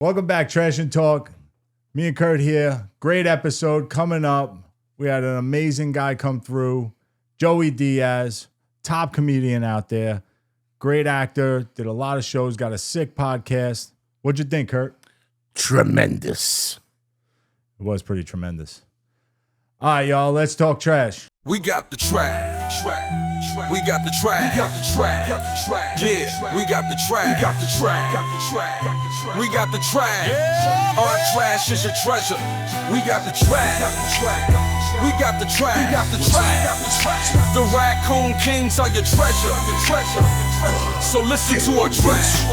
Welcome back, Trash and Talk. Me and Kurt here. Great episode coming up. We had an amazing guy come through. Joey Diaz, top comedian out there. Great actor. Did a lot of shows. Got a sick podcast. What'd you think, Kurt? Tremendous. It was pretty tremendous. All right, y'all. Let's talk trash. We got the trash. We got the trash. Yeah, we got the trash. We got the trash. We got the trash. Our trash is your treasure. We got the trash. We got the trash. We got the trash. The Raccoon Kings are your treasure. So listen to our trash.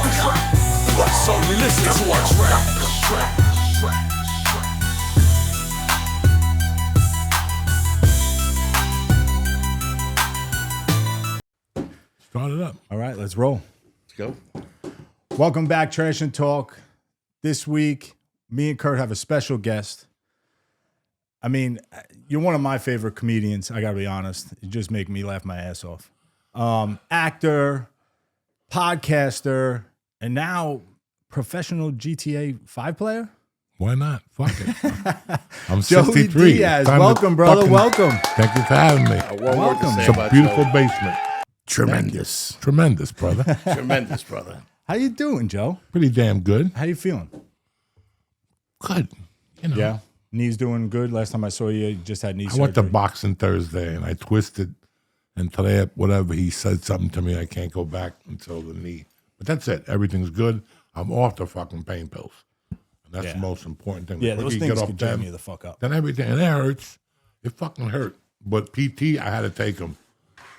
So listen to our trash. Start it up. All right, let's roll. Let's go. Welcome back, Trash and Talk. This week, me and Kurt have a special guest. I mean, you're one of my favorite comedians, I gotta be honest. You just make me laugh my ass off. Actor, podcaster, and now professional GTA 5 player? Why not? Fuck it. I'm Joey 63. Diaz, Time to welcome, brother, welcome. Thank you for having me. Welcome. It's a beautiful basement. Tremendous. Tremendous, brother. Tremendous, brother. How you doing, Joe? Pretty damn good. How you feeling? Good. You know. Yeah. Knees doing good. Last time I saw you, you just had knee I surgery. went to boxing Thursday and I twisted, and today, whatever, he said something to me. I can't go back until the knee. But that's it. Everything's good. I'm off the fucking pain pills. And that's the most important thing. Yeah, The those quicker you things get can off jam them, you the fuck up. then everything, and it hurts. It fucking hurt. But PT, I had to take them.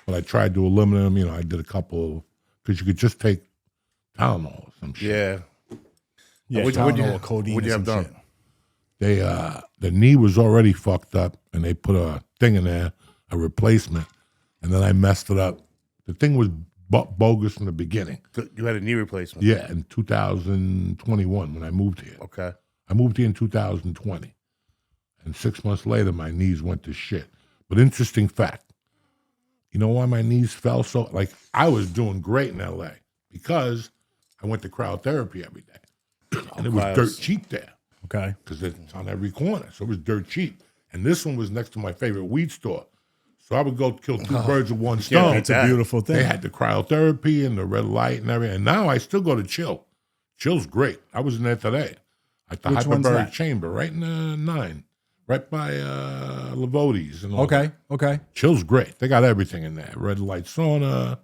But I tried to eliminate them. You know, I did a couple, because you could just take Tylenol or some shit. Yeah. Yeah, What'd Tylenol, codeine, you have and some done? shit. The knee was already fucked up, and they put a thing in there, a replacement, and then I messed it up. The thing was bogus from the beginning. So you had a knee replacement? Yeah, in 2021 when I moved here. Okay. I moved here in 2020, and 6 months later, my knees went to shit. But interesting fact, you know why my knees fell so? Like, I was doing great in L.A. because I went to cryotherapy every day, and it was dirt cheap there. Okay. Because it's on every corner, so it was dirt cheap. And this one was next to my favorite weed store. So I would go kill two birds with one stone. That's a beautiful thing. They had the cryotherapy and the red light and everything. And now I still go to Chill. Chill's great. I was in there today. At the Which one's hyperbaric that? chamber, right in the 9, right by Lavodi's. And all Okay, that. okay. Chill's great. They got everything in there. Red light sauna.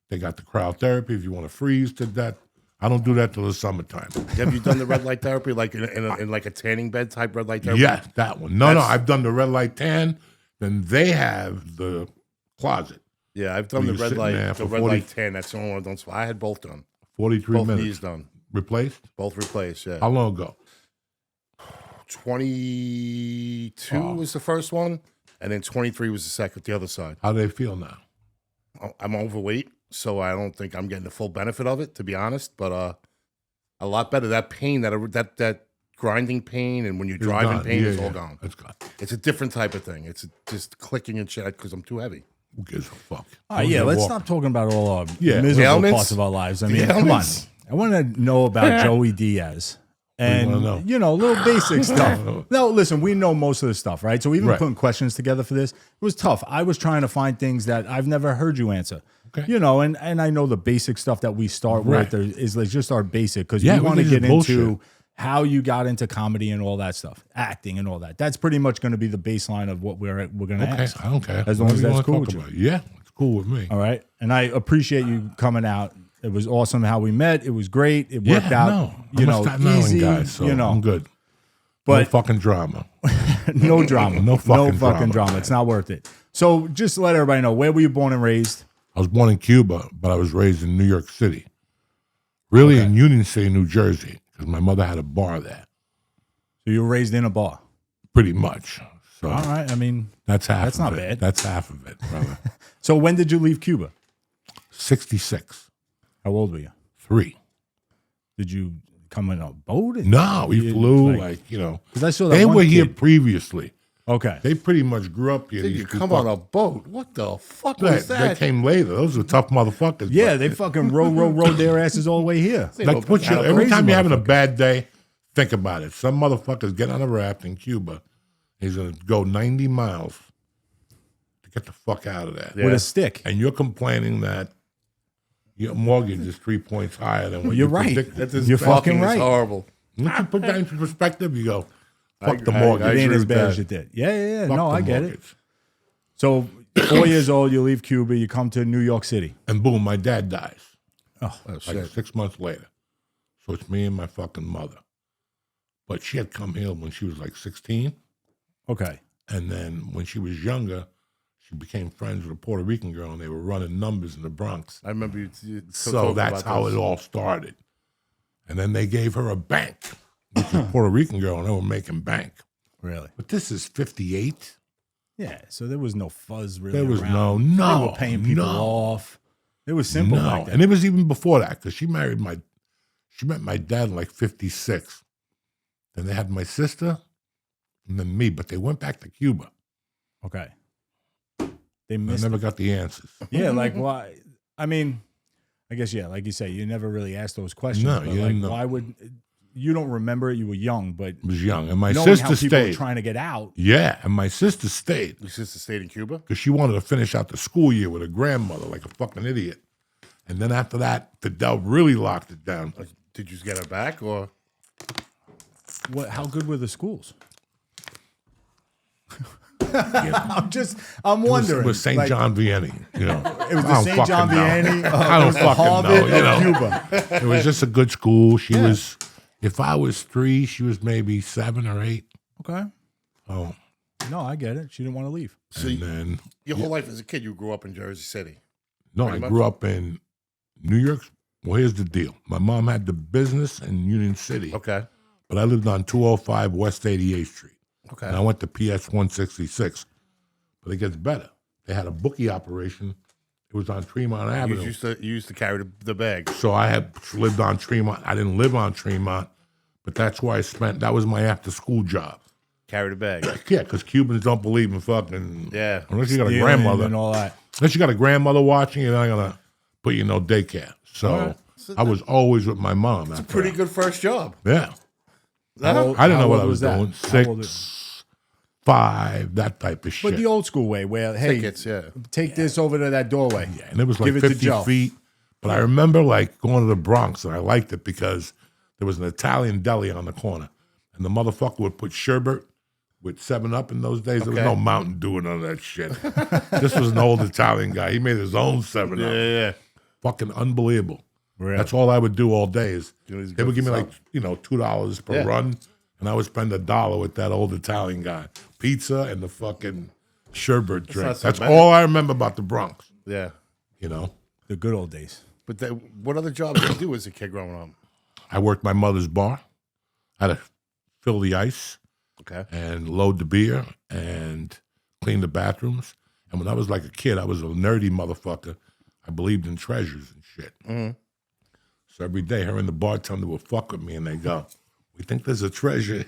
They got the cryotherapy if you want to freeze to death. I don't do that till the summertime. Have you done the red light therapy, like in like a tanning bed type red light therapy? Yeah, that one. No, I've done the red light tan. Then they have the closet. Yeah, I've done Were the you red sitting light, there the for red 40 light 10. That's the only one I don't. So I had both done. 43 Both minutes. knees done. Replaced? Both replaced. Yeah. How long ago? 22 was the first one, and then 23 was the second. The other side. How do they feel now? I'm overweight, so I don't think I'm getting the full benefit of it, to be honest. But a lot better. That pain, that grinding pain, and when you're driving gone. pain, Yeah, is all yeah. gone. It's gone. It's a different type of thing. It's just clicking and shit because I'm too heavy. Who gives a fuck? All right, yeah, let's stop talking about all our miserable Ailments? parts of our lives. I mean, The come on. ailments? I want to know about Joey Diaz. And, wanna know? Little basic stuff. No, listen, we know most of the stuff, right? So even Right. putting questions together for this, it was tough. I was trying to find things that I've never heard you answer. Okay. And I know the basic stuff that we start Right. with is like just our basic, because Yeah, we we want to can get just into bullshit. how you got into comedy and all that stuff, acting and all that. That's pretty much going to be the baseline of what we're going to Okay, ask. I don't care. As long as Whatever you that's wanna cool talk with you. about. Yeah, it's cool with me. All right. And I appreciate you coming out. It was awesome how we met. It was great. It worked out, I'm a Staten Island easy, guy, so I'm good. But no fucking drama. no drama. No fucking drama. drama. It's not worth it. So just to let everybody know, where were you born and raised? I was born in Cuba, but I was raised in New York City. Really in Union City, New Jersey, because my mother had a bar there, So you were raised in a bar. pretty much. So All right. I mean, that's half That's of not it. bad. That's half of it, brother. so when did you leave Cuba? 66. How old were you? 3. Did you come in a boat? No, we You- flew, like- like, you know. 'Cause I saw that They one were here kid. previously. Okay. They pretty much grew up here. Did These you two come fuck- on a boat? What the fuck They, was that? they came later. Those were tough motherfuckers. Yeah, but- they fucking rode their asses all the way here. like, put you, every crazy time you're having a motherfuckers. bad day, Think about it. Some motherfuckers get on a raft in Cuba. He's going to go 90 miles to get the fuck out of there. With a stick. And you're complaining that your mortgage is 3 points higher than what You're you right. predicted. You're fucking right. Horrible. Once you put that into perspective, you go, fuck the I mortgage. It ain't agree as with bad that. as it did. Yeah. Fuck No, the I get it. mortgage. So 4 years old, you leave Cuba, you come to New York City. And boom, my dad dies. Oh, Like shit. 6 months later. So it's me and my fucking mother. But she had come here when she was like 16. okay. And then when she was younger, she became friends with a Puerto Rican girl, and they were running numbers in the Bronx. I remember you So talking that's about how this. it all started. And then they gave her a bank, which was a Puerto Rican girl, and they were making bank. Really? But this is 58. Yeah. So there was no fuzz really. There was around. no. They were paying people off. It was simple No, like that. and it was even before that because she met my dad in like 56. Then they had my sister and then me, but they went back to Cuba. Okay. They I missed never it. got the answers. Yeah, like why? I mean, I guess yeah, like you say, you never really asked those questions. No, but you like, didn't know. why would you don't remember it? You were young, but I was young, and my knowing sister how people were stayed. trying to get out. Yeah, and my sister stayed Your sister stayed in Cuba? because she wanted to finish out the school year with her grandmother like a fucking idiot. And then after that, Fidel really locked it down. Did you get her back or? What? How good were the schools? Yeah. I'm wondering. It was St. like, John Vianney, you know. It was I the don't St. John fucking know. Vianney. I don't it was the fucking Harvard know, you of know. Cuba. It was just a good school. She was, if I was 3, she was maybe 7 or 8. Okay. Oh, No, I get it. She didn't want to leave. So and then your whole life as a kid, you grew up in Jersey City. no, pretty I much. grew up in New York. Well, here's the deal. My mom had the business in Union City, Okay. but I lived on 205 West 88th Street. Okay. And I went to PS 166. But it gets better. They had a bookie operation. It was on Tremont You Avenue. used to carry the bag. So I had lived on Tremont. I didn't live on Tremont, but that's where I spent. That was my after school job. Carry the bag. Yeah, because Cubans don't believe in fucking. Yeah. Unless you got a Stealing grandmother. and all that. Unless you got a grandmother watching, you're not gonna put you in no daycare. So right. So I was always with my mom. It's a pretty good first job. Yeah, How old- I didn't how know what old I was that? doing. How old 6, 5, that type of shit. But the old school way, where hey, Tickets, yeah. take this over to that doorway. Yeah, and it was like Give it to 50 Joe. feet. But I remember like going to the Bronx, and I liked it because there was an Italian deli on the corner, and the motherfucker would put sherbet with 7-Up in those days. There was Okay. no Mountain Dew and none of that shit. This was an old Italian guy. He made his own 7-Up. Yeah. Fucking unbelievable. Really? That's all I would do all day is You know, he's they would good give me for like, $2 per Yeah. run, and I would spend $1 with that old Italian guy. Pizza and the fucking sherbet drink. not so That's bad. all I remember about the Bronx, Yeah. The good old days. But what other jobs did you do as a kid growing up? I worked my mother's bar. I had to fill the ice Okay. and load the beer and clean the bathrooms. And when I was like a kid, I was a nerdy motherfucker. I believed in treasures and shit. Mhm. So every day, her and the bartender would fuck with me, and they go, "We think there's a treasure."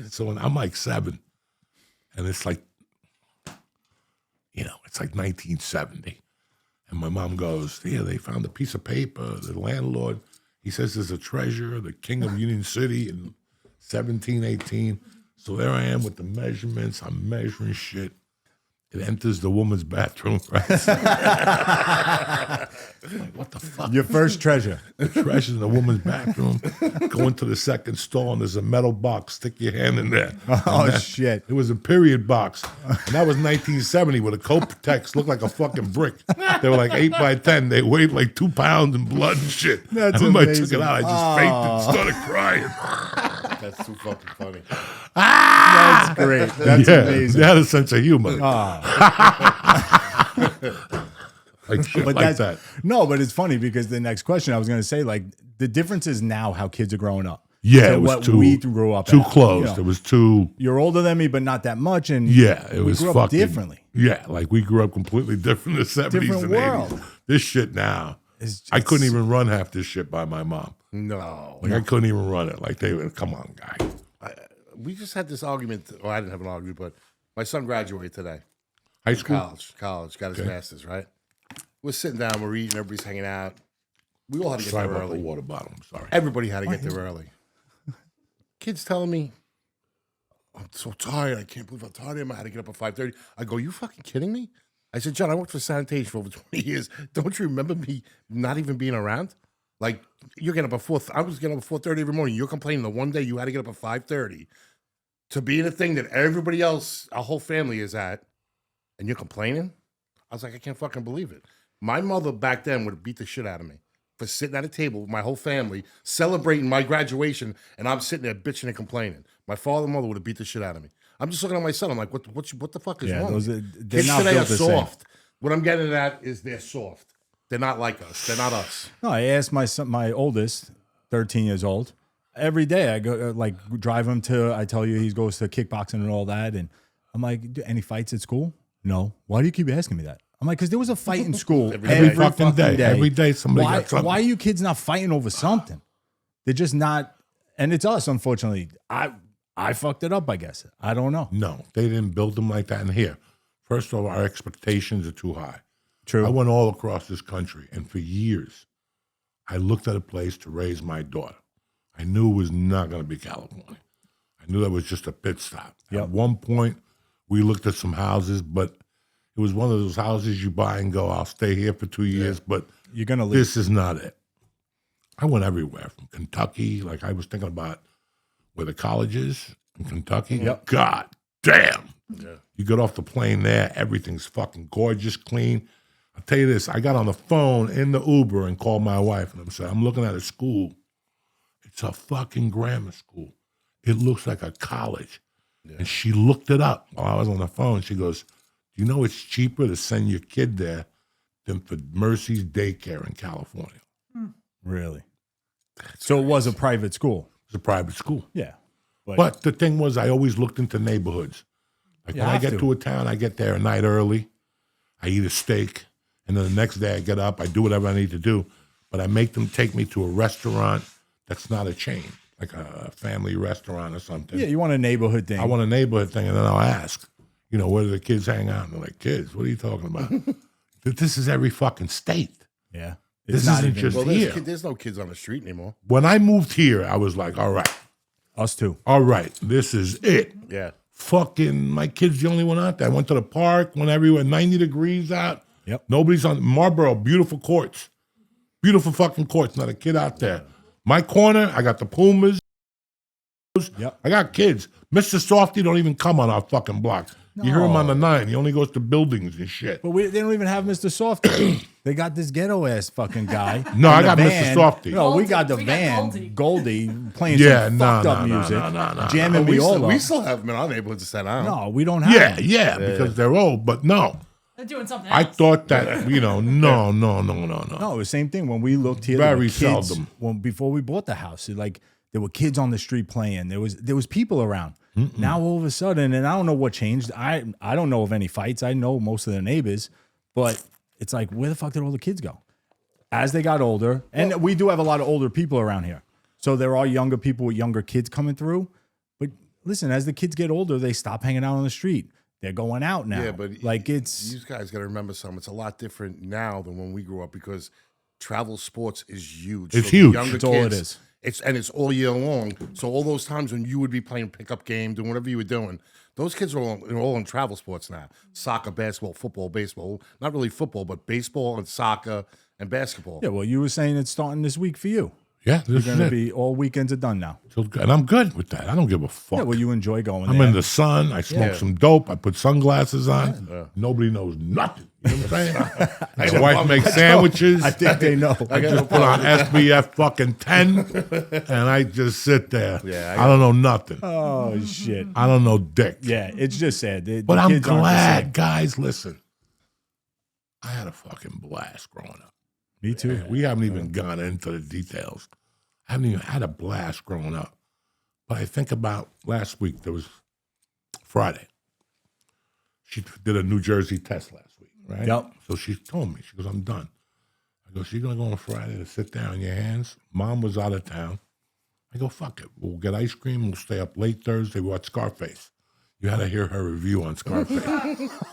So when I'm like 7, and it's like, it's like 1970. And my mom goes, "Yeah, they found a piece of paper. The landlord, he says there's a treasure, the king of Union City in 1718. So there I am with the measurements. I'm measuring shit. It enters the woman's bathroom. Right? I'm like, what the fuck? Your first treasure. The treasure's in the woman's bathroom. Go into the second stall, and there's a metal box. Stick your hand in there. Oh, And that- shit. It was a period box. And that was 1970 with a Copetex. Looked like a fucking brick. They were like 8 by 10. They weighed like 2 pounds in blood and shit. That's I remember I took amazing. it out. I just fainted and started crying. That's too fucking funny. That's great. That's yeah, amazing. they had a sense of humor. Like shit But like that's that. no, but it's funny because the next question I was going to say, like, the difference is now how kids are growing up. Yeah, to it was what too, we grew up too at, close. you know. It was too... You're older than me, but not that much, and Yeah, it was grew up fucking differently. Yeah, like we grew up completely different in the 70s Different and world. 80s. This shit now, It's I couldn't just- even run half this shit by my mom. No. Like I couldn't even run it. Like they would, come on, guy. We just had this argument. Well, I didn't have an argument, but my son graduated today. High school. College, got his master's, right? We're sitting down, we're eating, everybody's hanging out. We all had to get Sorry there about the early. water bottle. I'm sorry. Everybody had to get there early. Kids telling me, I'm so tired. I can't believe how tired I am. I had to get up at 5:30. I go, you fucking kidding me? I said, John, I worked for sanitation for over 20 years. Don't you remember me not even being around? Like, you're getting up at 4. I was getting up at 4:30 every morning. You're complaining the one day you had to get up at 5:30 to be in a thing that everybody else, our whole family is at, and you're complaining? I was like, I can't fucking believe it. My mother back then would have beat the shit out of me for sitting at a table with my whole family, celebrating my graduation, and I'm sitting there bitching and complaining. My father and mother would have beat the shit out of me. I'm just looking at my son. I'm like, what the fuck is wrong? they're Kids not today are built the same. soft. What I'm getting at is they're soft. They're not like us. They're not us. No, I asked my son, my oldest, 13 years old, every day I go like drive him to. I tell you he goes to kickboxing and all that, and I'm like, any fights at school? No. Why do you keep asking me that? I'm like, because there was a fight in school every fucking day. Every day somebody got something. Why are you kids not fighting over something? They're just not, and it's us, unfortunately. I fucked it up, I guess. I don't know. No, they didn't build them like that in here. First of all, our expectations are too high. True. I went all across this country, and for years, I looked at a place to raise my daughter. I knew it was not going to be California. I knew that was just a pit stop. Yep. At one point, we looked at some houses, but it was one of those houses you buy and go, I'll stay here for 2 years, but You're going to leave. this is not it. I went everywhere, from Kentucky, like I was thinking about where the college is in Kentucky. Yep. God damn. Yeah. You get off the plane there, everything's fucking gorgeous, clean. I'll tell you this, I got on the phone in the Uber and called my wife, and I'm saying, I'm looking at a school. It's a fucking grammar school. It looks like a college. Yeah. And she looked it up while I was on the phone. She goes, do you know it's cheaper to send your kid there than for Mercy's daycare in California? Really? So it was a private school. It's a private school. Yeah. But the thing was, I always looked into neighborhoods. Like You when I have get to. to a town, I get there a night early. I eat a steak. And then the next day I get up, I do whatever I need to do. But I make them take me to a restaurant that's not a chain, like a family restaurant or something. Yeah, you want a neighborhood thing. I want a neighborhood thing, and then I'll ask, where do the kids hang out? And they're like, kids, what are you talking about? This is every fucking state. Yeah. This not isn't even- just Well, here. there's no kids on the street anymore. When I moved here, I was like, all right, Us too. this is it. Yeah. Fucking, my kid's the only one out there. I went to the park, went everywhere, 90 degrees out. Yep. Nobody's on Marlboro, beautiful courts. Beautiful fucking courts, not a kid out there. My corner, I got the Pumas. Yep. I got kids. Mr. Softy don't even come on our fucking block. You hear him on the 9. He only goes to buildings and shit. But they don't even have Mr. Softy. They got this ghetto ass fucking guy. No, in I the got Mr. van. Softy. No, we Goldie. got the We got van, Goldie. playing Yeah, some no, fucked up no, music, no. jamming we viola. still have them in our neighborhood to set out. No, we don't have. Yeah, them. because they're old. But no, They're doing something I else. thought that, no. No, it was the same thing when we looked here. there were Very kids, seldom. before we bought the house, there were kids on the street playing. There was people around. Now all of a sudden, and I don't know what changed. I don't know of any fights. I know most of the neighbors, but it's like, where the fuck did all the kids go? As they got older, and we do have a lot of older people around here, so there are younger people with younger kids coming through. But listen, as the kids get older, they stop hanging out on the street. They're going out now. Yeah, but like it's you guys got to remember something. It's a lot different now than when we grew up because travel sports is huge. It's the huge. younger That's all it kids, is. It's all year long. So all those times when you would be playing pickup game, doing whatever you were doing, those kids are all in travel sports now. Soccer, basketball, football, baseball. Not really football, but baseball and soccer and basketball. yeah. Well, you were saying it's starting this week for you. Yeah, You're this is going to it. be all weekends are done now. And I'm good with that. I don't give a fuck. Yeah, well, you enjoy going I'm there. in the sun. I smoke Yeah. some dope. I put sunglasses on. Nobody knows nothing. You know what I'm saying? My wife makes sandwiches. I think they know. I got no Just put on problem. SBF fucking 10, and I just sit there. Yeah, I don't know nothing. Oh shit! I don't know dick. Yeah, it's just sad. But I'm kids aren't the glad, same. guys. Listen, I had a fucking blast growing up. Me too. We haven't even gone into the details. I haven't even had a blast growing up. But I think about last week. There was Friday. She did a New Jersey test last week, right? Yep. So she told me, she goes, I'm done. I go, so you're going to go on Friday to sit there on your hands? Mom was out of town. I go, fuck it. We'll get ice cream. We'll stay up late Thursday. We'll watch Scarface. You had to hear her review on Scarface.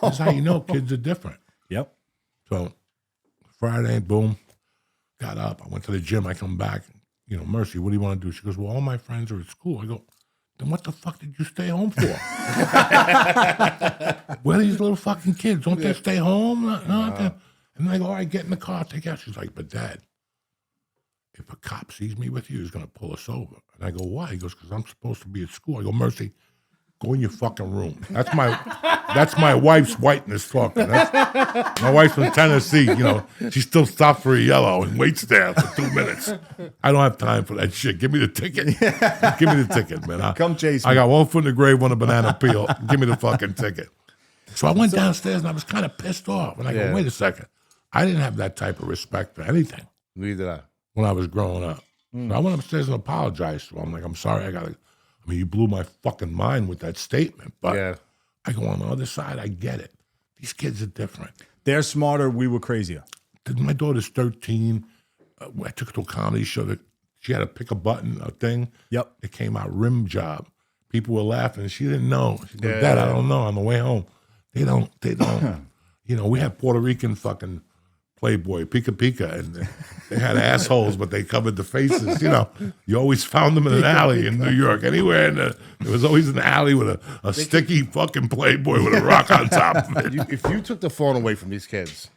That's how you know kids are different. Yep. So Friday, boom. got up. I went to the gym. I come back. You know, Mercy, what do you want to do? She goes, well, all my friends are at school. I go, then what the fuck did you stay home for? Where are these little fucking kids? Don't they stay home? No. And I go, all right, get in the car, take out. She's like, but Dad, if a cop sees me with you, he's going to pull us over. And I go, why? He goes, because I'm supposed to be at school. I go, Mercy, go in your fucking room. That's my wife's whiteness talking. My wife's from Tennessee, you know. She still stops for a yellow and waits there for 2 minutes. I don't have time for that shit. Give me the ticket. Give me the ticket, man. Come chase me. I got one foot in the grave, one a banana peel. Give me the fucking ticket. So I went downstairs and I was kind of pissed off. And I go, wait a second. I didn't have that type of respect for anything. Neither did I. When I was growing up. So I went upstairs and apologized to him. I'm like, I'm sorry, I mean, you blew my fucking mind with that statement. But I go, on the other side, I get it. These kids are different. They're smarter. We were crazier. My daughter's 13. I took her to a comedy show that she had to pick a button, a thing. Yep. It came out rim job. People were laughing. She didn't know. She goes, Dad, I don't know. On the way home, they don't. You know, we had Puerto Rican fucking Playboy, Pika Pika, and they had assholes, but they covered the faces. You know, you always found them in an alley in New York. Anywhere, there was always an alley with a sticky fucking Playboy with a rock on top of it. If you took the phone away from these kids,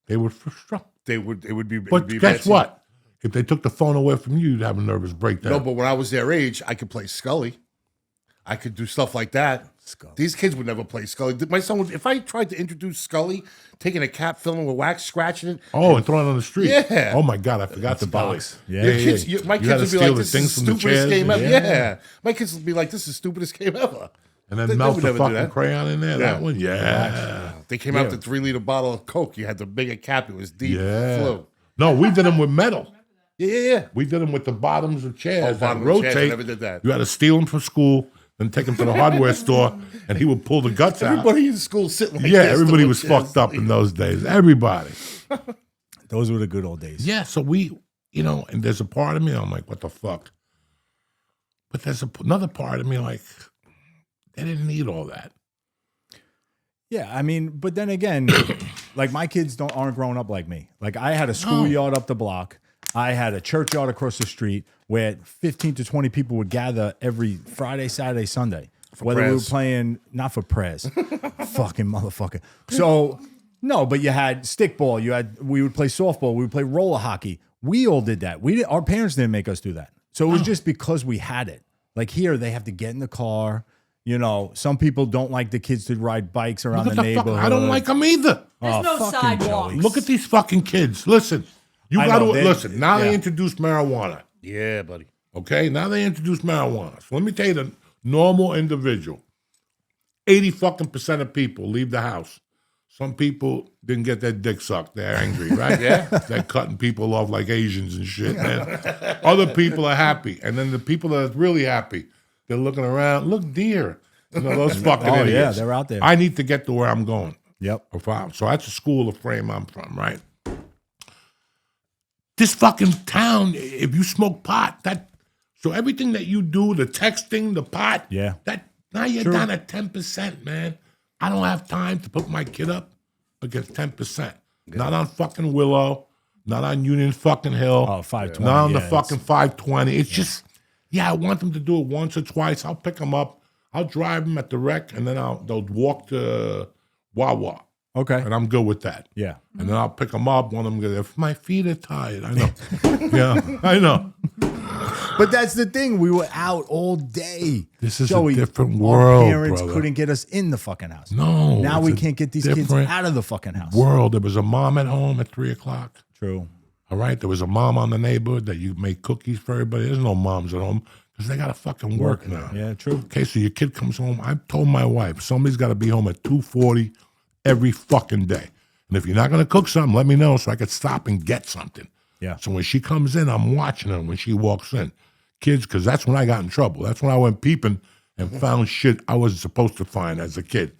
They would for sure. it would be. But guess what? If they took the phone away from you, you'd have a nervous breakdown. No, but when I was their age, I could play Scully. I could do stuff like that. Scully. These kids would never play Scully. My son would, if I tried to introduce Scully, taking a cap, filling it with wax, scratching it. Oh, and throwing it on the street. Yeah. Oh my God, I forgot the box. Scully. Yeah. My You had kids to would be steal like, the "This things is the from the stupidest chairs, game ever." yeah. Yeah, my kids would be like, "This is the stupidest game ever." And then They melt would the never do fucking that. crayon in there. Yeah. That one, yeah. They came out the 3-liter bottle of Coke. You had the bigger cap. It was deep. Yeah. Flew. No, we did them with metal. Yeah. We did them with the bottoms of chairs. Oh, bottom that of chairs. I rotate. never did that. You had to steal them from school, then take them to the hardware store, and he would pull the guts out. Everybody in school sitting like Yeah, this. everybody to was watch fucked up in those days. Everybody. Those were the good old days. Yeah, so we, you know, and there's a part of me, I'm like, what the fuck? But there's another part of me, like, they didn't need all that. Yeah, I mean, but then again, like my kids aren't growing up like me. Like I had a schoolyard up the block. I had a churchyard across the street where 15 to 20 people would gather every Friday, Saturday, Sunday. Whether we were prayers. playing, not for prayers. Fucking motherfucker. So, no, but you had stickball. We would play softball. We would play roller hockey. We all did that. Our parents didn't make us do that. So it was just because we had it. Like here, they have to get in the car. You know, some people don't like the kids to ride bikes around Look the at the fuck, neighborhood. I don't like them either. There's no fucking sidewalks. Joey. Look at these fucking kids. Listen, you I got to know, listen. Now they yeah. introduced marijuana. Yeah, buddy. Okay, now they introduced marijuana. So let me tell you, the normal individual, 80% of people leave the house. Some people didn't get their dick sucked. They're angry, right? Yeah. They're cutting people off like Asians and shit, man. Other people are happy. And then the people that are really happy, they're looking around. Look, deer. You know, those fucking Oh, yeah, idiots. they're out there. I need to get to where I'm going. Yep. So that's the school of frame I'm from, right? This fucking town, if you smoke pot, so everything that you do, the texting, the pot, Yeah. now you're True. down at 10%, man. I don't have time to put my kid up against 10%. Not on fucking Willow, not on Union fucking Hill. Oh, 520, Not on the yeah, fucking 520. It's just, I want them to do it once or twice. I'll pick them up. I'll drive them at the rec, and then they'll walk to Wawa. Okay. And I'm good with that. Yeah. And then I'll pick them up. One of them goes, if my feet are tired. I know. Yeah, I know. But that's the thing. We were out all day. This is Joey, a different our world, parents brother. couldn't get us in the fucking house. No. Now it's we a can't get these kids different out of the fucking house. world. There was a mom at home at 3 o'clock. True. All right? There was a mom on the neighborhood that you make cookies for everybody. There's no moms at home because they got to fucking work now. Yeah, true. Okay, so your kid comes home. I told my wife, somebody's got to be home at 2:40 every fucking day. And if you're not going to cook something, let me know so I could stop and get something. Yeah. So when she comes in, I'm watching her when she walks in. Kids, because that's when I got in trouble. That's when I went peeping and found shit I wasn't supposed to find as a kid.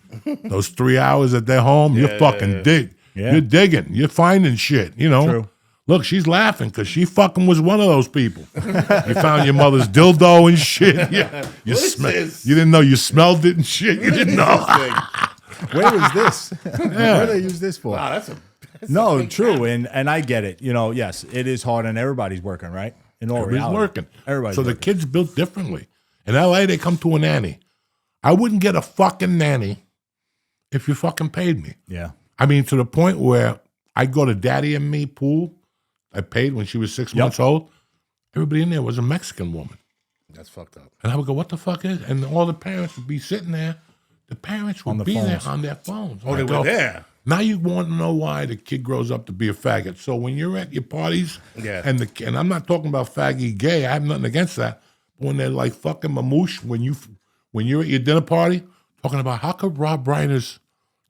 Those 3 hours at their home, you're fucking dig. Yeah. You're digging. You're finding shit, you know. True. Look, she's laughing because she fucking was one of those people. You found your mother's dildo and shit. Yeah. You, this? you didn't know you smelled it and shit. You didn't know. Where was this? What do they use this for? Wow, that's a No, big true, gap. and I get it. You know, yes, it is hard, and everybody's working, right? In all Everybody's reality, working. Everybody's so the working. kids built differently. In LA, they come to a nanny. I wouldn't get a fucking nanny if you fucking paid me. Yeah, I mean, to the point where I'd go to Daddy and Me pool. I paid when she was 6 months old. Everybody in there was a Mexican woman. That's fucked up. And I would go, what the fuck is? And all the parents would be sitting there. The parents would On the be there phones. on their phones. Oh, they I go, were there. Now you want to know why the kid grows up to be a faggot. So when you're at your parties, and I'm not talking about faggy gay, I have nothing against that. But when they're like fucking mamoosh, when you're at your dinner party, talking about how could Rob Reiner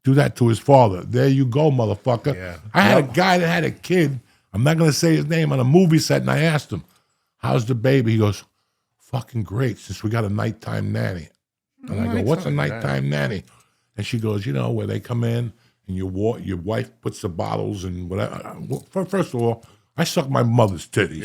do that to his father? There you go, motherfucker. Yeah. I had a guy that had a kid, I'm not going to say his name, on a movie set, and I asked him, how's the baby? He goes, fucking great, since we got a nighttime nanny. And I go, what's a nighttime nanny? And she goes, you know, where they come in and your wife puts the bottles and whatever. First of all, I suck my mother's titties.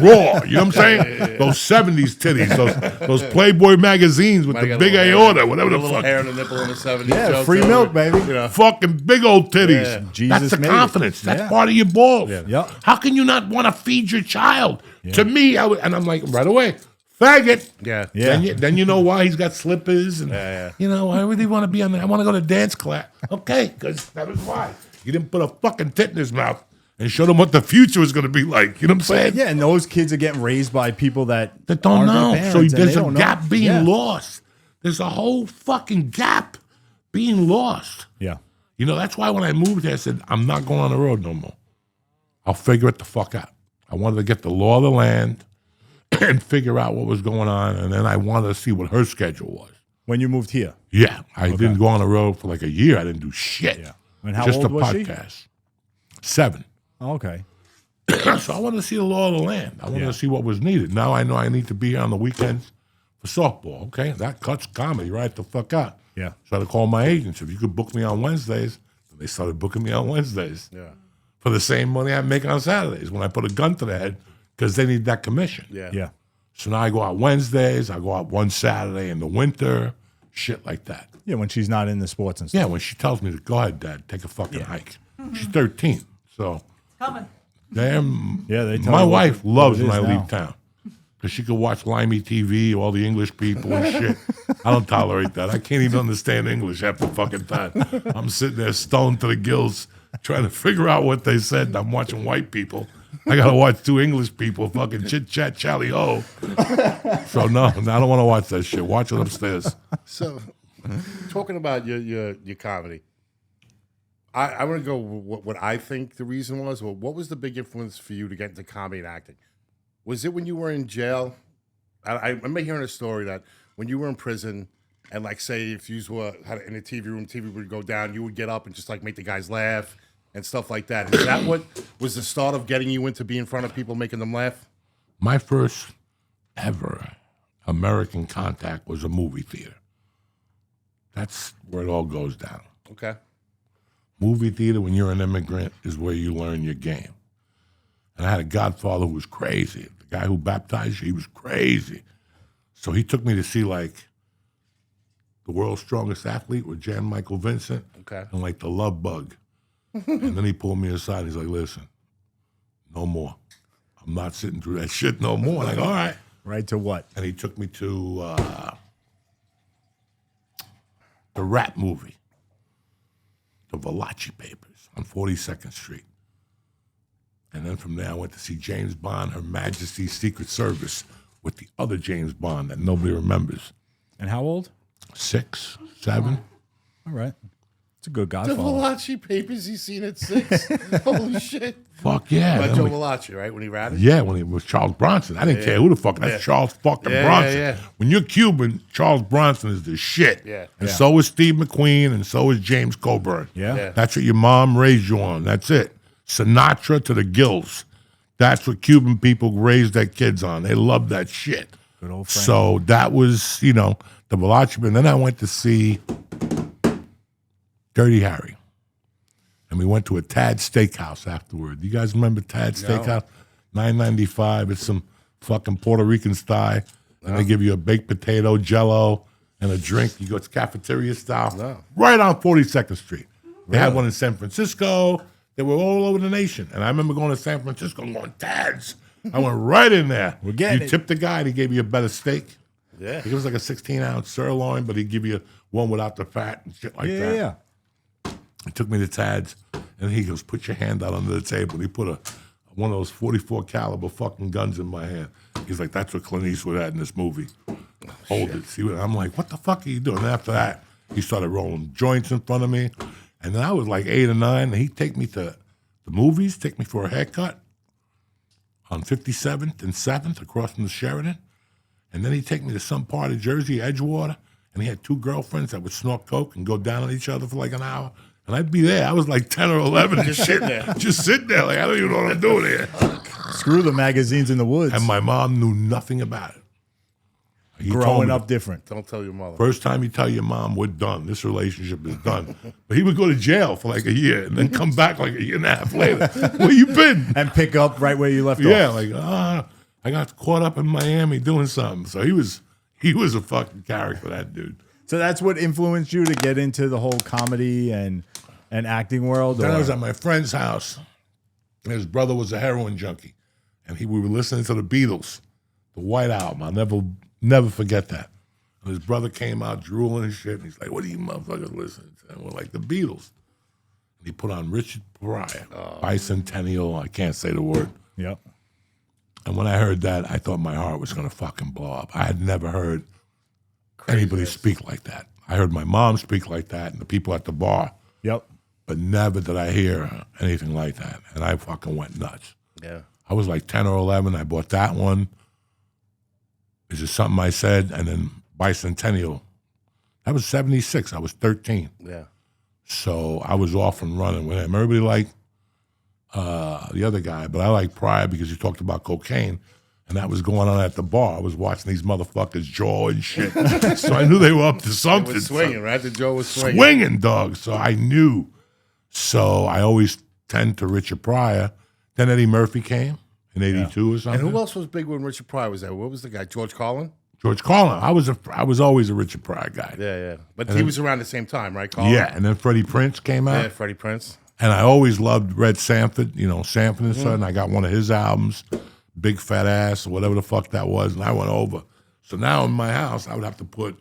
Raw, you know what I'm saying? Those 70s titties, those Playboy magazines with the big aorta, whatever the fuck. Hair on the nipple in the 70s. yeah, free milk, baby. You know. Fucking big old titties. Yeah. Jesus That's the made it. confidence. That's Yeah. part of your balls. Yep. How can you not want to feed your child? To me, and I'm like, right away, faggot. Yeah. Yeah. Then you know why he's got slippers. And, you know, I really want to be on I want to go to dance class. Okay, because that was why. You didn't put a fucking tit in his mouth and show them what the future is going to be like. You know what I'm saying? Yeah, and those kids are getting raised by people that Don't aren't their know. parents, So and there's they a don't know. gap being Yeah. lost. There's a whole fucking gap being lost. Yeah, You know, that's why when I moved here, I said, I'm not going on the road no more. I'll figure it the fuck out. I wanted to get the law of the land and figure out what was going on, and then I wanted to see what her schedule was. when you moved here. Yeah, I didn't go on the road for like a year. I didn't do shit. Yeah. And how Just old a was she? podcast. 7. Oh, okay. So I wanted to see the law of the land. I wanted to see what was needed. Now I know I need to be here on the weekends for softball. Okay, that cuts comedy right the fuck out. Yeah. So I had to call my agents. If you could book me on Wednesdays, and they started booking me on Wednesdays. Yeah. For the same money I make on Saturdays when I put a gun to their head because they need that commission. Yeah. Yeah. So now I go out Wednesdays. I go out one Saturday in the winter, shit like that. Yeah, when she's not in the sports and stuff. Yeah, when she tells me to go ahead, Dad, take a fucking hike. She's 13, so Coming. damn. Yeah, they tell my her what wife it- loves what it when I is now. leave town because she could watch Limey TV, all the English people and shit. I don't tolerate that. I can't even understand English half the fucking time. I'm sitting there stoned to the gills trying to figure out what they said. And I'm watching white people. I gotta watch 2 English people fucking chit chat, chally ho. So no, I don't want to watch that shit. Watch it upstairs. So, talking about your comedy, I want to go with what I think the reason was. Well, what was the big influence for you to get into comedy and acting? Was it when you were in jail? I remember hearing a story that when you were in prison, and like say if you were had in a TV room, TV would go down, you would get up and just like make the guys laugh and stuff like that. Is that what was the start of getting you into being in front of people, making them laugh? My first ever American contact was a movie theater. That's where it all goes down. Okay. Movie theater, when you're an immigrant, is where you learn your game. And I had a godfather who was crazy. The guy who baptized you, he was crazy. So he took me to see, like, The World's Strongest Athlete with Jan Michael Vincent. Okay. And, like, The Love Bug. And then he pulled me aside. He's like, listen, no more. I'm not sitting through that shit no more. I'm like, all right. Right to what? And he took me to the rap movie, The Valachi Papers on 42nd Street. And then from there, I went to see James Bond, Her Majesty's Secret Service, with the other James Bond that nobody remembers. And how old? 6, 7. All right. It's a good The Godfather. Valachi papers he's seen at 6. Holy shit. Fuck yeah. About Then Joe we- Valachi, right? When he ratted? Yeah, when it was Charles Bronson. I didn't care who the fuck. That's Charles fucking Yeah, Bronson. yeah. When you're Cuban, Charles Bronson is the shit. Yeah. And Yeah. so is Steve McQueen, and so is James Coburn. Yeah. Yeah. That's what your mom raised you on. That's it. Sinatra to the gills. That's what Cuban people raised their kids on. They love that shit. Good old Frank. So that was, the Valachi. And then I went to see Dirty Harry. And we went to a Tad Steakhouse afterward. You guys remember Tad Steakhouse? $9.95. It's some fucking Puerto Rican style. And they give you a baked potato, Jell-O, and a drink. You go, it's cafeteria style. No. Right on 42nd Street. They had one in San Francisco. They were all over the nation. And I remember going to San Francisco and going, Dad's. I went right in there. We're getting You it. tipped the guy and he gave you a better steak. Yeah. It was like a 16-ounce sirloin, but he'd give you one without the fat and shit like that. Yeah. He took me to Tad's, and he goes, put your hand out under the table. He put one of those 44 caliber fucking guns in my hand. He's like, that's what Clint Eastwood had in this movie. Hold it. See what I'm like, what the fuck are you doing? And after that, he started rolling joints in front of me. And then I was like 8 or 9, and he'd take me to the movies, take me for a haircut on 57th and 7th across from the Sheridan. And then he'd take me to some part of Jersey, Edgewater, and he had 2 girlfriends that would snort coke and go down on each other for like an hour. And I'd be there. I was like 10 or 11 and shit. Just sitting there like, I don't even know what I'm doing here. Screw the magazines in the woods. And my mom knew nothing about it. He told Growing me, up different. Don't tell your mother. first time you tell your mom, we're done. This relationship is done. But he would go to jail for like a year and then come back like a year and a half later. Where you been? And pick up right where you left Yeah, off. like, I got caught up in Miami doing something. So he was a fucking character, that dude. So that's what influenced you to get into the whole comedy and acting world? Then I or- was at my friend's house. And his brother was a heroin junkie. And we were listening to the Beatles, the White Album. I'll never forget that. And his brother came out drooling and shit. And he's like, what are you motherfuckers listening to? And we're like, the Beatles. And he put on Richard Pryor, Bicentennial. I can't say the word. Yep. And when I heard that, I thought my heart was going to fucking blow up. I had never heard anybody speak like that. I heard my mom speak like that and the people at the bar, Yep. but never did I hear anything like that. And I fucking went nuts. Yeah. I was like 10 or 11. I bought that one. Is it something I said? And then Bicentennial. That was 76. I was 13. Yeah. So I was off and running with him. Everybody liked the other guy, but I liked Pryor because he talked about cocaine, and that was going on at the bar. I was watching these motherfuckers jaw and shit. So I knew they were up to It something. was swinging, right? The Joe was swinging. Swinging, dog. So I knew. So I always tend to Richard Pryor. Then Eddie Murphy came in 82 or And something. who else was big when Richard Pryor was there? What was the guy? George Carlin? George Carlin. I was always a Richard Pryor guy. Yeah, yeah. But he was around the same time, right, Carlin? Yeah, and then Freddie Prinze came out. Yeah, Freddie Prinze. And I always loved Red Sanford, Sanford and Son. I got one of his albums, Big Fat Ass, or whatever the fuck that was, and I went over. So now in my house, I would have to put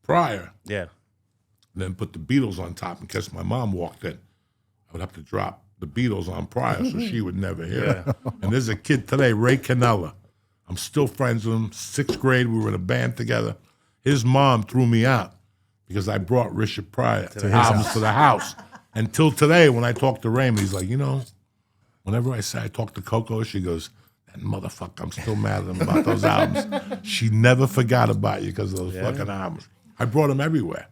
Pryor, Yeah. and then put the Beatles on top in case my mom walked in. I would have to drop the Beatles on Pryor so she would never hear it. And there's a kid today, Ray Canella. I'm still friends with him. 6th grade, we were in a band together. His mom threw me out because I brought Richard Pryor albums to the house. Until today, when I talk to Raymond, he's like, whenever I say I talk to COCO, she goes, that motherfucker, I'm still mad at him about those albums. She never forgot about you because of those fucking albums. I brought him everywhere.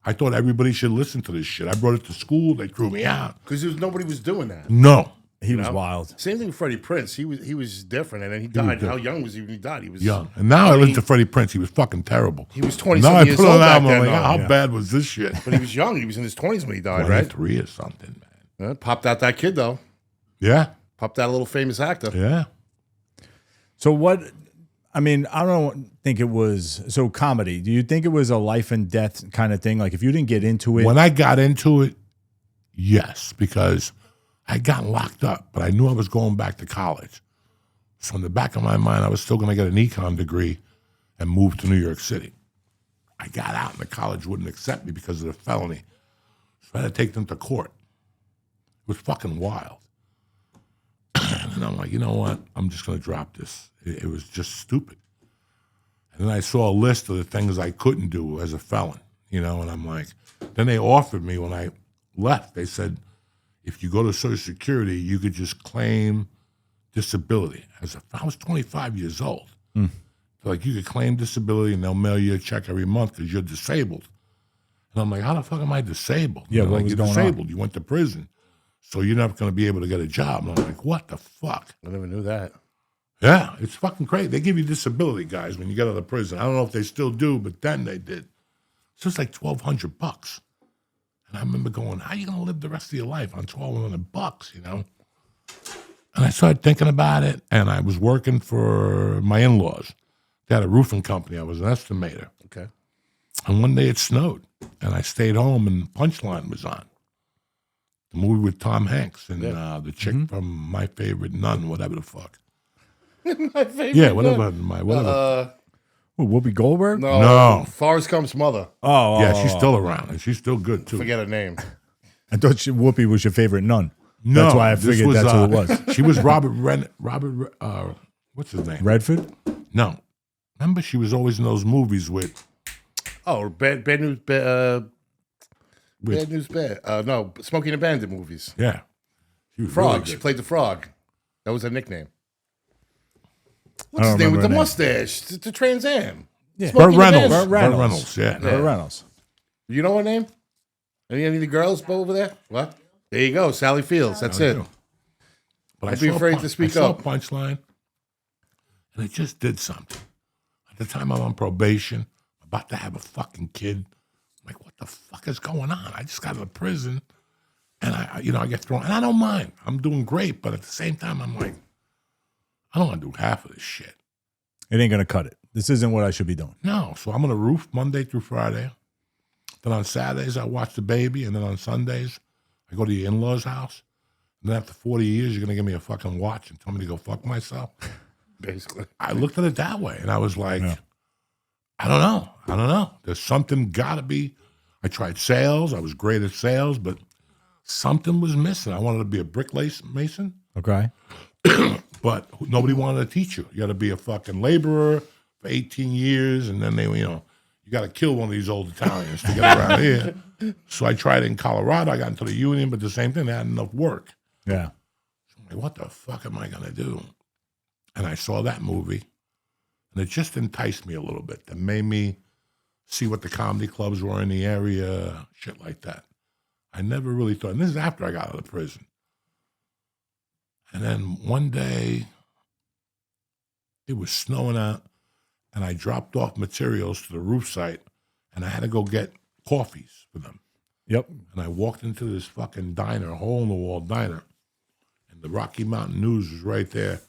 I thought everybody should listen to this shit. I brought it to school. They threw me out. Because nobody was doing that. No. He was wild. Same thing with Freddie Prinze. He was different, and then he died. How young was he when he died? He was Young. And now I listen to Freddie Prinze. He was fucking terrible. He was 20 Now something I years put old on an back album, then. I'm like, though. how bad was this shit? But he was young. He was in his 20s when he died, right? 23 or something, man. Popped out that kid though. Yeah. Popped out a little famous actor. Yeah. So what? I mean, I don't think it was so comedy. Do you think it was a life and death kind of thing? Like if you didn't get into it, When I got into it, yes, because I got locked up, but I knew I was going back to college. So in the back of my mind, I was still going to get an econ degree and move to New York City. I got out and the college wouldn't accept me because of the felony. So I had to take them to court. It was fucking wild. And I'm like, you know what? I'm just going to drop this. It was just stupid. And then I saw a list of the things I couldn't do as a felon, and I'm like, then they offered me when I left, they said, if you go to Social Security, you could just claim disability. I was 25 years old. They're like, you could claim disability and they'll mail you a check every month because you're disabled. And I'm like, how the fuck am I disabled? Yeah, what like, was you're going on? disabled. You went to prison. So you're not going to be able to get a job. And I'm like, what the fuck? I never knew that. Yeah, it's fucking crazy. They give you disability, guys, when you get out of prison. I don't know if they still do, but then they did. So it's like $1,200. And I remember going, how are you going to live the rest of your life on $1,200, And I started thinking about it, and I was working for my in-laws. They had a roofing company. I was an estimator. Okay. And one day it snowed, and I stayed home, and Punchline was on. The movie with Tom Hanks and the chick from My Favorite Nun, whatever the fuck. My favorite. Yeah, whatever. Whatever. Whoopi Goldberg? No. Forrest Gump's mother. Yeah, she's still around, and she's still good, too. Forget her name. I thought Whoopi was your favorite nun. No, That's why I this figured that's who it was. She was Robert, what's his name? Redford? No. Remember, she was always in those movies with... Oh, Bad News Bad. No, Smokey and the Bandit movies. Yeah. She was Frog. really She good. played the frog. That was her nickname. I What's don't his name with remember the her name. mustache? The Trans Am. Yeah. Burt Smokey and the Reynolds. Bandit. Burt Burt Reynolds, yeah. Burt Reynolds. You know her name? Any of the girls over there? What? There you go, Sally Fields. That's it. But Don't be afraid to speak I saw up. Punchline, and it just did something. At the time, I'm on probation, about to have a fucking kid. I'm like, what the fuck is going on? I just got out of prison, and I get thrown, and I don't mind. I'm doing great, but at the same time, I'm like, I don't want to do half of this shit. It ain't going to cut it. This isn't what I should be doing. No, so I'm on the roof Monday through Friday. Then on Saturdays, I watch the baby, and then on Sundays, I go to your in-laws' house. And then after 40 years, you're going to give me a fucking watch and tell me to go fuck myself? Basically. I looked at it that way, and I was like, I don't know. There's something got to be. I tried sales. I was great at sales, but something was missing. I wanted to be a mason, Okay. but nobody wanted to teach you. You got to be a fucking laborer for 18 years, and then you got to kill one of these old Italians to get around here. So I tried it in Colorado. I got into the union, but the same thing, they had enough work. Yeah. I'm like, what the fuck am I going to do? And I saw that movie, and it just enticed me a little bit. That made me see what the comedy clubs were in the area, shit like that. I never really thought, and this is after I got out of prison. And then one day, it was snowing out, and I dropped off materials to the roof site, and I had to go get coffees for them. Yep. And I walked into this fucking diner, hole-in-the-wall diner, and the Rocky Mountain News was right there,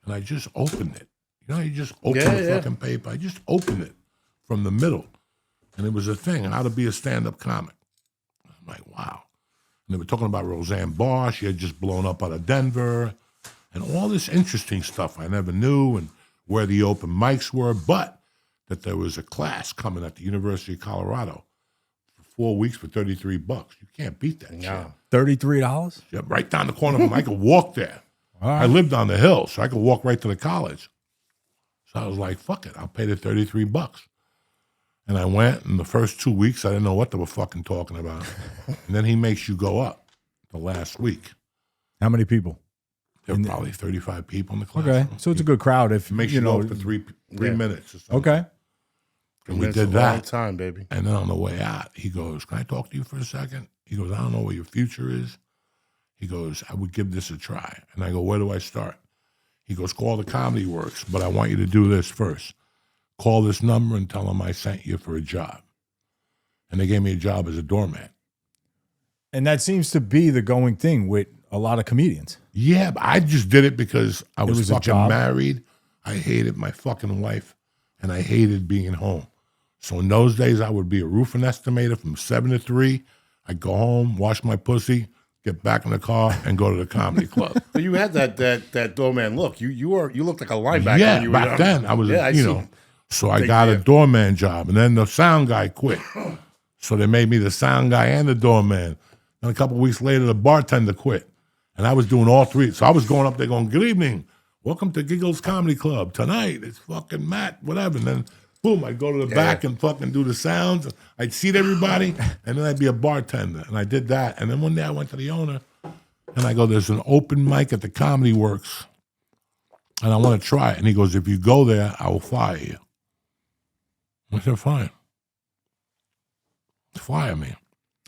and I just opened it. You just open the fucking paper. I just opened it from the middle, and it was a thing, how to be a stand-up comic. I'm like, wow. And they were talking about Roseanne Barr. She had just blown up out of Denver, and all this interesting stuff I never knew, and where the open mics were, but that there was a class coming at the University of Colorado for 4 weeks for $33. You can't beat that shit. $33? Yeah, right down the corner from I could walk there. I lived on the hill, so I could walk right to the college. So I was like, fuck it, I'll pay the $33. And I went, and the first 2 weeks, I didn't know what they were fucking talking about. And then he makes you go up the last week. How many people? There were probably 35 people in the class. Okay. So it's a good crowd if It makes you go up for three minutes or something. Okay. And we That's did a long that. time, baby. And then on the way out, he goes, can I talk to you for a second? He goes, I don't know what your future is. He goes, I would give this a try. And I go, where do I start? He goes, call the Comedy Works, but I want you to do this first. Call this number and tell them I sent you for a job. And they gave me a job as a doorman. And that seems to be the going thing with a lot of comedians. Yeah, but I just did it because I was was a fucking job? married. I hated my fucking wife, and I hated being home. So in those days, I would be a roofing estimator from 7 to 3. I'd go home, wash my pussy, get back in the car, and go to the comedy club. But you had that doorman look. You looked like a linebacker. Yeah, when you were back young. then I was, Yeah, I see. So I Big got a man. doorman job, and then the sound guy quit. So they made me the sound guy and the doorman. And a couple weeks later, the bartender quit. And I was doing all three. So I was going up there going, good evening. Welcome to Giggles Comedy Club. Tonight, it's fucking Matt, whatever. And then, boom, I'd go to the back and fucking do the sounds. I'd seat everybody, and then I'd be a bartender. And I did that. And then one day I went to the owner, and I go, there's an open mic at the Comedy Works, and I want to try it. And he goes, if you go there, I will fire you. I said, fine. Fire me.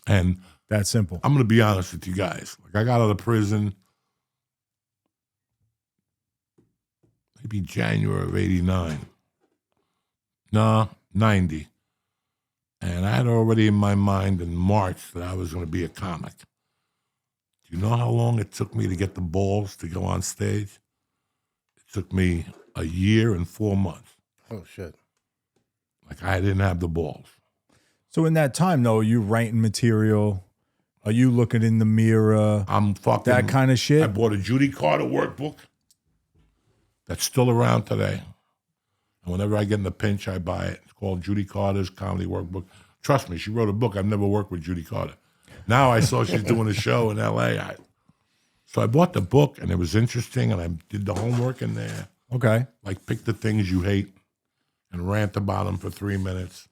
And That simple. I'm going to be honest with you guys. Like, I got out of prison maybe January of 89. No, 90. And I had already in my mind in March that I was going to be a comic. Do you know how long it took me to get the balls to go on stage? It took me a year and 4 months. Oh, shit. Like, I didn't have the balls. So in that time, though, you writing material, Are you looking in the mirror? I'm fucking That kind of shit? I bought a Judy Carter workbook that's still around today. And whenever I get in a pinch, I buy it. It's called Judy Carter's Comedy Workbook. Trust me, she wrote a book. I've never worked with Judy Carter. Now I saw she's doing a show in L.A. So I bought the book, and it was interesting, and I did the homework in there. Okay. Like, pick the things you hate and rant about them for 3 minutes.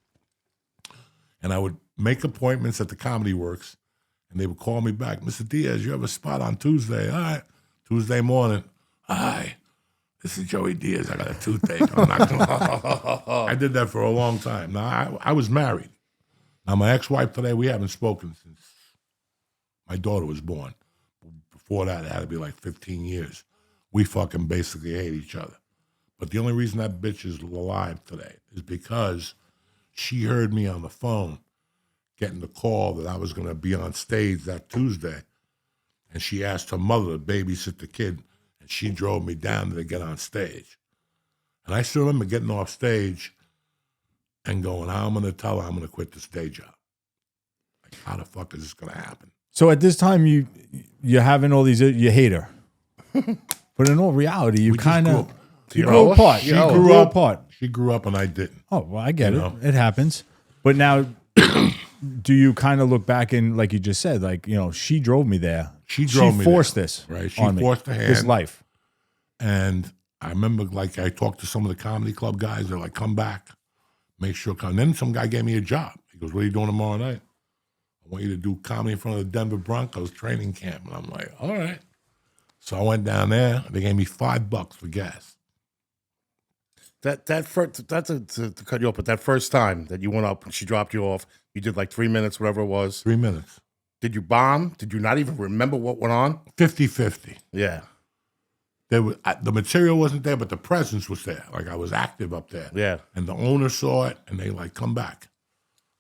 And I would make appointments at the Comedy Works, and they would call me back. Mr. Diaz, you have a spot on Tuesday? All right. Tuesday morning. Hi, this is Joey Diaz. I got a toothache. I'm not gonna... I did that for a long time. Now, I was married. Now, my ex-wife today, we haven't spoken since my daughter was born. Before that, it had to be like 15 years. We fucking basically hate each other. But the only reason that bitch is alive today is because she heard me on the phone getting the call that I was going to be on stage that Tuesday. And she asked her mother to babysit the kid, and she drove me down to get on stage. And I still remember getting off stage and going, how am I going to tell her I'm going to quit this day job? Like, how the fuck is this going to happen? So at this time, you're having all these, you hate her. But in all reality, you kind of, you grow apart. She grew up apart. She grew up and I didn't. Oh, well, I get You it. know? It happens. But now, do you kind of look back and, like you just said, like, you know, she drove me there. She drove me forced there, this. right? She on me, forced the hand. this life. And I remember, like, I talked to some of the comedy club guys. They're like, come back. Make sure come. Then some guy gave me a job. He goes, what are you doing tomorrow night? I want you to do comedy in front of the Denver Broncos training camp. And I'm like, all right. So I went down there. They gave me $5 for gas. That first, that's to cut you off, but that first time that you went up and she dropped you off, you did like 3 minutes, whatever it was. 3 minutes. Did you bomb? Did you not even remember what went on? 50-50. Yeah. The material wasn't there, but the presence was there. Like, I was active up there. Yeah. And the owner saw it, and they like, come back.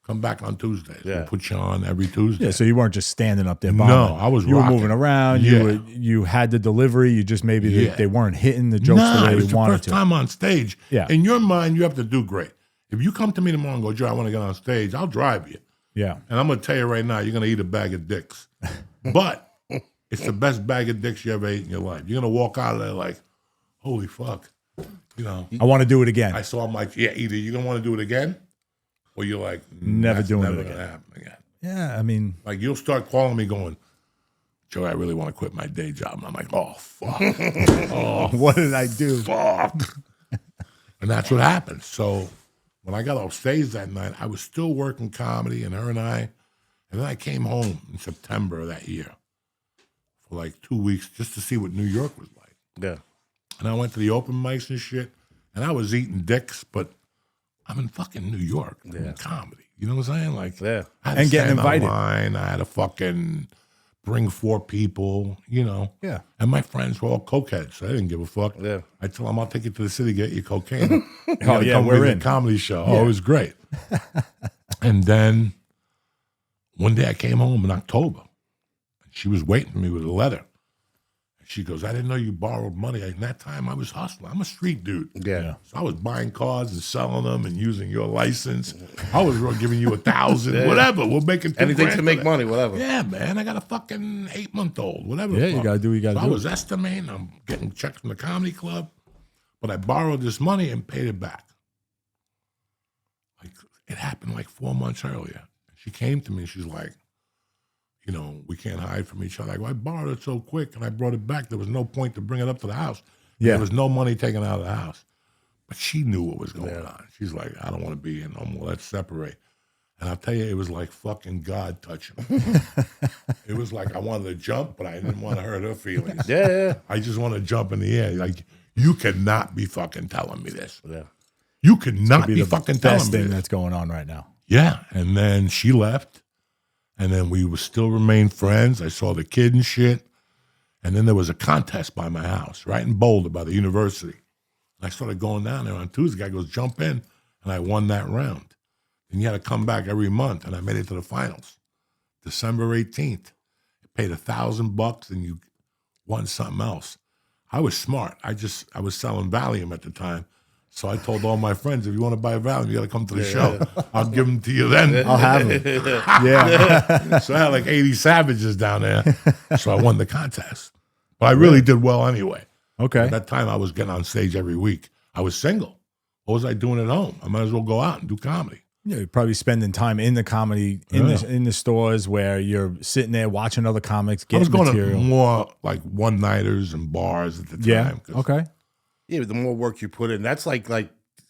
Come back on Tuesdays. Yeah. We'll put you on every Tuesday. Yeah, so you weren't just standing up there bombing. No, I was You were rocking. moving around. Yeah. You had the delivery. You just maybe they weren't hitting the jokes the Nah, way it was you the wanted first to. time on stage. Yeah. In your mind, you have to do great. If you come to me tomorrow and go, Joe, I want to get on stage, I'll drive you. Yeah. And I'm going to tell you right now, you're going to eat a bag of dicks. But it's the best bag of dicks you ever ate in your life. You're going to walk out of there like, holy fuck. You know, I want to do it again. I saw him like, yeah, either you're going to want to do it again, or you're like, Never that's doing never it gonna again. happen again. Yeah, I mean, Like, you'll start calling me going, Joe, I really want to quit my day job. And I'm like, oh, fuck. Oh, what did I do? fuck. And that's what happened. So when I got off stage that night, I was still working comedy, and her and I, and then I came home in September of that year for like 2 weeks just to see what New York was like. Yeah. And I went to the open mics and shit, and I was eating dicks, but I'm in fucking New York doing comedy. You know what I'm saying? Like, Yeah. I had to And getting stand invited. online. I had to fucking bring 4 people, you know. Yeah. And my friends were all cokeheads, so I didn't give a fuck. Yeah. I tell them, I'll take you to the city, get you cocaine. You Oh, gotta yeah, come we're with in. the comedy show. Oh, it was great. And then one day I came home in October, and she was waiting for me with a letter. And she goes, I didn't know you borrowed money. In that time, I was hustling. I'm a street dude. Yeah. So I was buying cars and selling them and using your license. I was giving you 1,000, whatever. We're making Anything $2,000 to make money, whatever. Yeah, man. I got a fucking 8-month-old, whatever. the Yeah, you fuck. gotta do what you gotta So do. I was estimating. I'm getting checks from the comedy club, but I borrowed this money and paid it back. Like, it happened like 4 months earlier. She came to me. She's like, you know, we can't hide from each other. I go, I borrowed it so quick and I brought it back. There was no point to bring it up to the house. Yeah. There was no money taken out of the house. But she knew what was going on. She's like, I don't want to be here no more. Let's separate. And I'll tell you, it was like fucking God touching me. It was like I wanted to jump, but I didn't want to hurt her feelings. Yeah. I just want to jump in the air. Like, you cannot be fucking telling me this. Yeah. You could not Be be the fucking best telling me thing this. that's going on right now. Yeah, and then she left, and then we would still remain friends. I saw the kid and shit, and then there was a contest by my house, right in Boulder by the university. I started going down there on Tuesday. Guy goes, jump in, and I won that round. And you had to come back every month, and I made it to the finals. December 18th, I paid $1,000, and you won something else. I was smart. I was selling Valium at the time. So I told all my friends, if you want to buy a Valium, you got to come to the show. I'll give them to you then. I'll have it. Yeah. So I had like 80 savages down there. So I won the contest. But I really did well anyway. Okay. At that time, I was getting on stage every week. I was single. What was I doing at home? I might as well go out and do comedy. Yeah, you're probably spending time in the comedy, in the stores where you're sitting there watching other comics, I getting was going material. to more like one-nighters and bars at the time. Yeah. 'cause Okay. Yeah, but the more work you put in, that's like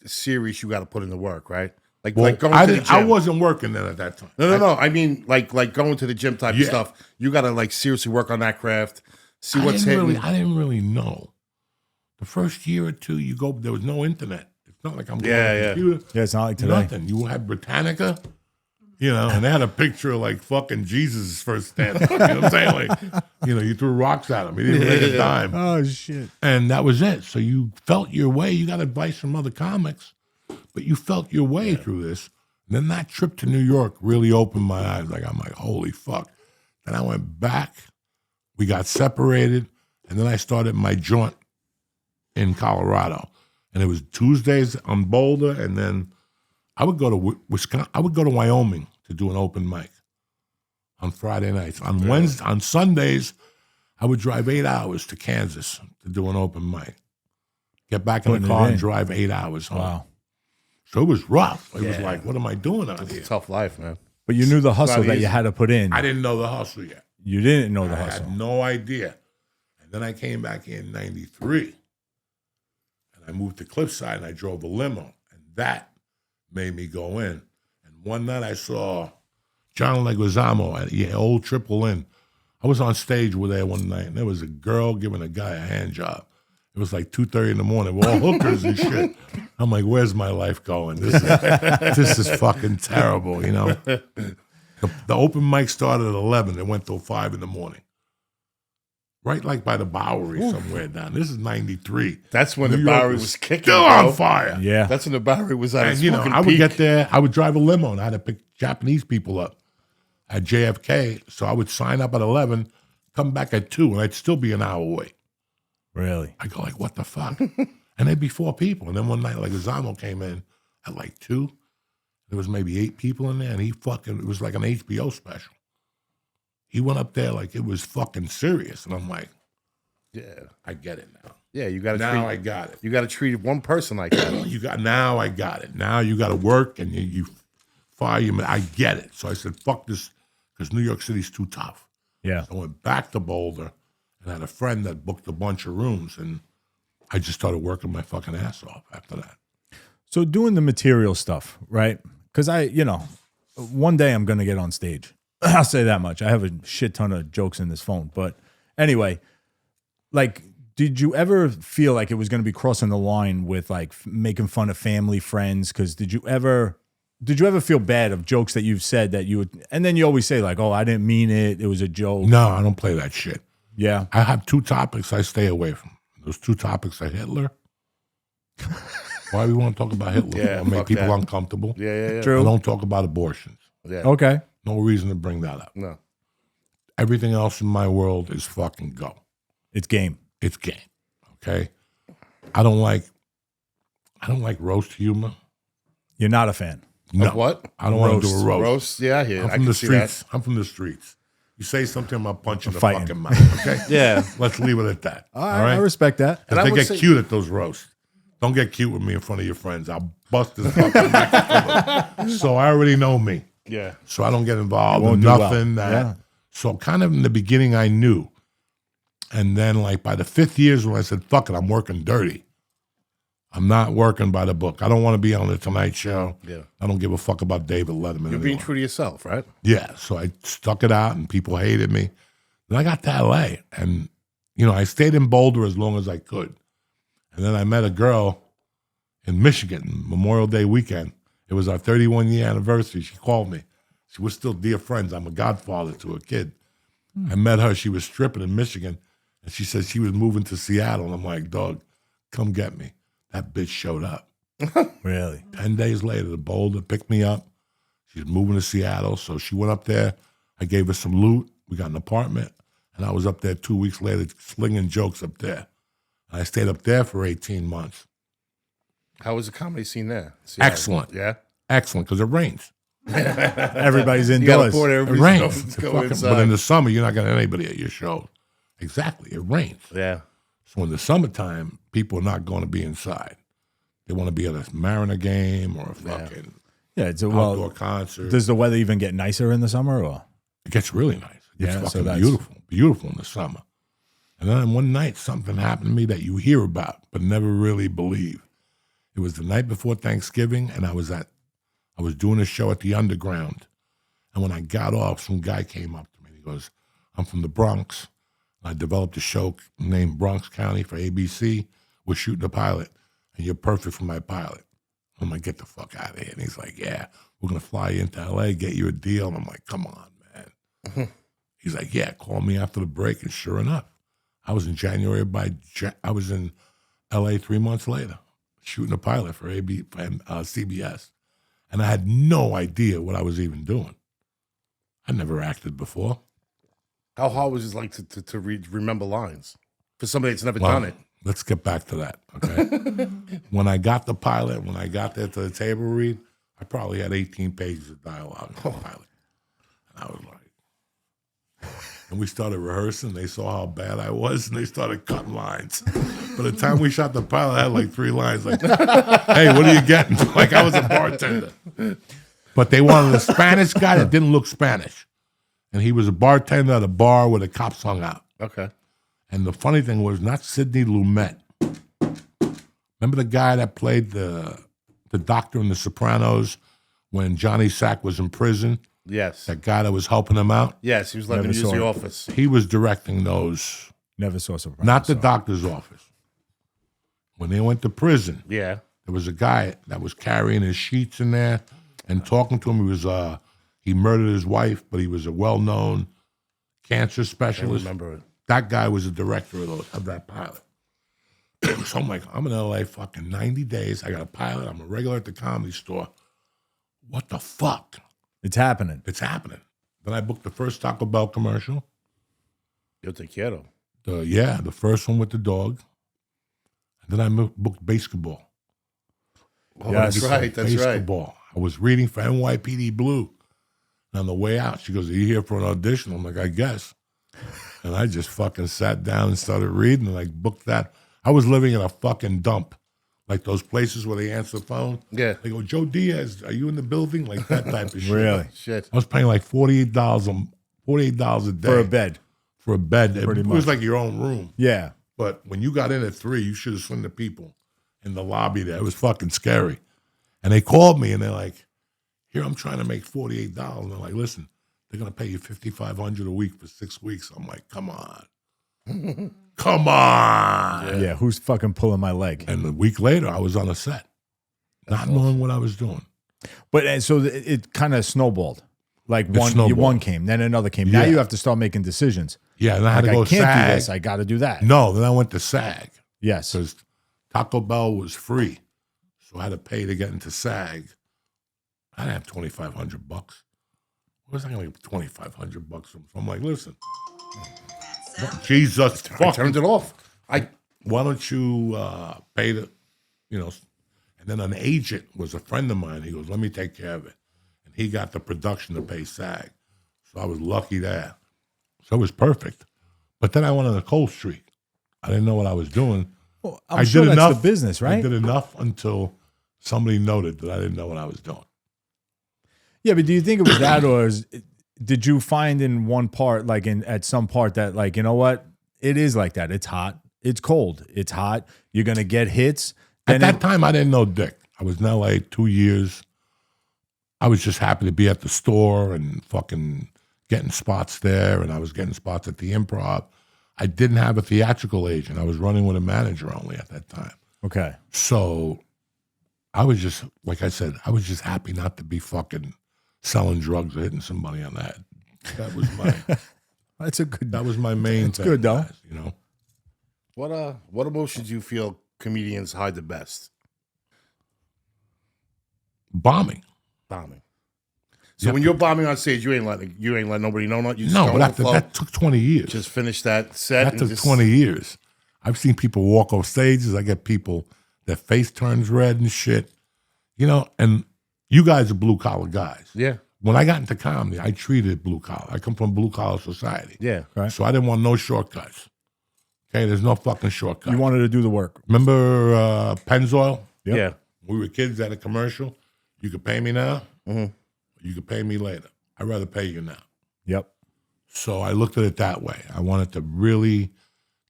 serious. You got to put in the work, right? Like Well, going I to the didn't. I gym. wasn't working then at that time. No. I mean, like going to the gym type of Yeah. stuff. You got to like seriously work on that craft. See I what's didn't hitting. I didn't really know. The first year or two, you go. There was no internet. It's not like I'm going on the computer. Yeah, it's not like today. Nothing. You had Britannica, and they had a picture of like fucking Jesus' first stand. You know what I'm saying? Like, you threw rocks at him. He didn't make a dime. Oh shit. And that was it. So you felt your way. You got advice from other comics, but you felt your way through this. And then that trip to New York really opened my eyes. Like, I'm like, holy fuck. Then I went back. We got separated. And then I started my joint in Colorado. And it was Tuesdays on Boulder. And then I would go to Wisconsin. I would go to Wyoming to do an open mic on Friday nights. On Sundays, I would drive 8 hours to Kansas to do an open mic. Get back in Putting the it car in. and drive 8 hours home. Wow. So it was rough. It was like, what am I doing out It's here? a tough life, man. But you knew the hustle not that you easy. had to put in. I didn't know the hustle yet. You didn't know the I hustle. had no idea. And then I came back in 93. And I moved to Cliffside and I drove a limo. And that made me go in. And one night I saw John Leguizamo at the old Triple Inn. I was on stage with there one night and there was a girl giving a guy a hand job. It was like 2:30 in the morning. We're all hookers and shit. I'm like, where's my life going? This is fucking terrible, The open mic started at 11. It went till 5 in the morning. Right like by the Bowery somewhere down. This is 93. That's when New the York Bowery was kicking. Still bro. on fire. Yeah. That's when the Bowery was at its And, fucking I would peak. get there. I would drive a limo and I had to pick Japanese people up at JFK. So I would sign up at 11, come back at 2, and I'd still be an hour away. Really? I go like, what the fuck? And there'd be 4 people. And then one night, like, Zamo came in at like 2. There was maybe 8 people in there, and it was like an HBO special. He went up there like it was fucking serious. And I'm like, Yeah, I get it now. yeah. You got to Now I got it. You got to treat one person like that. Now I got it. Now you got to work and you fire you. I get it. So I said, fuck this, because New York City's too tough. Yeah. I went back to Boulder and had a friend that booked a bunch of rooms, and I just started working my fucking ass off after that. So doing the material stuff, right? Because one day I'm going to get on stage. I'll say that much. I have a shit ton of jokes in this phone. But anyway, like, did you ever feel like it was going to be crossing the line with like making fun of family, friends? Because did you ever feel bad of jokes that you've said that you would, and then you always say like, oh, I didn't mean it. It was a joke. No, I don't play that shit. Yeah. I have 2 topics I stay away from. Those 2 topics are Hitler. Why we want to talk about Hitler? Yeah, It'll make fuck people that. uncomfortable. Yeah. True. I don't talk about abortions. Yeah. Okay. No reason to bring that up. No. Everything else in my world is fucking go. It's game. It's game. Okay? I don't like roast humor. You're not a fan. No. Of what? I don't want to do a roast. Roast? Yeah, I hear. I'm I from can the see that. streets. I'm from the streets. You say something, I'm going to punch you in the Fighting. fucking mouth. Okay? Yeah. Let's leave it at that. All right. I respect that. And I They would get say- cute at those roasts. Don't get cute with me in front of your friends. I'll bust this fucking microphone. So I already know me. Yeah. So I don't get involved won't in do well. nothing. Yeah. So kind of in the beginning, I knew. And then like by the 5th year when I said, fuck it, I'm working dirty. I'm not working by the book. I don't want to be on the Tonight Show. Yeah. I don't give a fuck about David Letterman You're being anymore. true to yourself, right? Yeah, so I stuck it out, and people hated me. Then I got to L.A., and, I stayed in Boulder as long as I could. And then I met a girl in Michigan, Memorial Day weekend. It was our 31-year anniversary. She called me. We're still dear friends. I'm a godfather to a kid. I met her. She was stripping in Michigan, and she said she was moving to Seattle. And I'm like, dog, come get me. That bitch showed up. Really? 10 days later, the Boulder picked me up. She's moving to Seattle, so she went up there. I gave her some loot. We got an apartment, and I was up there 2 weeks later slinging jokes up there. And I stayed up there for 18 months. How was the comedy scene there? Seattle? Excellent. Yeah. Excellent, because it rains. Everybody's You got a indoors. port, It everybody's rains. going But in inside. the summer, you're not going to have anybody at your show. Exactly. It rains. Yeah. So in the summertime, people are not going to be inside. They want to be at a Mariner game or a fucking Yeah, it's a outdoor concert. Does the weather even get nicer in the summer? Or It gets really nice. It gets Yeah, so fucking that's- beautiful. Beautiful in the summer. And then one night, something happened to me that you hear about but never really believe. It was the night before Thanksgiving, and I was doing a show at the Underground. And when I got off, some guy came up to me. He goes, I'm from the Bronx. I developed a show named Bronx County for ABC. We're shooting a pilot, and you're perfect for my pilot. I'm like, get the fuck out of here. And he's like, yeah, we're going to fly you into LA, get you a deal. And I'm like, come on, man. He's like, yeah, call me after the break. And sure enough, I was in I was in LA 3 months later, shooting a pilot for CBS. And I had no idea what I was even doing. I'd never acted before. How hard was it like to remember lines for somebody that's never Well, done it? Let's get back to that, okay? When I got the pilot, when I got there to the table read, I probably had 18 pages of dialogue on the pilot. And I was like, and we started rehearsing. They saw how bad I was, and they started cutting lines. By the time we shot the pilot, I had like 3 lines. Like, hey, what are you getting? Like I was a bartender. But they wanted a Spanish guy that didn't look Spanish. And he was a bartender at a bar where the cops hung out. Okay. And the funny thing was not Sidney Lumet. Remember the guy that played the doctor in The Sopranos when Johnny Sack was in prison? Yes. That guy that was helping him out? Yes, he was letting him Never use saw the it. office. He was directing those, never saw Sopranos. not the so. doctor's office. When they went to prison, Yeah. there was a guy that was carrying his sheets in there and talking to him. He murdered his wife, but he was a well-known cancer I specialist. remember it. That guy was the director of that pilot. So I'm like, I'm in LA fucking 90 days. I got a pilot. I'm a regular at the Comedy Store. What the fuck? It's happening. It's happening. Then I booked the first Taco Bell commercial. Yo te quiero. The first one with the dog. And then I booked basketball. Oh, Yes. that's right. That's right. Basketball. I was reading for NYPD Blue. And on the way out, she goes, are you here for an audition? I'm like, I guess. And I just fucking sat down and started reading and I booked that. I was living in a fucking dump. Like those places where they answer the phone. Yeah. They go, Joe Diaz, are you in the building? Like that type of shit. Really? Shit. I was paying like $48 a day. For a bed. For a bed. Pretty It was much. like your own room. Yeah. But when you got in at 3, you should have seen the people in the lobby there. It was fucking scary. And they called me and they're like, here, I'm trying to make $48. And they're like, listen, they're going to pay you $5,500 a week for 6 weeks. I'm like, come on. Come on. Yeah. Who's fucking pulling my leg? And a week later, I was on a set, not knowing what I was doing. But and so it kind of snowballed. Like snowballed. one came, then another came. Now Yeah. you have to start making decisions. Yeah, and I had Like, to go I can't SAG. do this. I got to do that. No, then I went to SAG Yes. because Taco Bell was free. So I had to pay to get into SAG. I didn't have $2,500. What was I going to get $2,500 from? So I'm like, listen, Jesus, I fuck. turned it off. Why don't you pay the, and then an agent was a friend of mine. He goes, let me take care of it. And he got the production to pay SAG. So I was lucky there. So it was perfect. But then I went on a cold streak. I didn't know what I was doing. Well, I I'm sure did that's enough. the business, I right? did enough until somebody noted that I didn't know what I was doing. Yeah, but do you think it was that, or did you find in one part, like at some part, that like, you know what, it is like that. It's hot. It's cold. It's hot. You're gonna get hits. At that time, I didn't know dick. I was in LA 2 years. I was just happy to be at the store and fucking getting spots there, and I was getting spots at the Improv. I didn't have a theatrical agent. I was running with a manager only at that time. Okay. So I was just, like I said, I was just happy not to be fucking selling drugs or hitting somebody on the head. That was my That's a good. that was my main thing. good, though. guys, you know. What emotions do you feel comedians hide the best? Bombing. Bombing. So Yeah. when you're bombing on stage, you ain't letting nobody know that. You just No, go but with the flow. that took 20 years. Just finish that set. That and took just, 20 years. I've seen people walk off stages. I get people Their face turns red and shit. You know, and you guys are blue collar guys. Yeah. When I got into comedy, I treated blue collar. I come from blue collar society. Yeah. Right. So I didn't want no shortcuts. Okay, there's no fucking shortcuts. You wanted to do the work. Remember Pennzoil? Yep. Yeah. We were kids at a commercial. You could pay me now. You could pay me later. I'd rather pay you now. Yep. So I looked at it that way. I wanted to really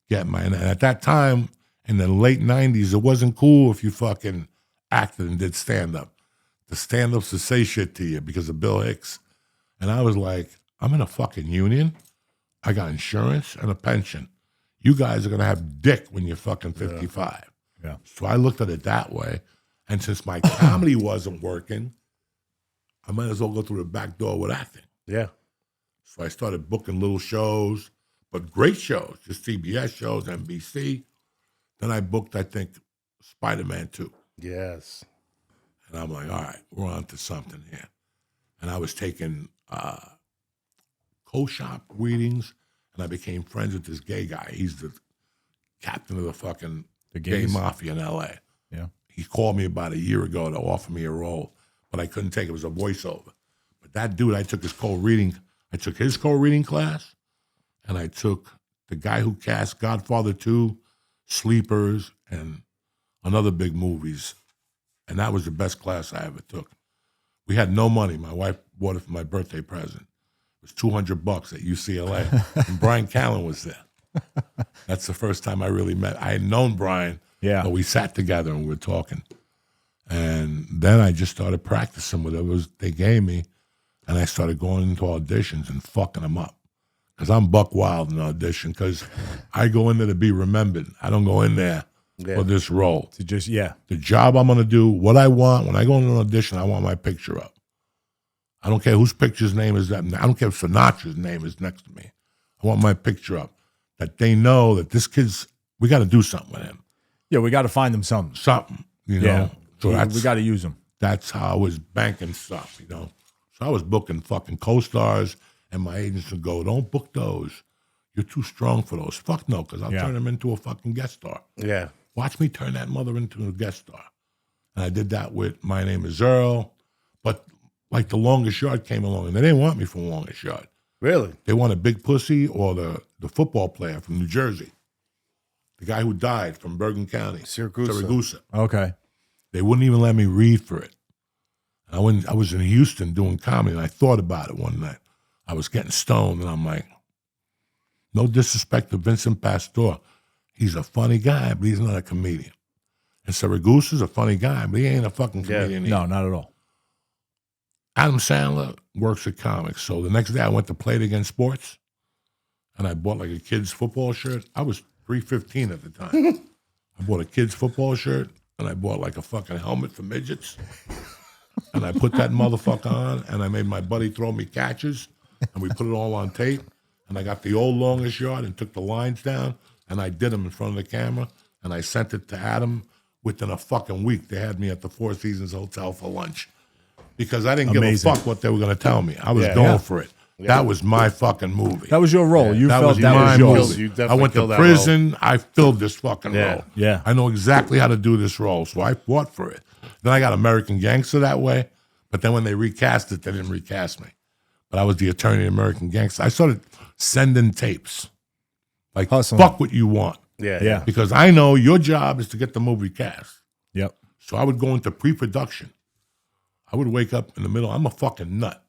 get my. And at that time, in the late 90s, it wasn't cool if you fucking acted and did stand-up. The stand-ups to say shit to you because of Bill Hicks. And I was like, I'm in a fucking union. I got insurance and a pension. You guys are going to have dick when you're fucking 55. Yeah. So I looked at it that way. And since my comedy wasn't working, I might as well go through the back door with acting. Yeah. So I started booking little shows, but great shows, just CBS shows, NBC. Then I booked, I think, Spider-Man 2. Yes. And I'm like, all right, we're on to something here. And I was taking co-shop readings, and I became friends with this gay guy. He's the captain of the fucking gay gays? mafia in L.A. Yeah. He called me about a year ago to offer me a role, but I couldn't take it. It was a voiceover. But that dude, I took his co-reading class, and I took the guy who cast Godfather 2, Sleepers, and another big movies. And that was the best class I ever took. We had no money. My wife bought it for my birthday present. It was $200 at UCLA. And Brian Callen was there. That's the first time I really met. I had known Brian, but we sat together and we were talking. And then I just started practicing whatever they gave me. And I started going into auditions and fucking them up. Because I'm buck wild in audition. Because I go in there to be remembered. I don't go in there for this role. To just, The job I'm going to do, what I want. When I go into an audition, I want my picture up. I don't care whose picture's name is that. I don't care if Sinatra's name is next to me. I want my picture up. That they know that this kid's, we got to do something with him. Yeah, we got to find them something. Something, you know. So we got to use them. That's how I was banking stuff, you know. So I was booking fucking co-stars, and my agents would go, don't book those. You're too strong for those. Fuck no, because I'll turn them into a fucking guest star. Yeah. Watch me turn that mother into a guest star. And I did that with My Name is Earl. But like The Longest Yard came along, and they didn't want me for Longest Yard. Really? They wanted Big Pussy or the football player from New Jersey. The guy who died from Bergen County. Siragusa. Okay. They wouldn't even let me read for it. I was in Houston doing comedy, and I thought about it one night. I was getting stoned, and I'm like, no disrespect to Vincent Pastore. He's a funny guy, but he's not a comedian. And Siragusa's a funny guy, but he ain't a fucking comedian. No, not at all. Adam Sandler works at comics. So the next day I went to Play It Against Sports, and I bought like a kid's football shirt. I was 315 at the time. I bought a kid's football shirt, and I bought like a fucking helmet for midgets. And I put that motherfucker on, and I made my buddy throw me catches, and we put it all on tape. And I got the old Longest Yard and took the lines down, and I did them in front of the camera, and I sent it to Adam. Within a fucking week, they had me at the Four Seasons Hotel for lunch. Because I didn't give a fuck what they were going to tell me. I was going for it. Yeah. That was my fucking movie. That was your role. You that felt was that was yours. movie. I went to prison. I filled this fucking role. Yeah. I know exactly how to do this role, so I fought for it. Then I got American Gangster that way, but then when they recast it, they didn't recast me. But I was the attorney in American Gangster. I started sending tapes. Like, hustling. Fuck what you want. Yeah. Because I know your job is to get the movie cast. Yep. So I would go into pre-production. I would wake up in the middle. I'm a fucking nut.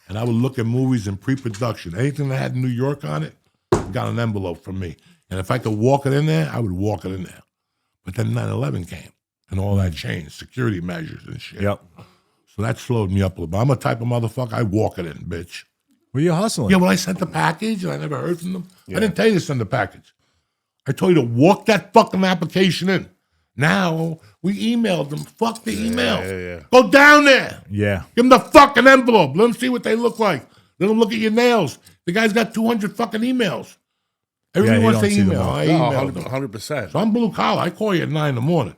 And I would look at movies in pre-production. Anything that had New York on it got an envelope from me. And if I could walk it in there, I would walk it in there. But then 9/11 came, and all that changed, security measures and shit. Yep. So that slowed me up a little bit. I'm a type of motherfucker, I walk it in, bitch. Were you hustling? Yeah, when I sent the package and I never heard from them, I didn't tell you to send the package. I told you to walk that fucking application in. Now, we emailed them. Fuck the emails. Go down there. Yeah. Give them the fucking envelope. Let them see what they look like. Let them look at your nails. The guy's got 200 fucking emails. Everybody wants to email. I emailed them. 100%. So I'm blue collar. I call you at 9 in the morning.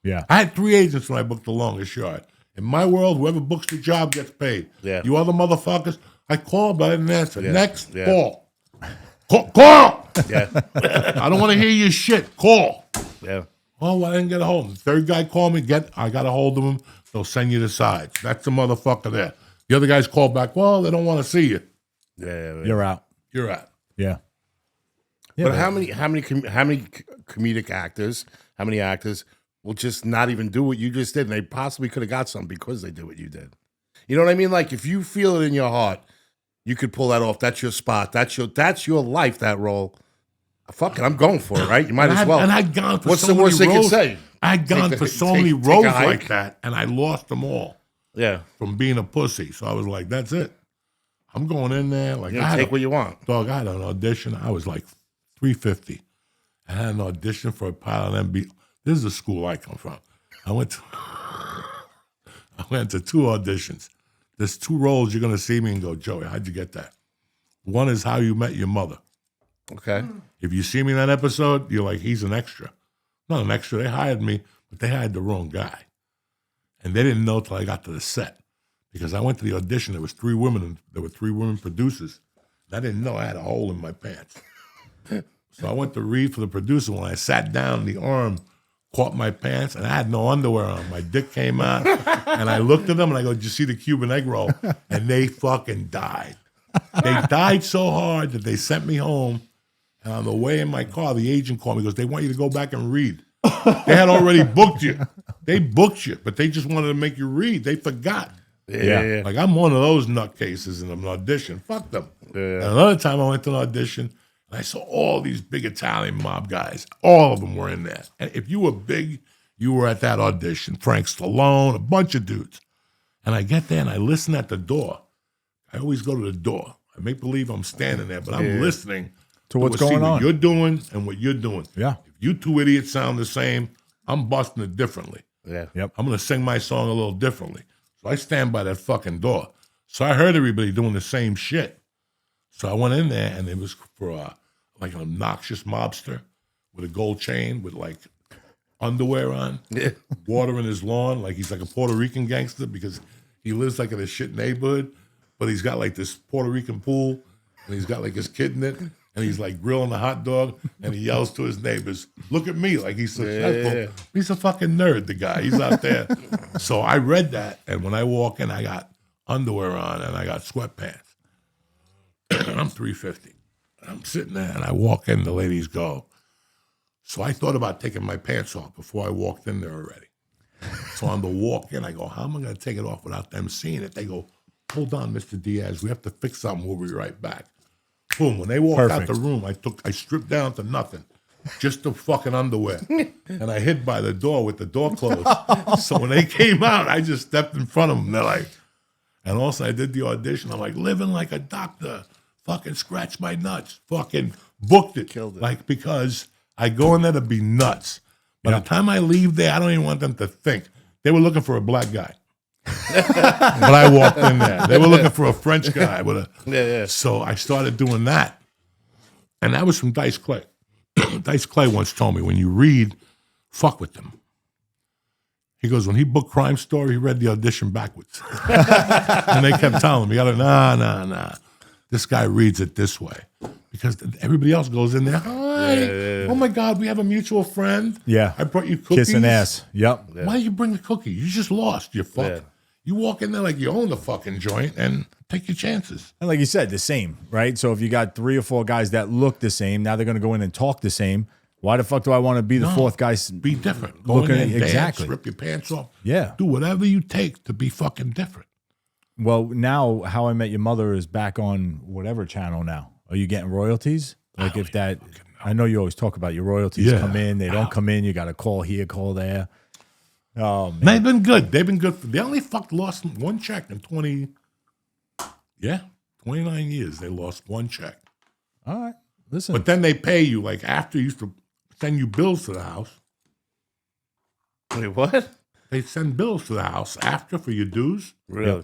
Yeah. I had 3 agents when I booked The Longest Yard. In my world, whoever books the job gets paid. Yeah. You other motherfuckers, I called, but I didn't answer. Next, call. Call. Yeah. I don't want to hear your shit. Call. Yeah. Oh, well, I didn't get a hold of him. The third guy called me. I got a hold of him. They'll send you the sides. That's the motherfucker there. The other guys called back. Well, they don't want to see you. Yeah. You're out. You're out. Yeah. But how many comedic actors, how many actors will just not even do what you just did, and they possibly could have got something because they did what you did? You know what I mean? Like if you feel it in your heart, you could pull that off. That's your spot. That's your life. That role. Fuck it, I'm going for it. Right? You might as well. And I'd gone for What's so the many worst they roles. could say? I'd gone for so many take roles a hike. like that, and I lost them all. Yeah. From being a pussy. So I was like, that's it. I'm going in there. Like, You take what you want. Dog, I had an audition. I was like 350. I had an audition for a pilot MB. This is the school I come from. I went to 2 auditions. There's 2 roles you're going to see me and go, Joey, how'd you get that? One is How You Met Your Mother. Okay. If you see me in that episode, you're like, he's an extra. Not an extra. They hired me, but they hired the wrong guy. And they didn't know till I got to the set. Because I went to the audition, there was 3 women, and there were 3 women producers. And I didn't know I had a hole in my pants. So I went to read for the producer. When I sat down, the arm caught my pants, and I had no underwear on. My dick came out, and I looked at them, and I go, did you see the Cuban egg roll? And they fucking died. They died so hard that they sent me home, and on the way in my car, the agent called me. He goes, they want you to go back and read. They had already booked you. They booked you, but they just wanted to make you read. They forgot. Yeah. Like, I'm one of those nutcases in an audition. Fuck them. Yeah. And another time I went to an audition, and I saw all these big Italian mob guys. All of them were in there. And if you were big, you were at that audition. Frank Stallone, a bunch of dudes. And I get there, and I listen at the door. I always go to the door. I make believe I'm standing there, but I'm listening To what's see going what on. you're doing and what you're doing. Yeah. If you 2 idiots sound the same, I'm busting it differently. Yeah. Yep. I'm going to sing my song a little differently. So I stand by that fucking door. So I heard everybody doing the same shit. So I went in there, and it was for like an obnoxious mobster with a gold chain with like underwear on, water in his lawn, like he's like a Puerto Rican gangster because he lives like in a shit neighborhood, but he's got like this Puerto Rican pool, and he's got like his kid in it, and he's like grilling a hot dog, and he yells to his neighbors, look at me, like he's successful. Yeah. He's a fucking nerd, the guy. He's out there. So I read that, and when I walk in, I got underwear on, and I got sweatpants. I'm 350. I'm sitting there, and I walk in, the ladies go. So I thought about taking my pants off before I walked in there already. So on the walk in, I go, how am I going to take it off without them seeing it? They go, hold on, Mr. Diaz, we have to fix something. We'll be right back. Boom. When they walked out the room, I stripped down to nothing. Just the fucking underwear. And I hid by the door with the door closed. So when they came out, I just stepped in front of them. They're like, and also I did the audition. I'm like, living like a doctor. Fucking scratch my nuts. Fucking booked it. Killed it. Like, because I go in there to be nuts. By the time I leave there, I don't even want them to think. They were looking for a black guy. But I walked in there. They were looking for a French guy with a. Yeah. So I started doing that. And that was from Dice Clay. Dice Clay once told me, when you read, fuck with them. He goes, when he booked Crime Story, he read the audition backwards. And they kept telling him, you gotta, nah. This guy reads it this way. Because everybody else goes in there, hi, oh my God, we have a mutual friend. Yeah. I brought you cookies. Kissing ass. Yep. Why you bring the cookie? You just lost, you fuck. Yeah. You walk in there like you own the fucking joint and take your chances. And like you said, the same, right? So if you got 3 or 4 guys that look the same, now they're going to go in and talk the same. Why the fuck do I want to be the 4th guy? Be different. Go Looking in there and exactly. dance, rip your pants off. Yeah. Do whatever you take to be fucking different. Well, now How I Met Your Mother is back on whatever channel now. Are you getting royalties? Like if that, I know you always talk about your royalties come in, they don't come in, you got to call here, call there. Oh, man. They've been good. They've been good. They only lost 1 check in 29 years. They lost 1 check. All right. Listen. But then they pay you, like after you used to send you bills to the house. Wait, what? They send bills to the house after for your dues. Really?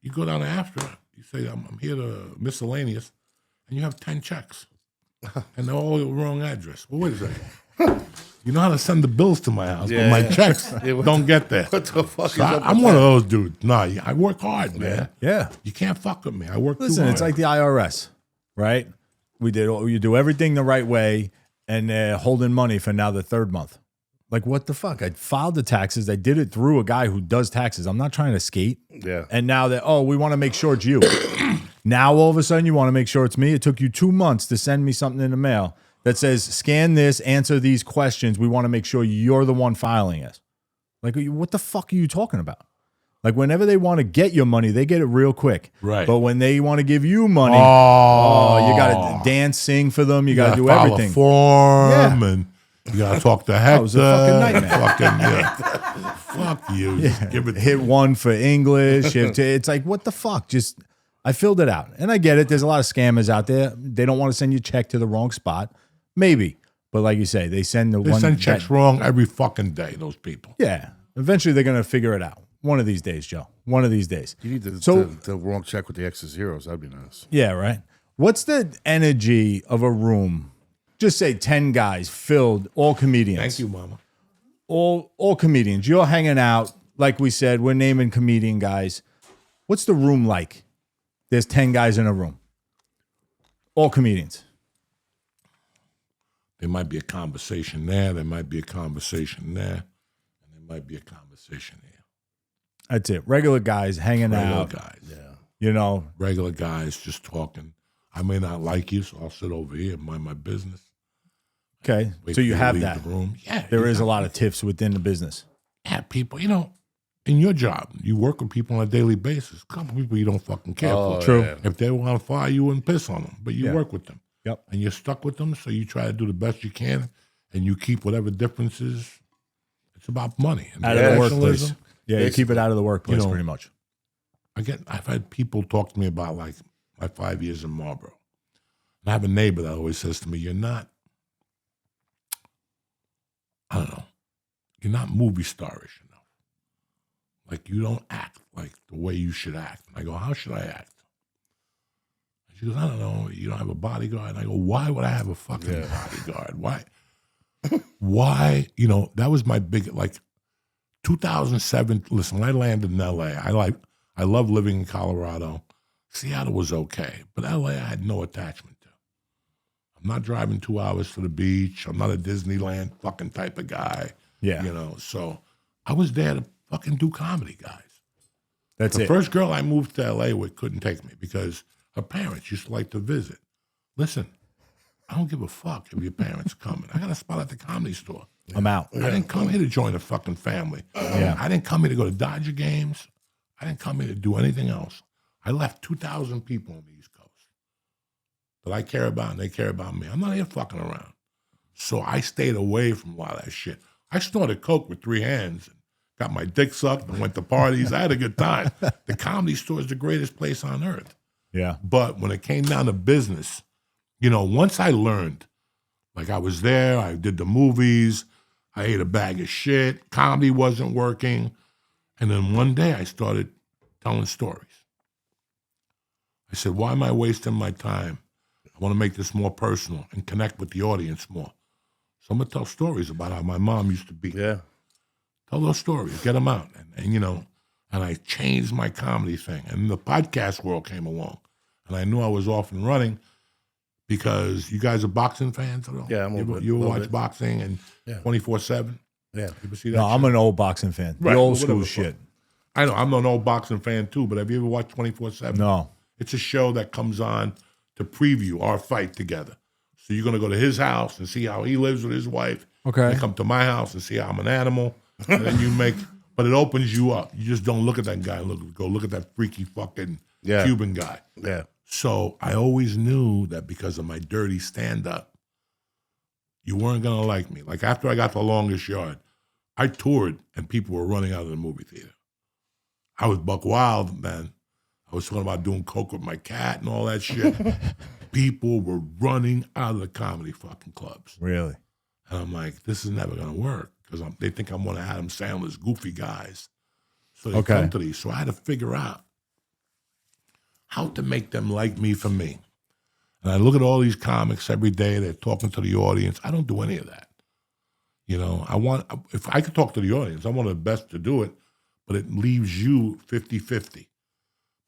You go down after, you say, I'm here to miscellaneous, and you have 10 checks. And they're all the wrong address. Well, wait a second. You know how to send the bills to my house, but my checks don't get there. What the fuck So is up I'm with one that? of those dudes. Nah, I work hard, man. Yeah. You can't fuck with me. I work too Listen, hard. it's like the IRS, right? You do everything the right way, and they're holding money for now the 3rd month. Like, what the fuck? I filed the taxes. I did it through a guy who does taxes. I'm not trying to skate. Yeah. And now that, oh, we want to make sure it's you. Now, all of a sudden, you want to make sure it's me. It took you 2 months to send me something in the mail that says, scan this, answer these questions. We want to make sure you're the one filing it. Like, what the fuck are you talking about? Like, whenever they want to get your money, they get it real quick. Right. But when they want to give you money, you got to dance, sing for them. You got to do file everything. A form Yeah. and you got to talk to Hector. That was a fucking nightmare. Fuck you. Just give it Hit one for English. It's like, what the fuck? Just, I filled it out. And I get it. There's a lot of scammers out there. They don't want to send you a check to the wrong spot. Maybe. But like you say, they send They send checks wrong every fucking day, those people. Yeah. Eventually, they're going to figure it out. One of these days, Joe. One of these days. You need the wrong check with the X's zeros. That'd be nice. Yeah, right. What's the energy of a room? Just say 10 guys filled, all comedians. Thank you, Mama. All comedians. You're hanging out. Like we said, we're naming comedian guys. What's the room like? There's 10 guys in a room. All comedians. There might be a conversation there. There might be a conversation there. And there might be a conversation here. That's it. Regular guys hanging out. Guys. Yeah. You know. Regular guys just talking. I may not like you, so I'll sit over here and mind my business. Okay. Wait So till you have leave that. the room. Yeah. There is a lot of tips within the business. Yeah, people, in your job, you work with people on a daily basis. A couple people you don't fucking care for. True. Yeah. If they want to fire you and piss on them, but you Yeah. work with them. Yep. And you're stuck with them, so you try to do the best you can, and you keep whatever differences. It's about money. And Out of the workplace. professionalism. Yeah, you keep it out of the workplace know, pretty much. I've had people talk to me about like my 5 years in Marlboro. And I have a neighbor that always says to me, you're not movie starish enough. Like you don't act like the way you should act. And I go, how should I act? And she goes, I don't know, you don't have a bodyguard. And I go, why would I have a fucking bodyguard? Why? Why? That was my big, 2007, listen, when I landed in LA, I love living in Colorado. Seattle was okay, but LA I had no attachment to. I'm not driving 2 hours to the beach. I'm not a Disneyland fucking type of guy. Yeah. So I was there to fucking do comedy, guys. That's The it. first girl I moved to LA with couldn't take me because her parents used to like to visit. Listen, I don't give a fuck if your parents are coming. I got a spot at the Comedy Store. I'm out. I didn't come here to join a fucking family. Yeah. I didn't come here to go to Dodger games. I didn't come here to do anything else. I left 2,000 people on the East Coast that I care about and they care about me. I'm not here fucking around. So I stayed away from a lot of that shit. I snorted coke with 3 hands and got my dick sucked and went to parties. I had a good time. The Comedy Store is the greatest place on earth. Yeah. But when it came down to business, once I learned, like I was there, I did the movies, I ate a bag of shit, comedy wasn't working. And then one day I started telling stories. I said, why am I wasting my time? I want to make this more personal and connect with the audience more. So I'm going to tell stories about how my mom used to be. Yeah. Tell those stories, get them out. And I changed my comedy thing. And the podcast world came along. And I knew I was off and running because you guys are boxing fans at all? Yeah, I'm a little bit- You little watch bit. boxing and 24/7? Yeah. You ever see that No, shit? I'm an old boxing fan. Right, The old well, school whatever. shit. I know, I'm an old boxing fan too, but have you ever watched 24/7? No. It's a show that comes on to preview our fight together. So you're going to go to his house and see how he lives with his wife. Okay. You come to my house and see how I'm an animal. And then you but it opens you up. You just don't look at that guy and go look at that freaky fucking Yeah. Cuban guy. Yeah. So I always knew that because of my dirty stand-up, you weren't going to like me. Like after I got The Longest Yard, I toured and people were running out of the movie theater. I was buck wild, man. I was talking about doing coke with my cat and all that shit. People were running out of the comedy fucking clubs. Really? And I'm like, this is never going to work because they think I'm one of Adam Sandler's goofy guys. So they come to these. So I had to figure out how to make them like me for me. And I look at all these comics every day. They're talking to the audience. I don't do any of that. If I could talk to the audience, I'm one of the best to do it, but it leaves you 50-50.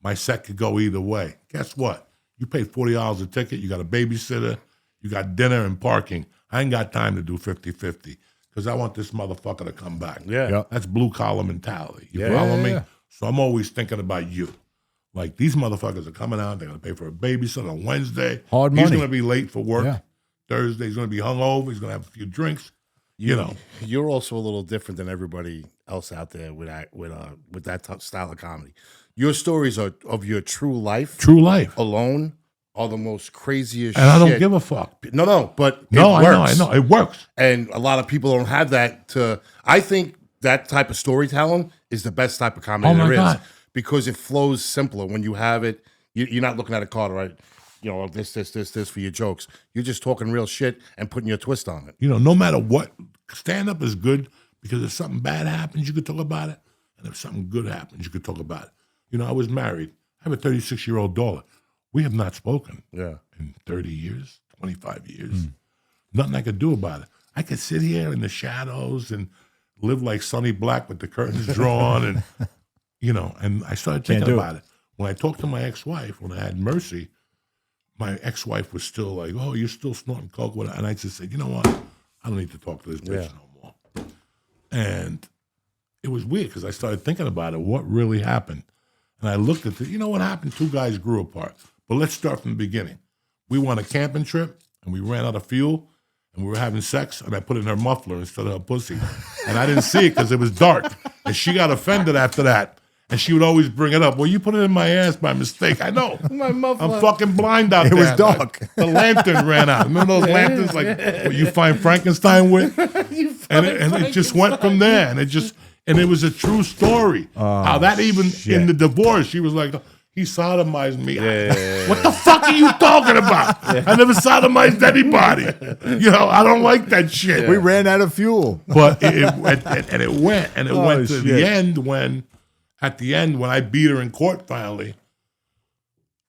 My set could go either way. Guess what? You paid $40 a ticket. You got a babysitter. You got dinner and parking. I ain't got time to do 50-50 because I want this motherfucker to come back. Yeah. Yep. That's blue collar mentality. You Yeah. follow me? Yeah. So I'm always thinking about you. Like, these motherfuckers are coming out. They're going to pay for a babysitter on Wednesday. Hard He's money. going to be late for work. Yeah. Thursday, he's going to be hungover. He's going to have a few drinks. You know. You're also a little different than everybody else out there with that style of comedy. Your stories are of your true life. True life. Alone are the most craziest And I don't shit. give a fuck. No, but No, it works. I know. It works. And a lot of people don't have that I think that type of storytelling is the best type of comedy Oh, my there is. God. Because it flows simpler when you have it. You're not looking at a card, right? You know, this for your jokes. You're just talking real shit and putting your twist on it. You know, no matter what, stand-up is good because if something bad happens, you could talk about it. And if something good happens, you could talk about it. You know, I was married. I have a 36-year-old daughter. We have not spoken Yeah. in 30 years, 25 years. Nothing I could do about it. I could sit here in the shadows and live like Sonny Black with the curtains drawn and, you know, and I started thinking about it. When I talked to my ex-wife, when I had Mercy, my ex-wife was still like, oh, you're still snorting coke. And I just said, you know what? I don't need to talk to this bitch no more. And it was weird because I started thinking about it, what really happened. And I looked at you know what happened? Two guys grew apart. But let's start from the beginning. We went on a camping trip, and we ran out of fuel, and we were having sex, and I put it in her muffler instead of her pussy. And I didn't see it because it was dark. And she got offended after that. And she would always bring it up. Well, you put it in my ass by mistake. I know. My muffler. I'm fucking blind out there. It was dark. The lantern ran out. Remember those lanterns like what you find Frankenstein with? And it just went from there. And it was a true story. How that even in the divorce, she was like, he sodomized me. What the fuck are you talking about? I never sodomized anybody. You know, I don't like that shit. We ran out of fuel. But it went to shit. the end when I beat her in court finally,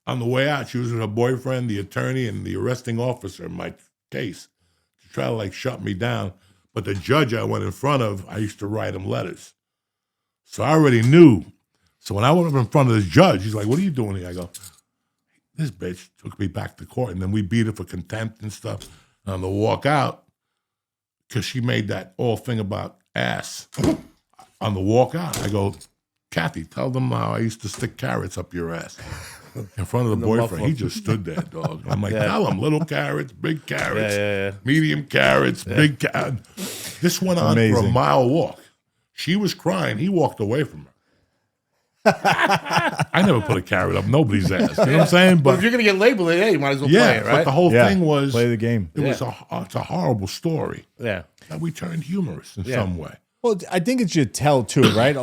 on the way out, she was with her boyfriend, the attorney, and the arresting officer in my case to try to like shut me down. But the judge I went in front of, I used to write him letters. So I already knew. So when I went up in front of this judge, he's like, what are you doing here? I go, this bitch took me back to court. And then we beat her for contempt and stuff. And on the walk out, because she made that whole thing about ass, on the walk out, I go, Kathy, tell them how I used to stick carrots up your ass. In front of the boyfriend. muffler. He just stood there, dog. I'm like, tell him, little carrots, big carrots, medium carrots, big carrots. This went on for a Amazing. mile walk. She was crying. He walked away from her. I never put a carrot up nobody's ass. You know what I'm saying? But if you're gonna get labeled, hey, you might as well yeah, play it, right? but the whole Yeah. thing was Play the game. it's a horrible story Yeah. that we turned humorous in some way. Well, I think it's your tell too, right?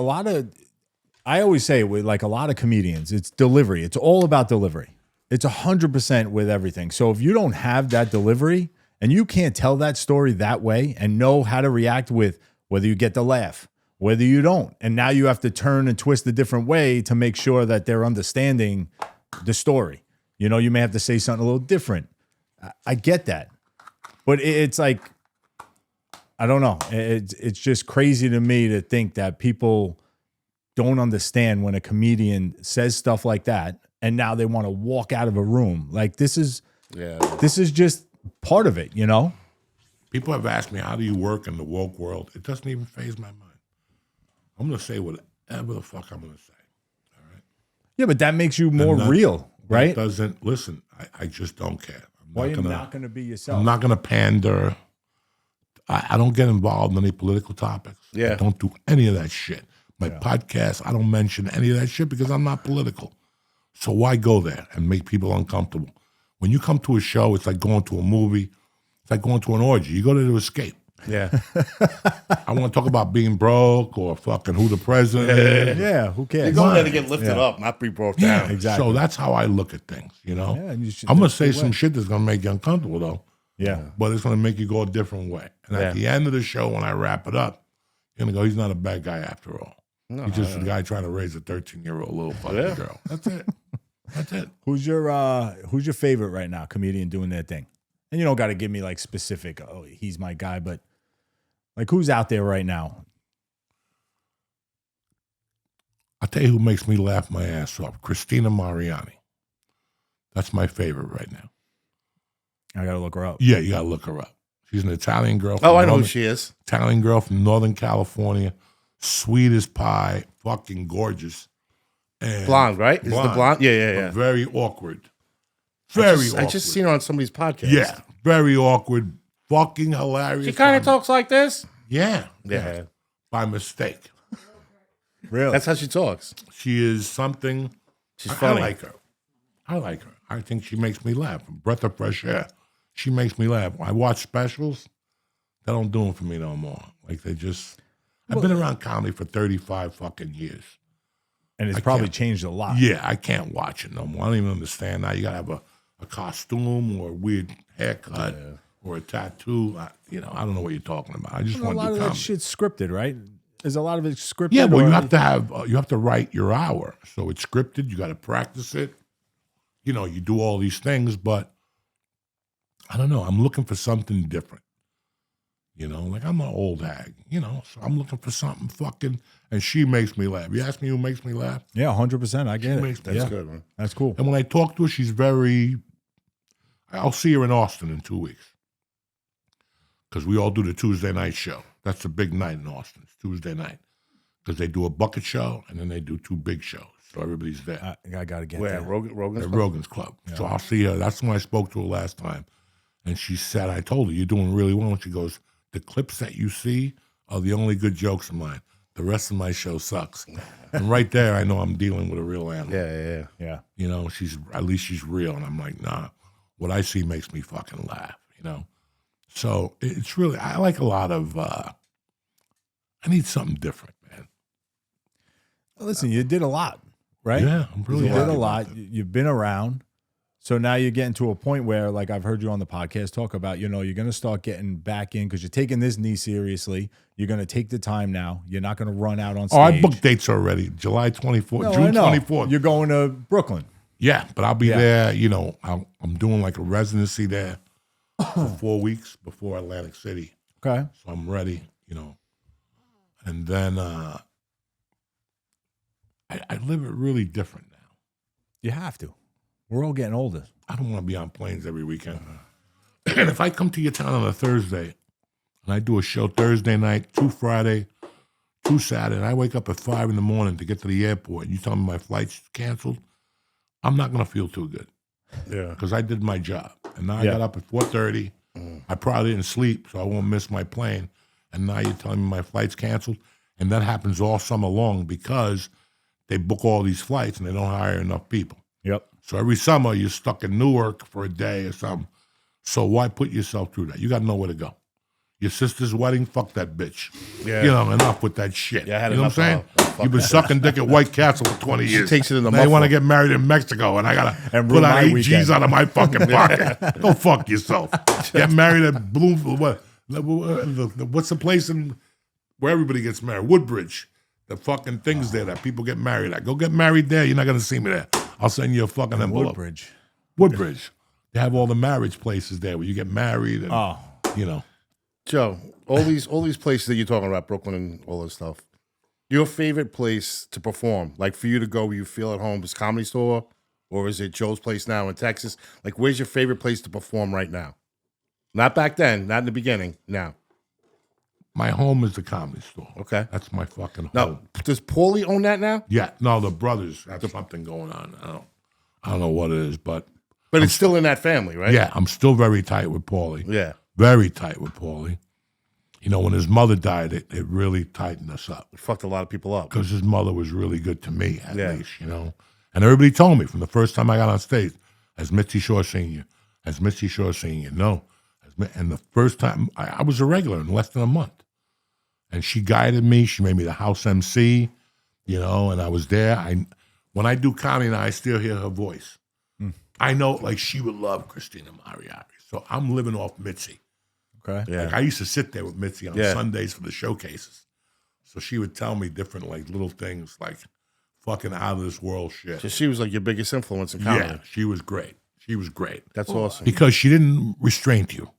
I always say with like a lot of comedians, it's delivery. It's all about delivery. It's 100% with everything. So if you don't have that delivery and you can't tell that story that way and know how to react with whether you get the laugh, whether you don't, and now you have to turn and twist a different way to make sure that they're understanding the story. You know, you may have to say something a little different. I get that. But it's like, I don't know. It's just crazy to me to think that people don't understand when a comedian says stuff like that and now they want to walk out of a room. Like this is just part of it, you know? People have asked me, how do you work in the woke world? It doesn't even faze my mind. I'm going to say whatever the fuck I'm going to say. All right? Yeah, but that makes you more real, right? It doesn't, listen, I just don't care. Why you're not going to be yourself? I'm not going to pander. I don't get involved in any political topics. Yeah. I don't do any of that shit. My podcast, I don't mention any of that shit because I'm not political. So why go there and make people uncomfortable? When you come to a show, it's like going to a movie. It's like going to an orgy. You go there to escape. Yeah. I want to talk about being broke or fucking who the president is. Yeah, who cares? You're going there to get lifted up, not be broke down. exactly. So that's how I look at things, you know? Yeah, and you should I'm going do to it say some shit that's going to make you uncomfortable, though. Yeah. But it's going to make you go a different way. And at the end of the show, when I wrap it up, you're going to go, he's not a bad guy after all. No, He's just a guy trying to raise a 13-year-old little fucking girl. That's it. That's it. Who's your favorite right now, comedian doing their thing? And you don't got to give me like specific, oh, he's my guy, but like who's out there right now? I'll tell you who makes me laugh my ass off. Christina Mariani. That's my favorite right now. I got to look her up. Yeah, you got to look her up. She's an Italian girl. Oh, I know who she is. Italian girl from Northern California. Sweet as pie. Fucking gorgeous. And Blonde, right? Is the blonde? Yeah. But very awkward. I Awkward. just seen her on somebody's podcast. Yeah, very awkward. Fucking hilarious. She kind of talks like this. Yeah. Yeah. By mistake. Really? That's how she talks. She is something. She's funny. I like her. I think she makes me laugh. A breath of fresh air. She makes me laugh. I watch specials. They don't do them for me no more. Like they just. I've been around comedy for 35 fucking years. And it's probably changed a lot. Yeah, I can't watch it no more. I don't even understand now. You gotta have a costume or a weird haircut or a tattoo. I don't know what you're talking about. I just A want to lot do of comedy. that shit's scripted, right? Is a lot of it scripted? Yeah, but or- you have to write your hour. So it's scripted. You got to practice it. You do all these things, but I don't know. I'm looking for something different. Like I'm an old hag, so I'm looking for something fucking, and she makes me laugh. You ask me who makes me laugh? Yeah, 100%. I get it. That's Yeah. good, man. That's cool. And when I talk to her, I'll see her in Austin in 2 weeks. Because we all do the Tuesday night show. That's a big night in Austin. It's Tuesday night. Because they do a bucket show, and then they do 2 big shows. So everybody's there. I got to get Where? there. Rogan's At Club? Rogan's Club. So I'll see her. That's when I spoke to her last time. And she said, I told her, you're doing really well. And she goes, the clips that you see are the only good jokes of mine. The rest of my show sucks. And right there, I know I'm dealing with a real animal. Yeah. Yeah. At least she's real. And I'm like, nah, what I see makes me fucking laugh, So it's really, I like a lot of, I need something different, man. Listen, you did a lot, right? Yeah, I'm really You did a happy lot. about that. You've been around. So now you're getting to a point where, like I've heard you on the podcast talk about, you're going to start getting back in because you're taking this knee seriously. You're going to take the time now. You're not going to run out on stage. Oh, I booked dates already. July 24th, No, I June know. 24th. You're going to Brooklyn. Yeah, but I'll be Yeah. there. I'm doing like a residency there for 4 weeks before Atlantic City. Okay. So I'm ready, And then I live it really different now. You have to. We're all getting older. I don't want to be on planes every weekend. And if I come to your town on a Thursday and I do a show Thursday night, 2 Friday, 2 Saturday, and I wake up at 5 in the morning to get to the airport and you tell me my flight's canceled, I'm not going to feel too good. Yeah. Because I did my job. And now I Yeah. got up at 4:30. I probably didn't sleep, so I won't miss my plane. And now you're telling me my flight's canceled. And that happens all summer long because they book all these flights and they don't hire enough people. Yep. So every summer you're stuck in Newark for a day or something. So why put yourself through that? You got nowhere to go. Your sister's wedding, fuck that bitch. Yeah. Enough with that shit. Yeah, I had you know what I'm enough saying? of her. You've been sucking dick at White Castle for 20 years. takes it in the They want muffler. to get married in Mexico, and I got to And put ruin out my 8 weekend. G's out of my fucking pocket. Go fuck yourself. Get married at Bloomfield. What's the place where everybody gets married? Woodbridge. The fucking things there that people get married at. Go get married there. You're not going to see me there. I'll send you a fucking envelope. Woodbridge. Woodbridge. They have all the marriage places there where you get married and, Oh. Joe, all these places that you're talking about, Brooklyn and all this stuff. Your favorite place to perform, like for you to go where you feel at home, is Comedy Store, or is it Joe's Place now in Texas? Like, where's your favorite place to perform right now? Not back then, not in the beginning. Now, My home is the Comedy Store. okay. That's my fucking home. Now, does Paulie own that now? Yeah, no, the brothers have something going on. I don't know what it is, but But it's still in that family, right? yeah, I'm still very tight with Paulie. Yeah. Very tight with Paulie. When his mother died, it really tightened us up It fucked a lot of people up. because his mother was really good to me, at least, And everybody told me from the first time I got on stage, as Mitzi Shore Sr., as Mitzi Shore Sr., no. And the first time, I was a regular in less than a month. And she guided me. She made me the house MC, and I was there. When I do comedy now, I still hear her voice. I know, like, she would love Christina Mariari. So I'm living off Mitzi. Okay. Yeah. Like, I used to sit there with Mitzi on Yeah. Sundays for the showcases. So she would tell me different, like, little things, like fucking out of this world shit. So she was like your biggest influence in comedy. Yeah, she was great. She was great. That's awesome. Because she didn't restrain you.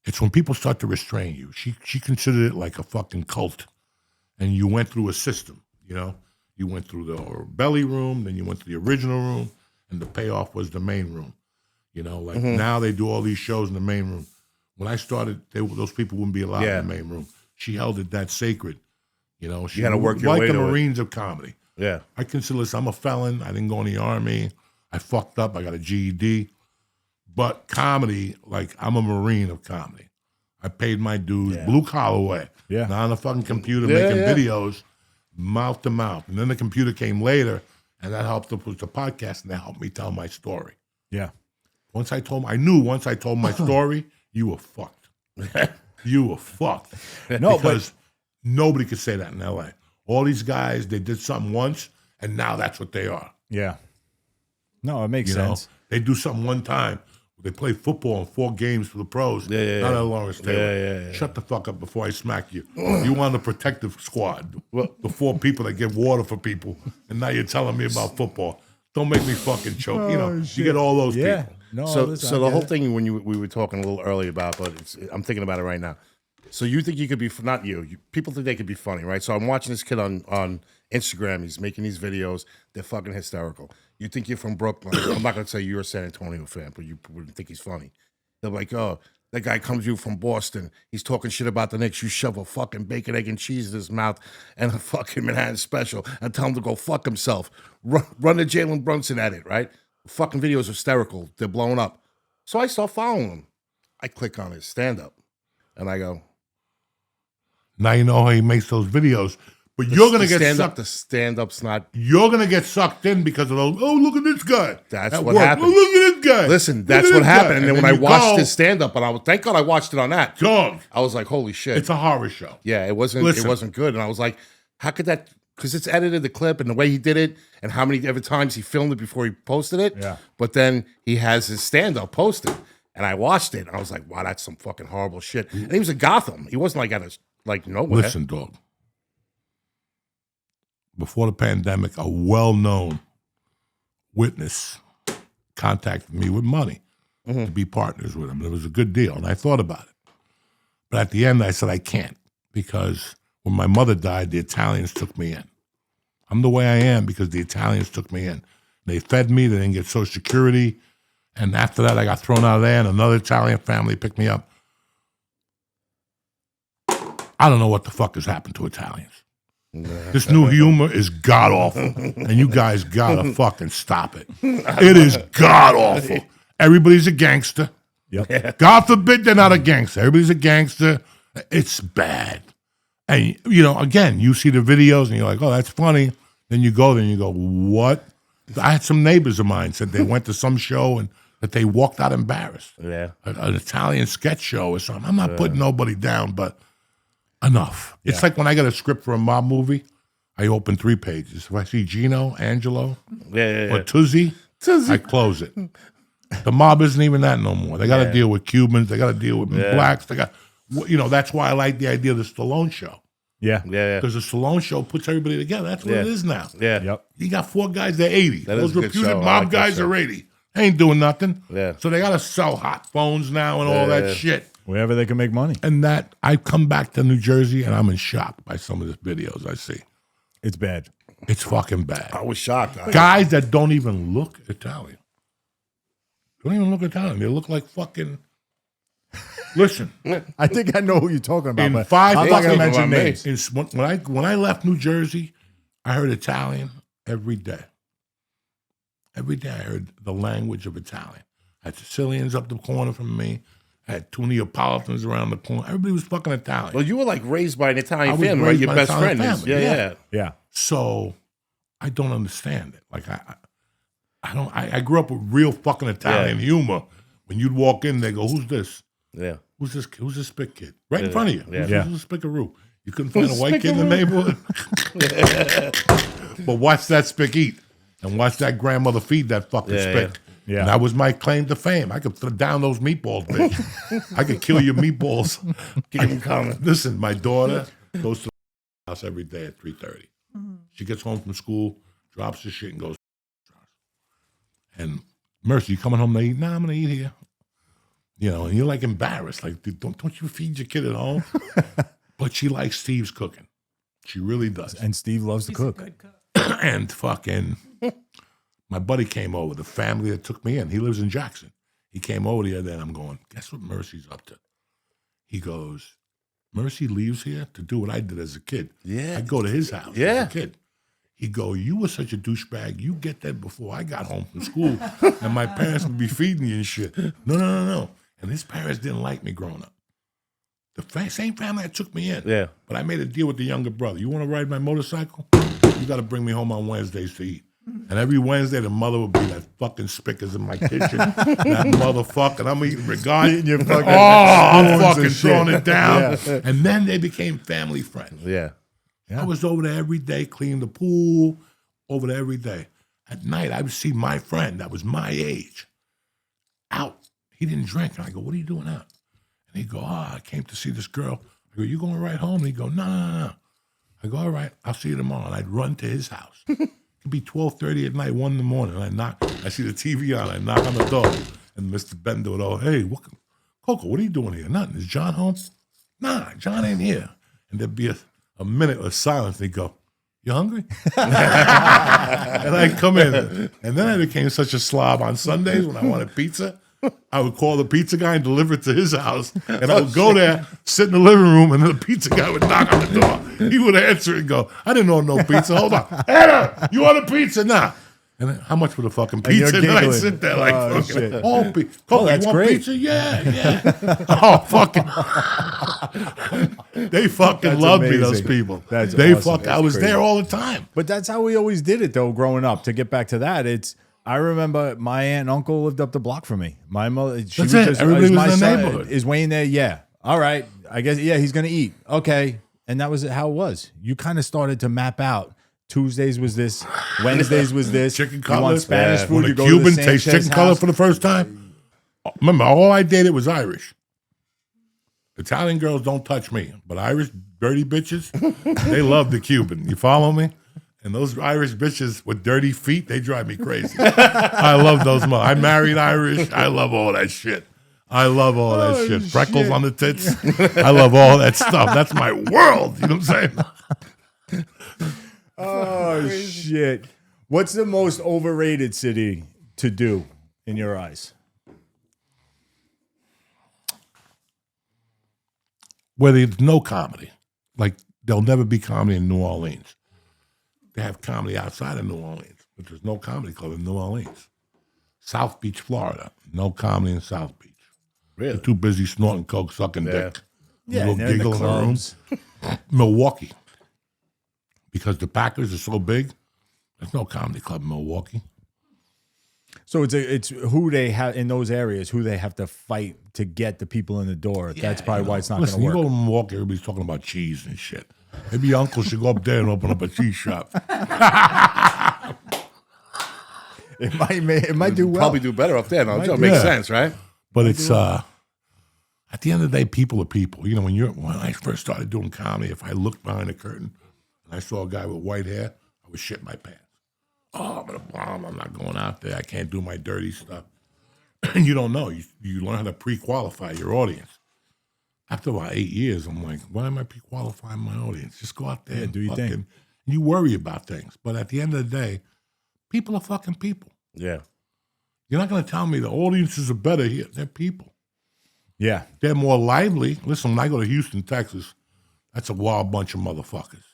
It's when people start to restrain you. She considered it like a fucking cult. And you went through a system, You went through the belly room, then you went to the original room, and the payoff was the main room. Now they do all these shows in the main room. When I started, those people wouldn't be allowed Yeah. in the main room. She held it that sacred. You know, she You had to work your like way the to it. Marines of comedy. Yeah. I consider this, I'm a felon. I didn't go in the army. I fucked up. I got a GED. But comedy, like, I'm a Marine of comedy. I paid my dues, blue collar way. Yeah. Not on a fucking computer Yeah, making yeah. videos, mouth to mouth. And then the computer came later, and that helped with the podcast, and that helped me tell my story. Yeah. Once I told my story, you were fucked. You were fucked. No, because nobody could say that in LA. All these guys, they did something once, and now that's what they are. Yeah. No, it makes You know, sense. they do something one time. They play football in 4 games for the pros. Yeah. Not Lawrence Taylor. Yeah. Shut the fuck up before I smack you. You on the protective squad. The 4 people that give water for people, and now you're telling me about football. Don't make me fucking choke. You know, you get all those Yeah. people. No, So, listen, so I the get whole it. thing when we were talking a little earlier about, but I'm thinking about it right now. So you think you could be not you? People think they could be funny, right? So I'm watching this kid on Instagram. He's making these videos. They're fucking hysterical. You think you're from Brooklyn? I'm not gonna say you're a San Antonio fan, but you wouldn't think he's funny. They're like, oh, that guy comes to you from Boston. He's talking shit about the Knicks. You shove a fucking bacon, egg, and cheese in his mouth and a fucking Manhattan special and tell him to go fuck himself. Run the Jalen Brunson at it, right? Fucking videos are hysterical. They're blowing up. So I start following him. I click on his stand-up, and I go, Now you know how he makes those videos. But you're gonna get sucked. The stand-up's not. You're gonna get sucked in because of those. Oh, look at this guy. That's At what work. happened. Oh, look at this guy. Listen, Look that's at what this happened. guy. And then when I you watched go, his stand-up, and thank God I watched it on that. dog, I was like, holy shit. it's a horror show. Yeah, it wasn't. Listen. It wasn't good. And I was like, how could that? Because it's edited the clip and the way he did it, and how many ever times he filmed it before he posted it. Yeah. But then he has his stand-up posted, and I watched it, and I was like, wow, that's some fucking horrible shit. And he was in Gotham. He wasn't like nowhere. Listen, dog. Before the pandemic, a well-known witness contacted me with money to be partners with him. It was a good deal, and I thought about it. But at the end, I said, I can't, because when my mother died, the Italians took me in. I'm the way I am because the Italians took me in. They fed me. They didn't get Social Security. And after that, I got thrown out of there, and another Italian family picked me up. I don't know what the fuck has happened to Italians. This new humor is god-awful, and you guys gotta fucking stop it. It is god-awful. Everybody's a gangster. Yep. God forbid they're not a gangster. Everybody's a gangster. It's bad. And, you know, again, you see the videos, and you're like, oh, that's funny. Then you go, what? I had some neighbors of mine said they went to some show and that they walked out embarrassed. Yeah. An Italian sketch show or something. I'm not putting nobody down, but enough. It's like when I got a script for a mob movie, I open 3 pages. If I see Gino, Angelo, or Tuzzi, I close it. The mob isn't even that no more. They got to deal with Cubans. They got to deal with blacks. They got, you know, that's why I like the idea of the Stallone show. Yeah. Because the Stallone show puts everybody together. That's what it is now. Yeah. Yep. You got 4 guys, they're 80. That is Those a good reputed show. I mob like that guys show. are 80. They ain't doing nothing. Yeah. So they got to sell hot phones now and all that shit. Wherever they can make money. And that, I come back to New Jersey and I'm in shock by some of the videos I see. It's bad. It's fucking bad. I was shocked. Guys that don't even look Italian. Don't even look Italian. They look like fucking. Listen, I think I know who you're talking about, in but 5 I'm not going to fucking- mention names. when I left New Jersey, I heard Italian every day. Every day I heard the language of Italian. I had Sicilians up the corner from me. I had 2 Neapolitans around the corner. Everybody was fucking Italian. Well, you were like raised by an I Italian was family, right? raised Your by an best Italian friend is. family, Yeah. Yeah. So I don't understand it. Like I grew up with real fucking Italian humor. When you'd walk in, they go, "Who's this? Yeah. Who's this? Who's this spick kid?" Right in front of you. Yeah. Who's the spickaroo? You couldn't find a white kid in the neighborhood. But watch that spick eat, and watch that grandmother feed that fucking spick. Yeah. And that was my claim to fame. I could throw down those meatballs, bitch. I could kill your meatballs. Keep them coming. Listen, my daughter goes to the house every day at 3:30. She gets home from school, drops her shit, and goes. And Mercy, you coming home to eat? Nah, I'm gonna eat here. You know, and you're like embarrassed. Like, don't you feed your kid at home? But she likes Steve's cooking. She really does. And Steve loves to cook. And fucking, my buddy came over, the family that took me in. He lives in Jackson. He came over the other day, and I'm going, guess what Mercy's up to? He goes, Mercy leaves here to do what I did as a kid. Yeah. I'd go to his house Yeah. as a kid. He'd go, you were such a douchebag. You get that before I got home from school. And my parents would be feeding you and shit. No. And his parents didn't like me growing up. The same family that took me in. Yeah. But I made a deal with the younger brother. You want to ride my motorcycle? You got to bring me home on Wednesdays to eat. And every Wednesday, the mother would be like fucking spickers in my kitchen. That motherfucker. I'm eating regard. Your fucking I'm fucking and shit. throwing it down. Yeah. And then they became family friends. Yeah. I was over there every day, cleaning the pool, over there every day. At night, I would see my friend that was my age out. He didn't drink. And I go, what are you doing out? And he'd go, I came to see this girl. I go, you going right home? And he'd go, no. I go, all right, I'll see you tomorrow. And I'd run to his house. It'd be 12:30 at night, 1 in the morning. And I see the TV on. I knock on the door. And Mr. Bender would, hey, Coco, what are you doing here? Nothing. Is John home? Nah, John ain't here. And there'd be a minute of silence. They'd go, you hungry? And I'd come in. And then I became such a slob on Sundays when I wanted pizza. I would call the pizza guy and deliver it to his house. And I would go there, sit in the living room, and then the pizza guy would knock on the door. He would answer and go, I didn't know no pizza. Hold on. Anna, you want a pizza? Nah. And then, how much for the fucking pizza? And then I'd sit there like, shit. Coco, that's you want great. pizza? Yeah. Oh, fucking. They fucking That's loved me, amazing. those people. That's they awesome. I was That's there crazy. all the time. But that's how we always did it, though, growing up. To get back to that, I remember my aunt and uncle lived up the block from me. My mother, she That's was it. just, Everybody is was my in the son, neighborhood. Is Wayne there? Yeah. All right. I guess, yeah, he's going to eat. Okay. And that was how it was. You kind of started to map out. Tuesdays was this. Wednesdays was this. Chicken You cutlet. want Spanish food? When You a go Cuban to the tastes Sanchez chicken cutlet house. for the first time. Remember, all I dated was Irish. Italian girls don't touch me, but Irish dirty bitches, they love the Cuban. You follow me? And those Irish bitches with dirty feet, they drive me crazy. I love those. I married Irish. I love all that shit. I love all that shit. Freckles on the tits. I love all that stuff. That's my world. You know what I'm saying? Oh, shit. What's the most overrated city to do in your eyes? Where there's no comedy. Like, there'll never be comedy in New Orleans. They have comedy outside of New Orleans, but there's no comedy club in New Orleans. South Beach, Florida. No comedy in South Beach. Really? They're too busy snorting coke, sucking dick. Yeah, Little and they're in the giggle in the room. clubs. Milwaukee. Because the Packers are so big, there's no comedy club in Milwaukee. So it's who they have in those areas, who they have to fight to get the people in the door. That's probably why it's not going to Listen, you work. go to Milwaukee, everybody's talking about cheese and shit. Maybe your uncle should go up there and open up a cheese shop. It might do well. Probably do better up there. No, it Might makes do. sense, right? But it's at the end of the day, people are people. You know, when I first started doing comedy, if I looked behind the curtain and I saw a guy with white hair, I would shit my pants. Oh, I'm gonna bomb. I'm not going out there. I can't do my dirty stuff. You don't know. You learn how to pre-qualify your audience. After about 8 years, I'm like, why am I pre-qualifying my audience? Just go out there and do your thing. fucking. You worry about things, but at the end of the day, people are fucking people. Yeah. You're not going to tell me the audiences are better here. They're people. Yeah. They're more lively. Listen, when I go to Houston, Texas, that's a wild bunch of motherfuckers.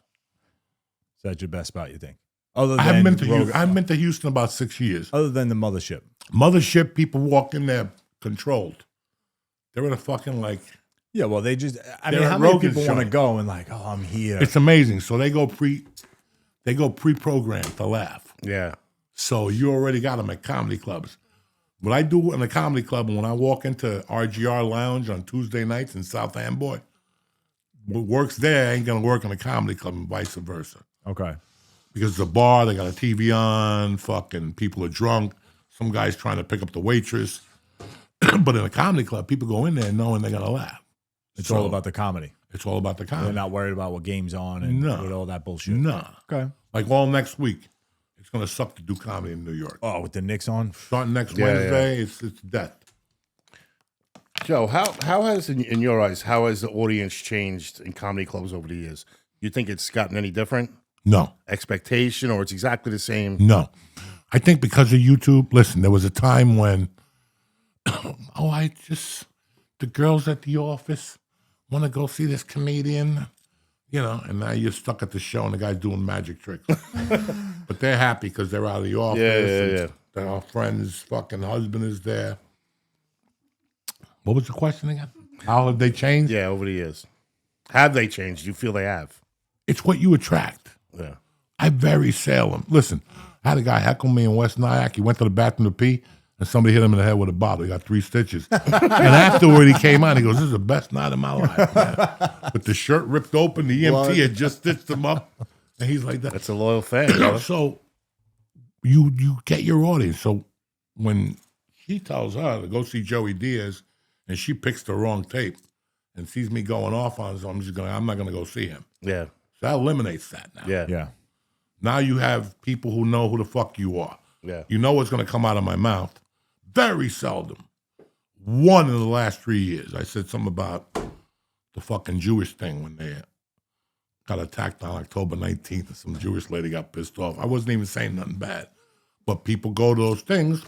So that's your best spot, you think? Other I haven't than been to Houston. I haven't been to Houston about 6 years. Other than the mothership. Mothership, people walk in there controlled. They're in a fucking like. Yeah, well, they just. I They're mean, at how many Rogan's people want to joint. go and like, oh, I'm here. It's amazing. So they go pre-programmed to laugh. Yeah. So you already got them at comedy clubs. What I do in a comedy club, when I walk into RGR Lounge on Tuesday nights in South Amboy, what works there ain't gonna work in a comedy club and vice versa. Okay. Because it's a bar, they got a TV on, fucking people are drunk, some guy's trying to pick up the waitress. But in a comedy club, people go in there knowing they're gonna laugh. It's all about the comedy. It's all about the comedy. They're not worried about what game's on and No. with all that bullshit. No. Okay. Like all next week, it's gonna suck to do comedy in New York. Oh, with the Knicks on? Starting next Yeah, Wednesday, it's death. Joe, how has, in your eyes, how has the audience changed in comedy clubs over the years? You think it's gotten any different? No. Expectation, or it's exactly the same? No. I think because of YouTube, listen, there was a time when, the girls at the office, want to go see this comedian? You know, and now you're stuck at the show and the guy's doing magic tricks. But they're happy because they're out of the office. Yeah. Our friend's fucking husband is there. What was the question again? How have they changed? Yeah, over the years. Have they changed? You feel they have? It's what you attract. Yeah. I very seldom. Listen, I had a guy heckle me in West Nyack. He went to the bathroom to pee, and somebody hit him in the head with a bottle. He got 3 stitches. And afterward, he came out. He goes, "This is the best night of my life, man." With the shirt ripped open, the EMT had just stitched him up. And he's like that. That's a loyal fan. brother. So you get your audience. So when she tells her to go see Joey Diaz, and she picks the wrong tape and sees me going off on it, so I'm not going to go see him. Yeah. So that eliminates that now. Yeah. Yeah. Now you have people who know who the fuck you are. Yeah. You know what's going to come out of my mouth. Very seldom. One in the last 3 years, I said something about the fucking Jewish thing when they got attacked on October 19th and some Jewish lady got pissed off. I wasn't even saying nothing bad. But people go to those things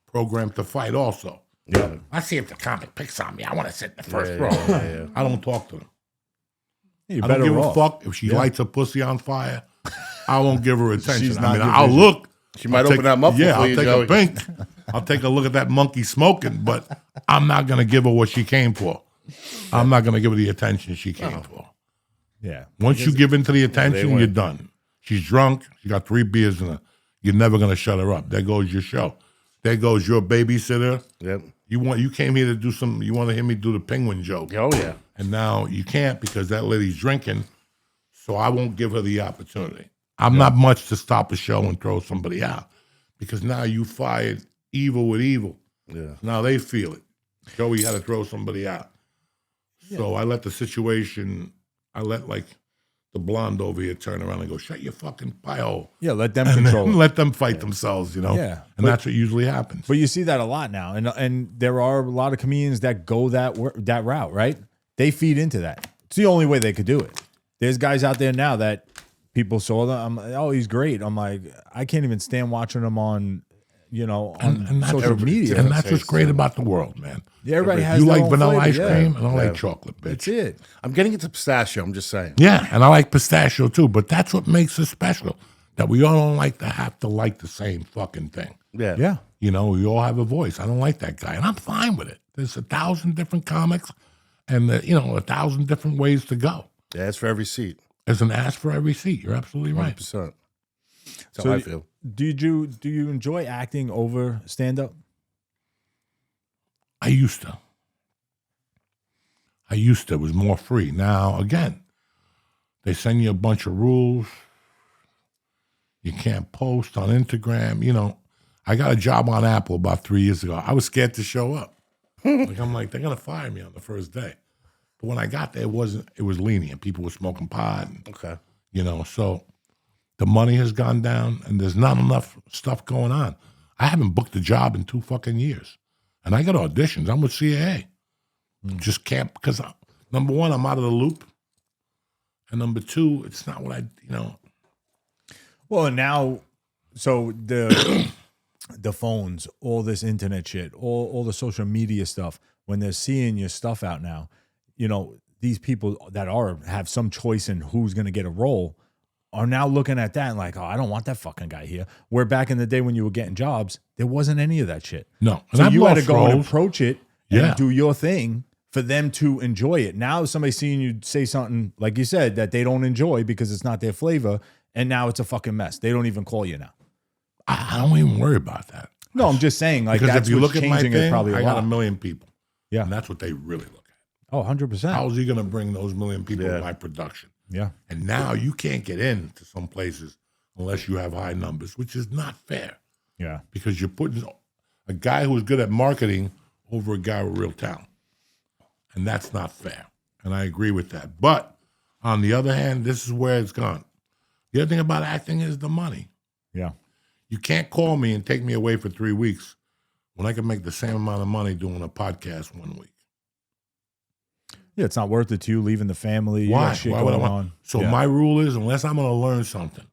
programmed to fight also. Yeah. I see if the comic picks on me. I want to sit in the first row. Yeah. I don't talk to them. You're I don't better give off. a fuck if she lights her pussy on fire. I won't give her attention. She's I not mean, your I'll vision. look. She might I'll open take- that muffler Yeah, for I'll you, take Joey. a pink. I'll take a look at that monkey smoking, but I'm not going to give her what she came for. I'm not going to give her the attention she came for. Yeah. Once you give into the attention, win. you're done. She's drunk. She got 3 beers in her. You're never going to shut her up. There goes your show. There goes your babysitter. Yep. You came here to do some. You want to hear me do the penguin joke. Oh, yeah. And now you can't because that lady's drinking, so I won't give her the opportunity. I'm not much to stop a show and throw somebody out because now you fired evil with evil. Yeah. Now they feel it. Joey had to throw somebody out. So I let the situation, like the blonde over here turn around and go, "Shut your fucking pie hole." Yeah, let them And control then it. let them fight themselves, you know? Yeah. And that's what usually happens. But you see that a lot now, and there are a lot of comedians that go that route, right? They feed into that. It's the only way they could do it. There's guys out there now that people saw them. I'm like, oh, he's great. I'm like, I can't even stand watching him on, on that's social what- media. And that's what's great about the world, man. Yeah, everybody has You their like own vanilla flavor, ice yeah. cream, and I like chocolate, bitch. That's it. I'm getting into pistachio. I'm just saying. Yeah, and I like pistachio too, but that's what makes us special. That we all don't have to like the same fucking thing. Yeah. Yeah. You know, we all have a voice. I don't like that guy, and I'm fine with it. There's 1,000 different comics, and 1,000 different ways to go. Yeah, it's for every seat. There's an ass for every seat. You're absolutely right. 100%. That's So how I feel. Do you enjoy acting over stand up? I used to. It was more free. Now, again, they send you a bunch of rules. You can't post on Instagram. I got a job on Apple about 3 years ago. I was scared to show up. I'm like, they're going to fire me on the first day. But when I got there, it was lenient. People were smoking pot. And, Okay. so the money has gone down and there's not enough stuff going on. I haven't booked a job in 2 fucking years. And I got auditions. I'm with CAA. Just can't, because number one, I'm out of the loop. And number two, it's not what Well, and now, so the the phones, all this internet shit, all the social media stuff, when they're seeing your stuff out now, these people that have some choice in who's going to get a role are now looking at that and like, oh, I don't want that fucking guy here. Where back in the day when you were getting jobs, there wasn't any of that shit. No. And So I've you had to lost go and roles. approach it Yeah. and do your thing for them to enjoy it. Now somebody seeing you say something, like you said, that they don't enjoy because it's not their flavor, and now it's a fucking mess. They don't even call you now. I don't even worry about that. No, I'm just saying, like, Because that's if you what's look at my changing it thing, probably I a got lot. 1 million people. Yeah. And that's what they really look at. Oh, 100%. How's he going to bring those 1 million people to my production? Yeah. And now you can't get into some places unless you have high numbers, which is not fair Yeah. because you're putting a guy who's good at marketing over a guy with real talent. And that's not fair. And I agree with that. But on the other hand, this is where it's gone. The other thing about acting is the money. Yeah. You can't call me and take me away for 3 weeks when I can make the same amount of money doing a podcast 1 week. Yeah, it's not worth it to you leaving the family. You Why? got shit Why would I going want? on. So Yeah. my rule is, unless I'm going to learn something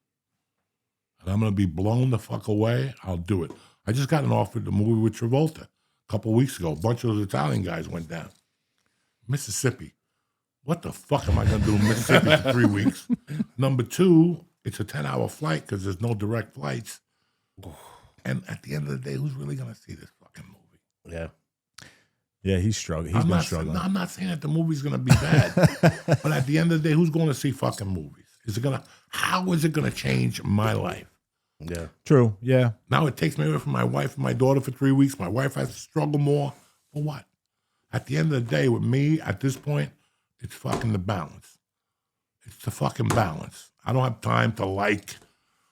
and I'm going to be blown the fuck away, I'll do it. I just got an offer to movie with Travolta a couple of weeks ago. A bunch of those Italian guys went down. Mississippi. what the fuck am I going to do in Mississippi for 3 weeks? Number two, it's a 10-hour flight because there's no direct flights. And at the end of the day, who's really going to see this fucking movie? Yeah. Yeah, he's struggling. He's been struggling. I'm not saying that the movie's going to be bad, but at the end of the day, who's going to see fucking movies? How is it going to change my life? Yeah. True. Yeah. Now it takes me away from my wife and my daughter for 3 weeks. My wife has to struggle more. For what? At the end of the day, with me, at this point, it's fucking the balance. It's the fucking balance. I don't have time to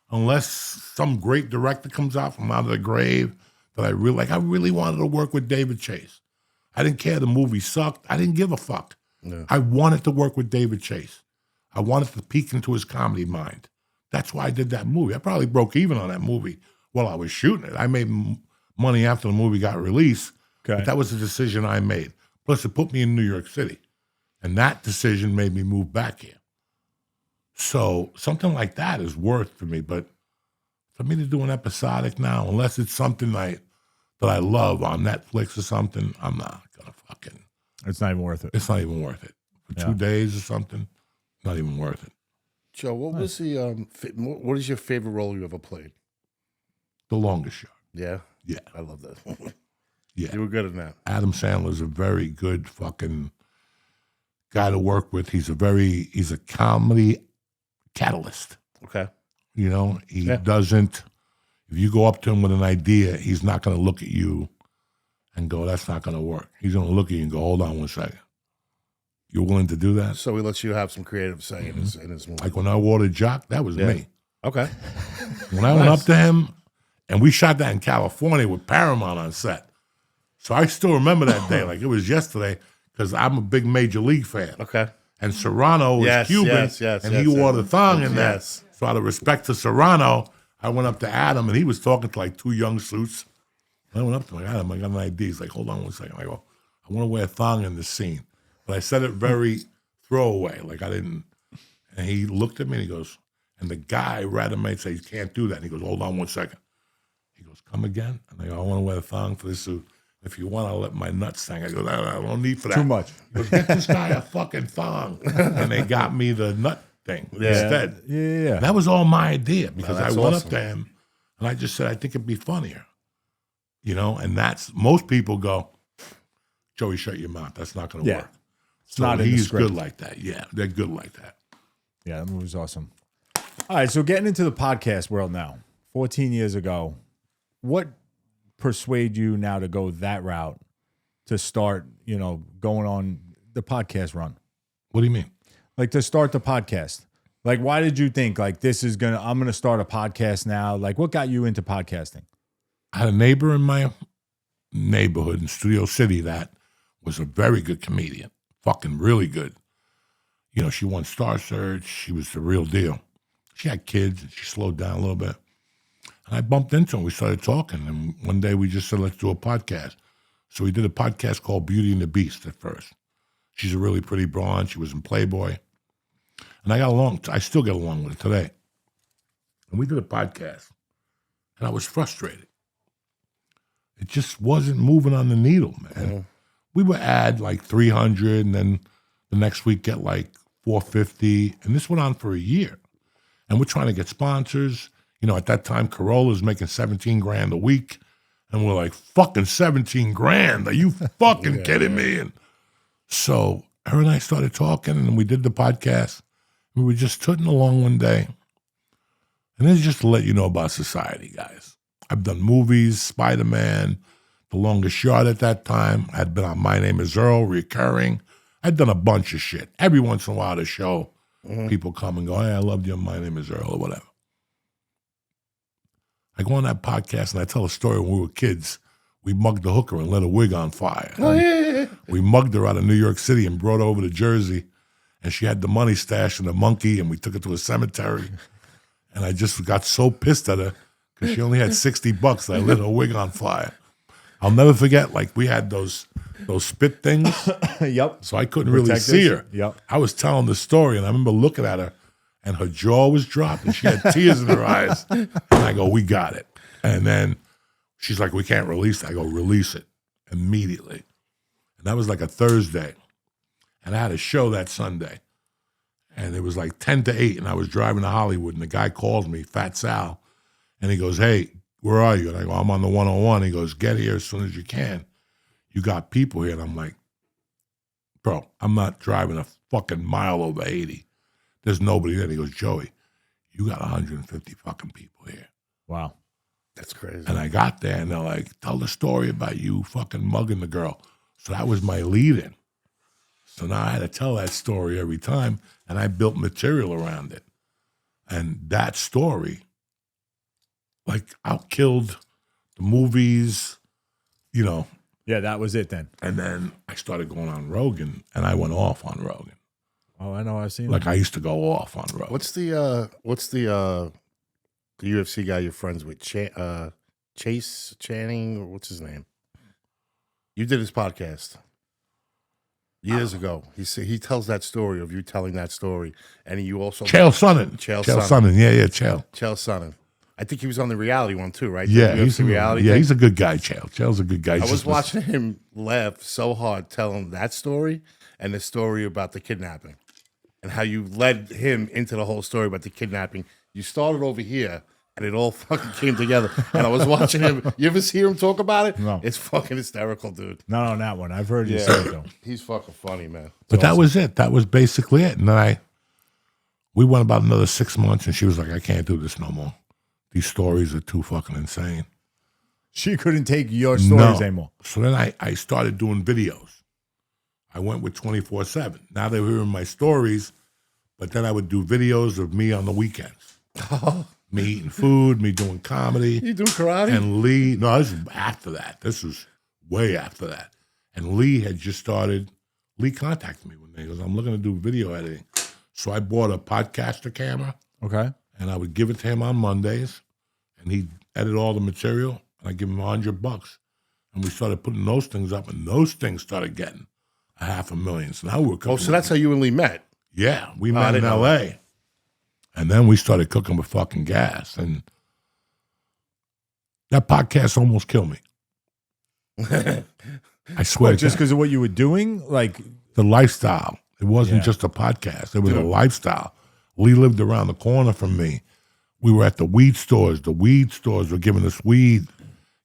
unless some great director comes out from out of the grave that I really like. I really wanted to work with David Chase. I didn't care the movie sucked. I didn't give a fuck. No. I wanted to work with David Chase. I wanted to peek into his comedy mind. That's why I did that movie. I probably broke even on that movie while I was shooting it. I made money after the movie got released, but that was a decision I made. Plus, it put me in New York City, and that decision made me move back here. So something like that is worth for me, but for me to do an episodic now, unless it's something that I love on Netflix or something, I'm not going to fucking... It's not even worth it. It's not even worth it. For 2 days or something, not even worth it. Joe, what was what is your favorite role you ever played? The Longest Shot. Yeah? Yeah. I love that. Yeah. You were good at that. Adam Sandler's a very good fucking guy to work with. He's a comedy catalyst. Okay. You know, he doesn't... If you go up to him with an idea, he's not going to look at you and go, that's not going to work. He's going to look at you and go, hold on one second. You're willing to do that? So he lets you have some creative say in his movie. Like when I watered Jock, that was me. Okay. When I went up to him, and we shot that in California with Paramount on set. So I still remember that day like it was yesterday because I'm a big Major League fan. Okay. And Serrano was Cuban, and he wore the thong in that. So out of respect to Serrano, I went up to Adam, and he was talking to like 2 young suits. And I went up to him, like, Adam, I got an idea. He's like, hold on one second. I go, I want to wear a thong in this scene. But I said it very throwaway, like I didn't. And he looked at me, and he goes, and the guy rather might say, you can't do that. And he goes, hold on one second. He goes, come again? And I go, I want to wear a thong for this suit. If you want, I'll let my nuts hang. I go, I don't need for that. Too much. He goes, get this guy a fucking thong. And they got me the nut thing instead. Yeah. That was all my idea because I went awesome. up to him and I just said, I think it'd be funnier. You know, and most people go, Joey, shut your mouth. That's not going to work. It's not in the he's script. good like that. Yeah, they're good like that. Yeah, that movie was awesome. All right, so getting into the podcast world now, 14 years ago, what persuade you now to go that route to start, going on the podcast run? What do you mean? Like to start the podcast. Like, why did you think like I'm going to start a podcast now? Like, what got you into podcasting? I had a neighbor in my neighborhood in Studio City that was a very good comedian, fucking really good. You know, she won Star Search. She was the real deal. She had kids, and she slowed down a little bit. And I bumped into him. We started talking, and one day we just said, let's do a podcast. So we did a podcast called Beauty and the Beast at first. She's a really pretty blonde. She was in Playboy. And I still get along with her today. And we did a podcast, and I was frustrated. It just wasn't moving on the needle, man. Mm-hmm. We would add like 300, and then the next week get like 450, and this went on for a year. And we're trying to get sponsors. You know, at that time, Corolla's making $17,000 a week, and we're like, fucking $17,000? Are you fucking kidding me? And so her and I started talking, and we did the podcast. We were just tooting along one day, and this is just to let you know about society, guys. I've done movies, Spider-Man, The Longest Shot at that time. I'd been on My Name is Earl, recurring. I'd done a bunch of shit. Every once in a while, the show, people come and go, hey, I loved you on My Name is Earl, or whatever. I go on that podcast, and I tell a story when we were kids. We mugged a hooker and lit a wig on fire. Oh, yeah. We mugged her out of New York City and brought her over to Jersey, and she had the money stashed in a monkey, and we took her to a cemetery. And I just got so pissed at her because she only had $60 that I lit her wig on fire. I'll never forget, like, we had those spit things. Yep. So I couldn't really see her. Yep. I was telling the story, and I remember looking at her, and her jaw was dropped, and she had tears in her eyes. And I go, we got it. And then she's like, we can't release it. I go, release it immediately. And that was like a Thursday. And I had a show that Sunday. And it was like 10 to 8, and I was driving to Hollywood, and the guy calls me, Fat Sal, and he goes, hey, where are you? And I go, I'm on the 101. He goes, get here as soon as you can. You got people here. And I'm like, bro, I'm not driving a fucking mile over 80. There's nobody there. And he goes, Joey, you got 150 fucking people here. Wow. That's crazy. And I got there, and they're like, tell the story about you fucking mugging the girl. So that was my lead-in. So now I had to tell that story every time, and I built material around it. And that story, like, outkilled the movies, you know. Yeah, that was it then. And then I started going on Rogan, and I went off on Rogan. Oh, I know. I've seen Like, it. I used to go off on Rogan. What's the UFC guy you're friends with? Chase Channing, or what's his name? You did his podcast years ago. He tells that story of you telling that story, and you also Chael Sonnen. Chael Sonnen. Yeah, Chael. Chael Sonnen. I think he was on the reality one too, right? Yeah, the he's UFC reality. Yeah, thing? he's a good guy, Chael. Chael's a good guy. I He's was just- watching him laugh so hard telling that story and the story about the kidnapping and how you led him into the whole story about the kidnapping. You started over here and it all fucking came together. And I was watching him. You ever hear him talk about it? No. It's fucking hysterical, dude. Not on that one. I've heard you say it though. He's fucking funny, man. But that was it. That was basically it. And then we went about another 6 months, and she was like, I can't do this no more. These stories are too fucking insane. She couldn't take your stories anymore. So then I started doing videos. I went with 24/7. Now they were hearing my stories, but then I would do videos of me on the weekends. Me eating food, me doing comedy. You doing karate? And Lee, no, this was after that. This was way after that. And Lee had just started, Lee contacted me one day. He goes, I'm looking to do video editing. So I bought a podcaster camera, Okay. and I would give it to him on Mondays, and he'd edit all the material, and I'd give him $100. And we started putting those things up, and those things started getting $500,000. So now we're cooking. Oh, so that's how you and Lee met. Yeah, we I met in didn't know L.A. And then we started cooking with fucking gas. And that podcast almost killed me. I swear. What, to just God. because of what you were doing? Like, The lifestyle. It wasn't Yeah. just a podcast. It was a lifestyle. Lee lived around the corner from me. We were at the weed stores. The weed stores were giving us weed.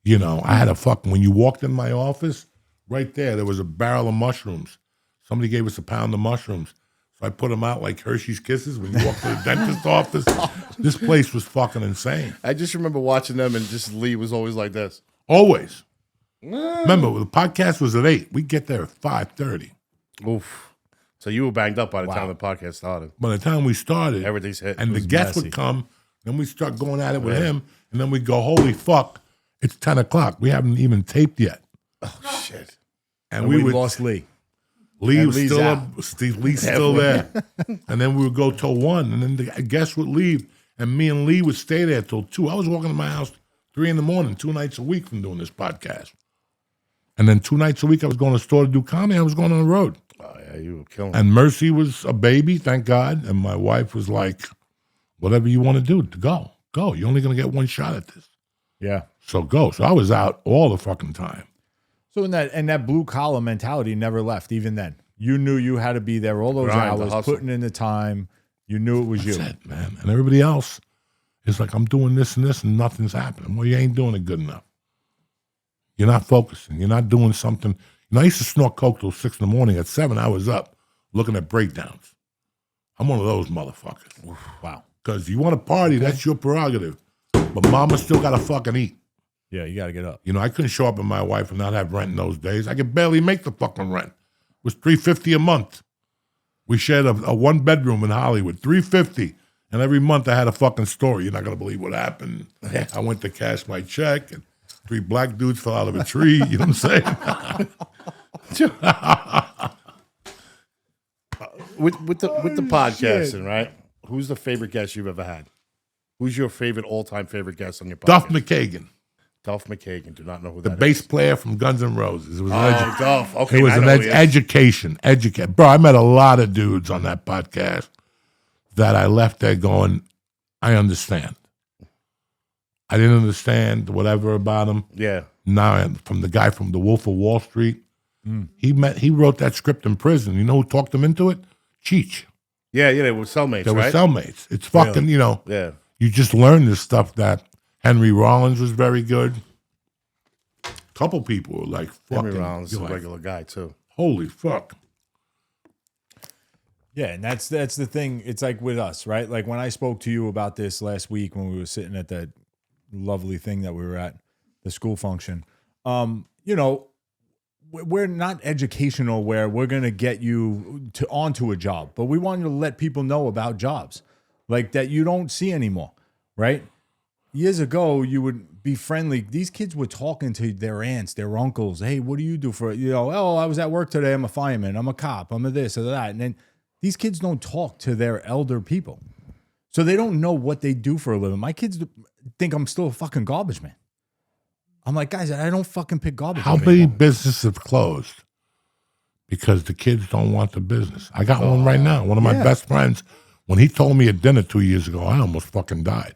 You know, I had a fucking, when you walked in my office, right there was a barrel of mushrooms. Somebody gave us a pound of mushrooms. So I put them out like Hershey's Kisses when you walk to the dentist's office. This place was fucking insane. I just remember watching them and just Lee was always like this. Always. Remember, the podcast was at 8. We'd get there at 5:30. Oof. So you were banged up by the time the podcast started. By the time we started, Everything's hit. and the was guests messy. would come, then we start going at it with him, and then we go, holy fuck, it's 10 o'clock. We haven't even taped yet. Oh, shit. And we would, lost Lee. Lee and was Lee's still out. up, Lee's still there. And then we would go till 1, and then the guests would leave, and me and Lee would stay there till 2. I was walking to my house 3 in the morning, 2 nights a week from doing this podcast. And then 2 nights a week, I was going to the store to do comedy. I was going on the road. Oh, yeah, you were killing it. And Mercy was a baby, thank God. And my wife was like, whatever you want to do, go. You're only going to get one shot at this. Yeah. So go. So I was out all the fucking time. So that blue collar mentality never left. Even then, you knew you had to be there all those Grind, the hours, hustle. putting in the time. You knew it was That's you. it, man. And everybody else is like, I'm doing this and this and nothing's happening. Well, you ain't doing it good enough. You're not focusing. You're not doing something. You know, I used to snort coke till 6 in the morning. At 7, I was up looking at breakdowns. I'm one of those motherfuckers. Wow. Because you want to party, that's your prerogative. But mama still got to fucking eat. Yeah, you got to get up. You know, I couldn't show up with my wife and not have rent in those days. I could barely make the fucking rent. It was $350 a month. We shared a 1-bedroom in Hollywood, $350. And every month I had a fucking story. You're not going to believe what happened. I went to cash my check, and 3 black dudes fell out of a tree. You know what I'm saying? With the podcasting, right? Who's the favorite guest you've ever had? Who's your favorite all-time favorite guest on your podcast? Duff McKagan, Duff McKagan. Do not know who the that bass player from Guns N' Roses. It was an is. Duff. Okay, It was I an know who he is. education. Bro, I met a lot of dudes on that podcast that I left there going, I understand. I didn't understand whatever about him. Yeah. Now, from the guy from The Wolf of Wall Street, He wrote that script in prison. You know who talked him into it? Cheech. Yeah, they were cellmates, They were right? cellmates. It's fucking, Yeah. you just learn this stuff that Henry Rollins was very good. A couple people were like, fucking. Henry Rollins is a you're like, regular guy, too. holy fuck. Yeah, and that's the thing. It's like with us, right? Like when I spoke to you about this last week when we were sitting at that lovely thing that we were at, the school function. We're not educational where we're going to get you onto a job, but we want to let people know about jobs like that you don't see anymore, right? Years ago, you would be friendly. These kids were talking to their aunts, their uncles. Hey, what do you do for, oh, I was at work today. I'm a fireman. I'm a cop. I'm a this or that. And then these kids don't talk to their elder people. So they don't know what they do for a living. My kids think I'm still a fucking garbage man. I'm like, guys, I don't fucking pick garbage. How many businesses have closed because the kids don't want the business? I got one right now. One of my best friends, when he told me at dinner 2 years ago, I almost fucking died.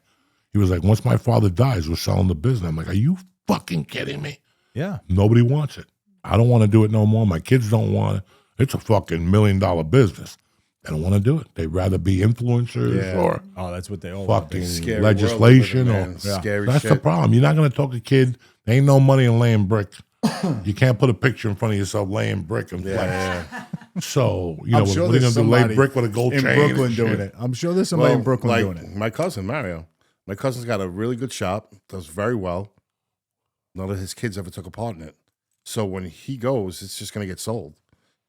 He was like, once my father dies, we're selling the business. I'm like, are you fucking kidding me? Yeah. Nobody wants it. I don't want to do it no more. My kids don't want it. It's a fucking $1 million business. They don't want to do it. They'd rather be influencers or That's what they all fucking Scary legislation. world we live in, man. Scary That's shit. the problem. You're not going to talk to a kid. There ain't no money in laying brick. You can't put a picture in front of yourself laying brick and flex. Yeah. So, I'm what sure are you there's going to do? Lay somebody brick with a gold in chain? Brooklyn and doing shit? it. I'm sure there's somebody in Brooklyn doing it. My cousin, Mario. My cousin's got a really good shop, does very well. None of his kids ever took a part in it. So when he goes, it's just going to get sold.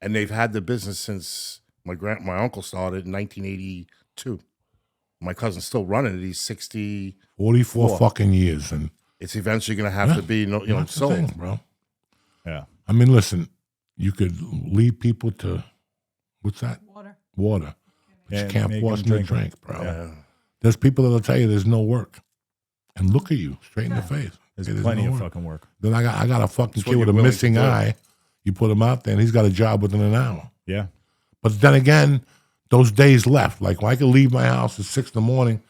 And they've had the business since my uncle started in 1982. My cousin's still running it. He's 60. 44 fucking years. And It's eventually going to have to be that's the sold. thing, bro. Yeah. I mean, listen, you could lead people to, what's that? Water. But you And can't make force them them to drink drink, bro. Yeah. There's people that'll tell you there's no work. And look at you, straight in the face. There's Say plenty no of work. fucking work. Then I got a fucking That's what kid with you're a willing missing to do. eye. You put him out there and he's got a job within an hour. Yeah. But then again, those days left. Like when I could leave my house at 6 a.m.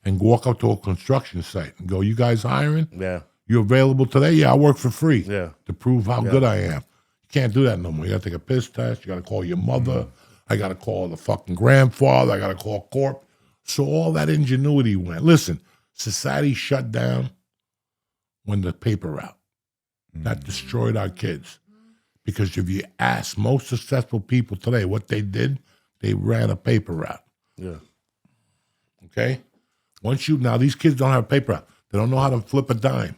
and walk up to a construction site and go, you guys hiring? Yeah. You available today? Yeah, I work for free. Yeah. To prove how good I am. You can't do that no more. You got to take a piss test. You got to call your mother. I got to call the fucking grandfather. I got to call Corp. So all that ingenuity went. Listen, society shut down when the paper route. That destroyed our kids. Because if you ask most successful people today what they did, they ran a paper route. Yeah. Okay? Now these kids don't have a paper route. They don't know how to flip a dime.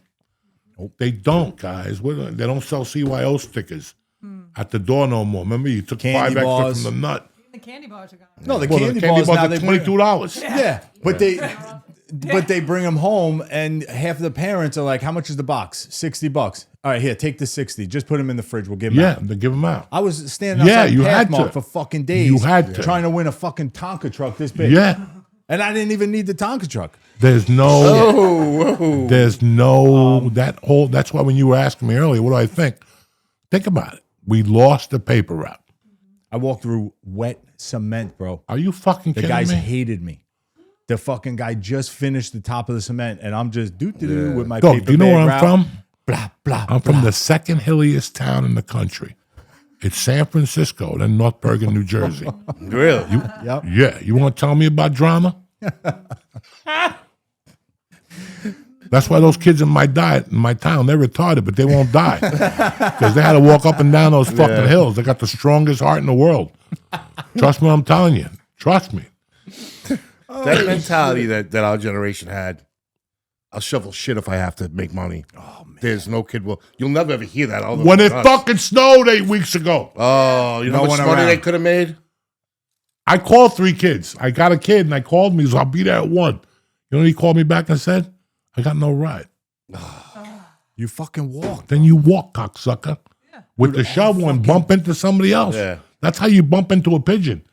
They don't, guys. They don't sell CYO stickers at the door no more. Remember, you took Candy 5 extra bars. from the nut. The candy bars are gone. No, the Well, candy the candy bars now bars they are bring, $22. yeah, but they bring them home, and half of the parents are like, "How much is the box? $60. All right, here, take the 60. Just put them in the fridge. We'll give them Yeah, out." they give them out. I was standing Yeah, outside you had Pathmark to. for fucking days. You had to. trying to win a fucking Tonka truck this big. Yeah. and I didn't even need the Tonka truck. There's no, there's no, that's why when you were asking me earlier, what do I think about it. We lost the paper route. I walked through wet cement, bro. Are you fucking The kidding guys me? hated me. The fucking guy just finished the top of the cement, and I'm just doo-doo with my Go, paper do you know bag where I'm route. from? Blah, blah, I'm from the second hilliest town in the country. It's San Francisco, then North Bergen, New Jersey. Really? Yep. Yeah, you want to tell me about drama? That's why those kids in my town, they're retarded, but they won't die. Because they had to walk up and down those fucking hills. They got the strongest heart in the world. Trust me, I'm telling you. Trust me. That mentality that our generation had, I'll shovel shit if I have to make money. Oh, man. There's no kid you'll never ever hear that. Other When than it us. fucking snowed 8 weeks ago. Oh, you know No how one much money around. they could have made? I called 3 kids. I got a kid and I called me. He said, I'll be there at 1. You know what he called me back and said? I got no ride. You fucking walked. Then you walk, cocksucker. With the shovel and bump into somebody else. Yeah. That's how you bump into a pigeon.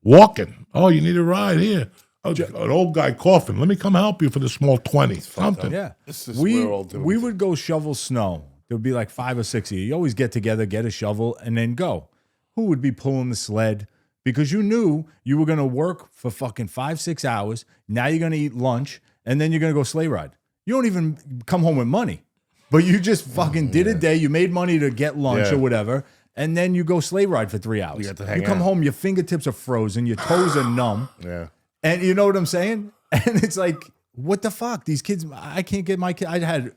Walking. Oh, you need a ride here. Oh, an old guy coughing. Let me come help you for the small 20. Something. Yeah. This is we we're all doing. we would go shovel snow. There would be like 5 or 6 of you. You always get together, get a shovel, and then go. Who would be pulling the sled? Because you knew you were going to work for fucking 5-6 hours. Now you're going to eat lunch, and then you're going to go sleigh ride. You don't even come home with money, but you just fucking did a day. You made money to get lunch Yeah. or whatever, and then you go sleigh ride for 3 hours. You have to hang come out. home, your fingertips are frozen, your toes are numb. Yeah. And you know what I'm saying? And it's like, what the fuck? These kids, I can't get my kid. I had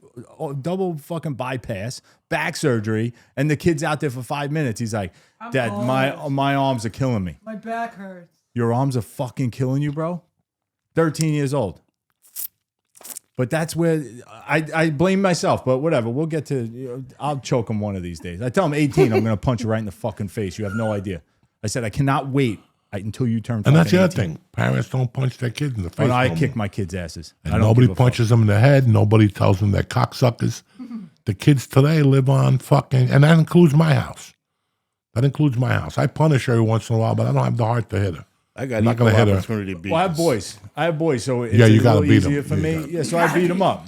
double fucking bypass, back surgery, and the kid's out there for 5 minutes. He's like, Dad, my arms are killing me. My back hurts. Your arms are fucking killing you, bro? 13 years old. But that's where I blame myself, but whatever. We'll get to, I'll choke him one of these days. I tell him 18, I'm going to punch you right in the fucking face. You have no idea. I said, I cannot wait until you turn 18. And that's the other thing. Parents don't punch their kids in the face. Well, I no kick more. my kids' asses. And I don't nobody give a fuck. punches them in the head. Nobody tells them they're cocksuckers. The kids today live on fucking, and that includes my house. That includes my house. I punish every once in a while, but I don't have the heart to hit her. I got I'm not gonna hit her. opportunity to beat Well, I have boys. So it's Yeah, you a gotta little beat 'em. easier for You me. gotta- Yeah, so I beat them up.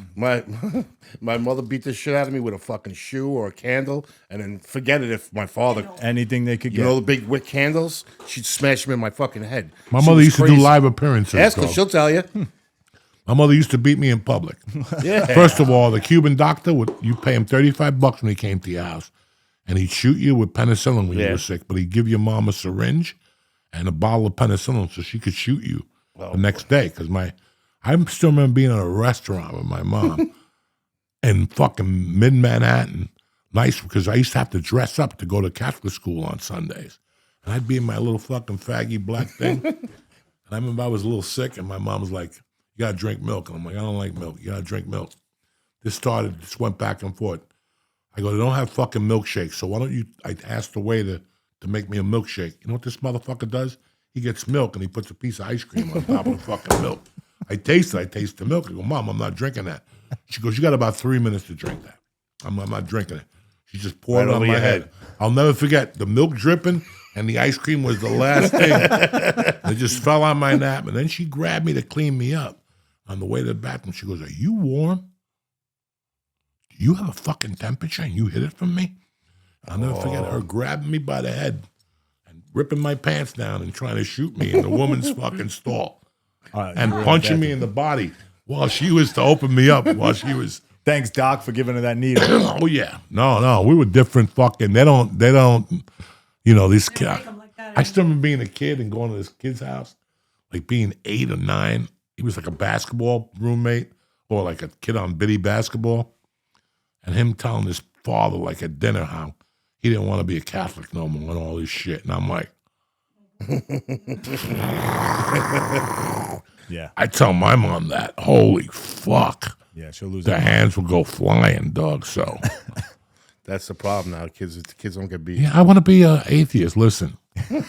My mother beat the shit out of me with a fucking shoe or a candle, and then forget it if my father, Anything they could you get. know, the big wick candles, she'd smash them in my fucking head. My She mother was used to crazy. do live appearances. Ask her, dog. she'll tell you. My mother used to beat me in public. Yeah. First of all, the Cuban doctor would you pay him $35 when he came to your house, and he'd shoot you with penicillin when you Yeah. were sick. But he'd give your mom a syringe and a bottle of penicillin so she could shoot you the next day. Because I still remember being in a restaurant with my mom in fucking mid Manhattan. Nice, because I used to have to dress up to go to Catholic school on Sundays, and I'd be in my little fucking faggy black thing. And I remember I was a little sick, and my mom was like, "You gotta drink milk." And I'm like, "I don't like milk. You gotta drink milk." This went back and forth. I go, "They don't have fucking milkshakes, so why don't you?" I asked the waiter to make me a milkshake. You know what this motherfucker does? He gets milk and he puts a piece of ice cream on top of the fucking milk. I taste the milk. I go, "Mom, I'm not drinking that." She goes, "You got about 3 minutes to drink that." I'm not drinking it. She just poured Right it on over my your head. head. I'll never forget the milk dripping and the ice cream was the last thing. It just fell on my nap. And then she grabbed me to clean me up. On the way to the bathroom, she goes, "Are you warm? Do you have a fucking temperature and you hid it from me?" I'll never forget her grabbing me by the head and ripping my pants down and trying to shoot me in the woman's fucking stall and punching me in the body while she was to open me up while she was. Thanks, Doc, for giving her that needle. Oh yeah, no, we were different. Fucking, they don't. You know, these kids. make 'em like that I still remember being a kid and going to this kid's house, like being 8 or 9. He was like a basketball roommate or like a kid on bitty basketball, and him telling his father like at dinner how he didn't want to be a Catholic no more and all this shit. And I'm like, Yeah. I tell my mom that. Holy fuck. Yeah, she'll lose The her. hands will go flying, dog. So, That's the problem now. Kids don't get beat. yeah, I want to be an atheist. Listen,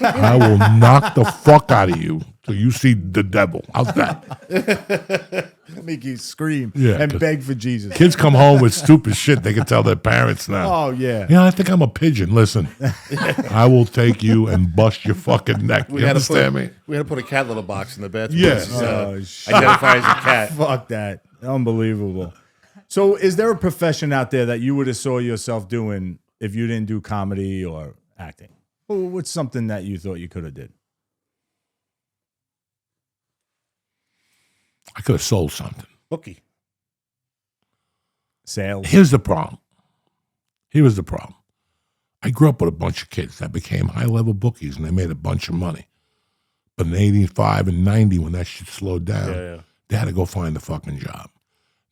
I will knock the fuck out of you till you see the devil. How's that? Make you scream Yeah, and 'cause- beg for Jesus. Kids come home with stupid shit. They can tell their parents now. Oh, yeah. Yeah, I think I'm a pigeon. Listen, I will take you and bust your fucking neck. You understand me? We had to put a cat litter box in the bathroom. Yeah. This is, Oh, shit. identify as a cat. Fuck that. Unbelievable. So is there a profession out there that you would have saw yourself doing if you didn't do comedy or acting? Well, what's something that you thought you could have did? I could have sold something. Bookie. Sales? Here's the problem. Here was the problem. I grew up with a bunch of kids that became high-level bookies, and they made a bunch of money. But in 85 and 90, when that shit slowed down, they had to go find a fucking job.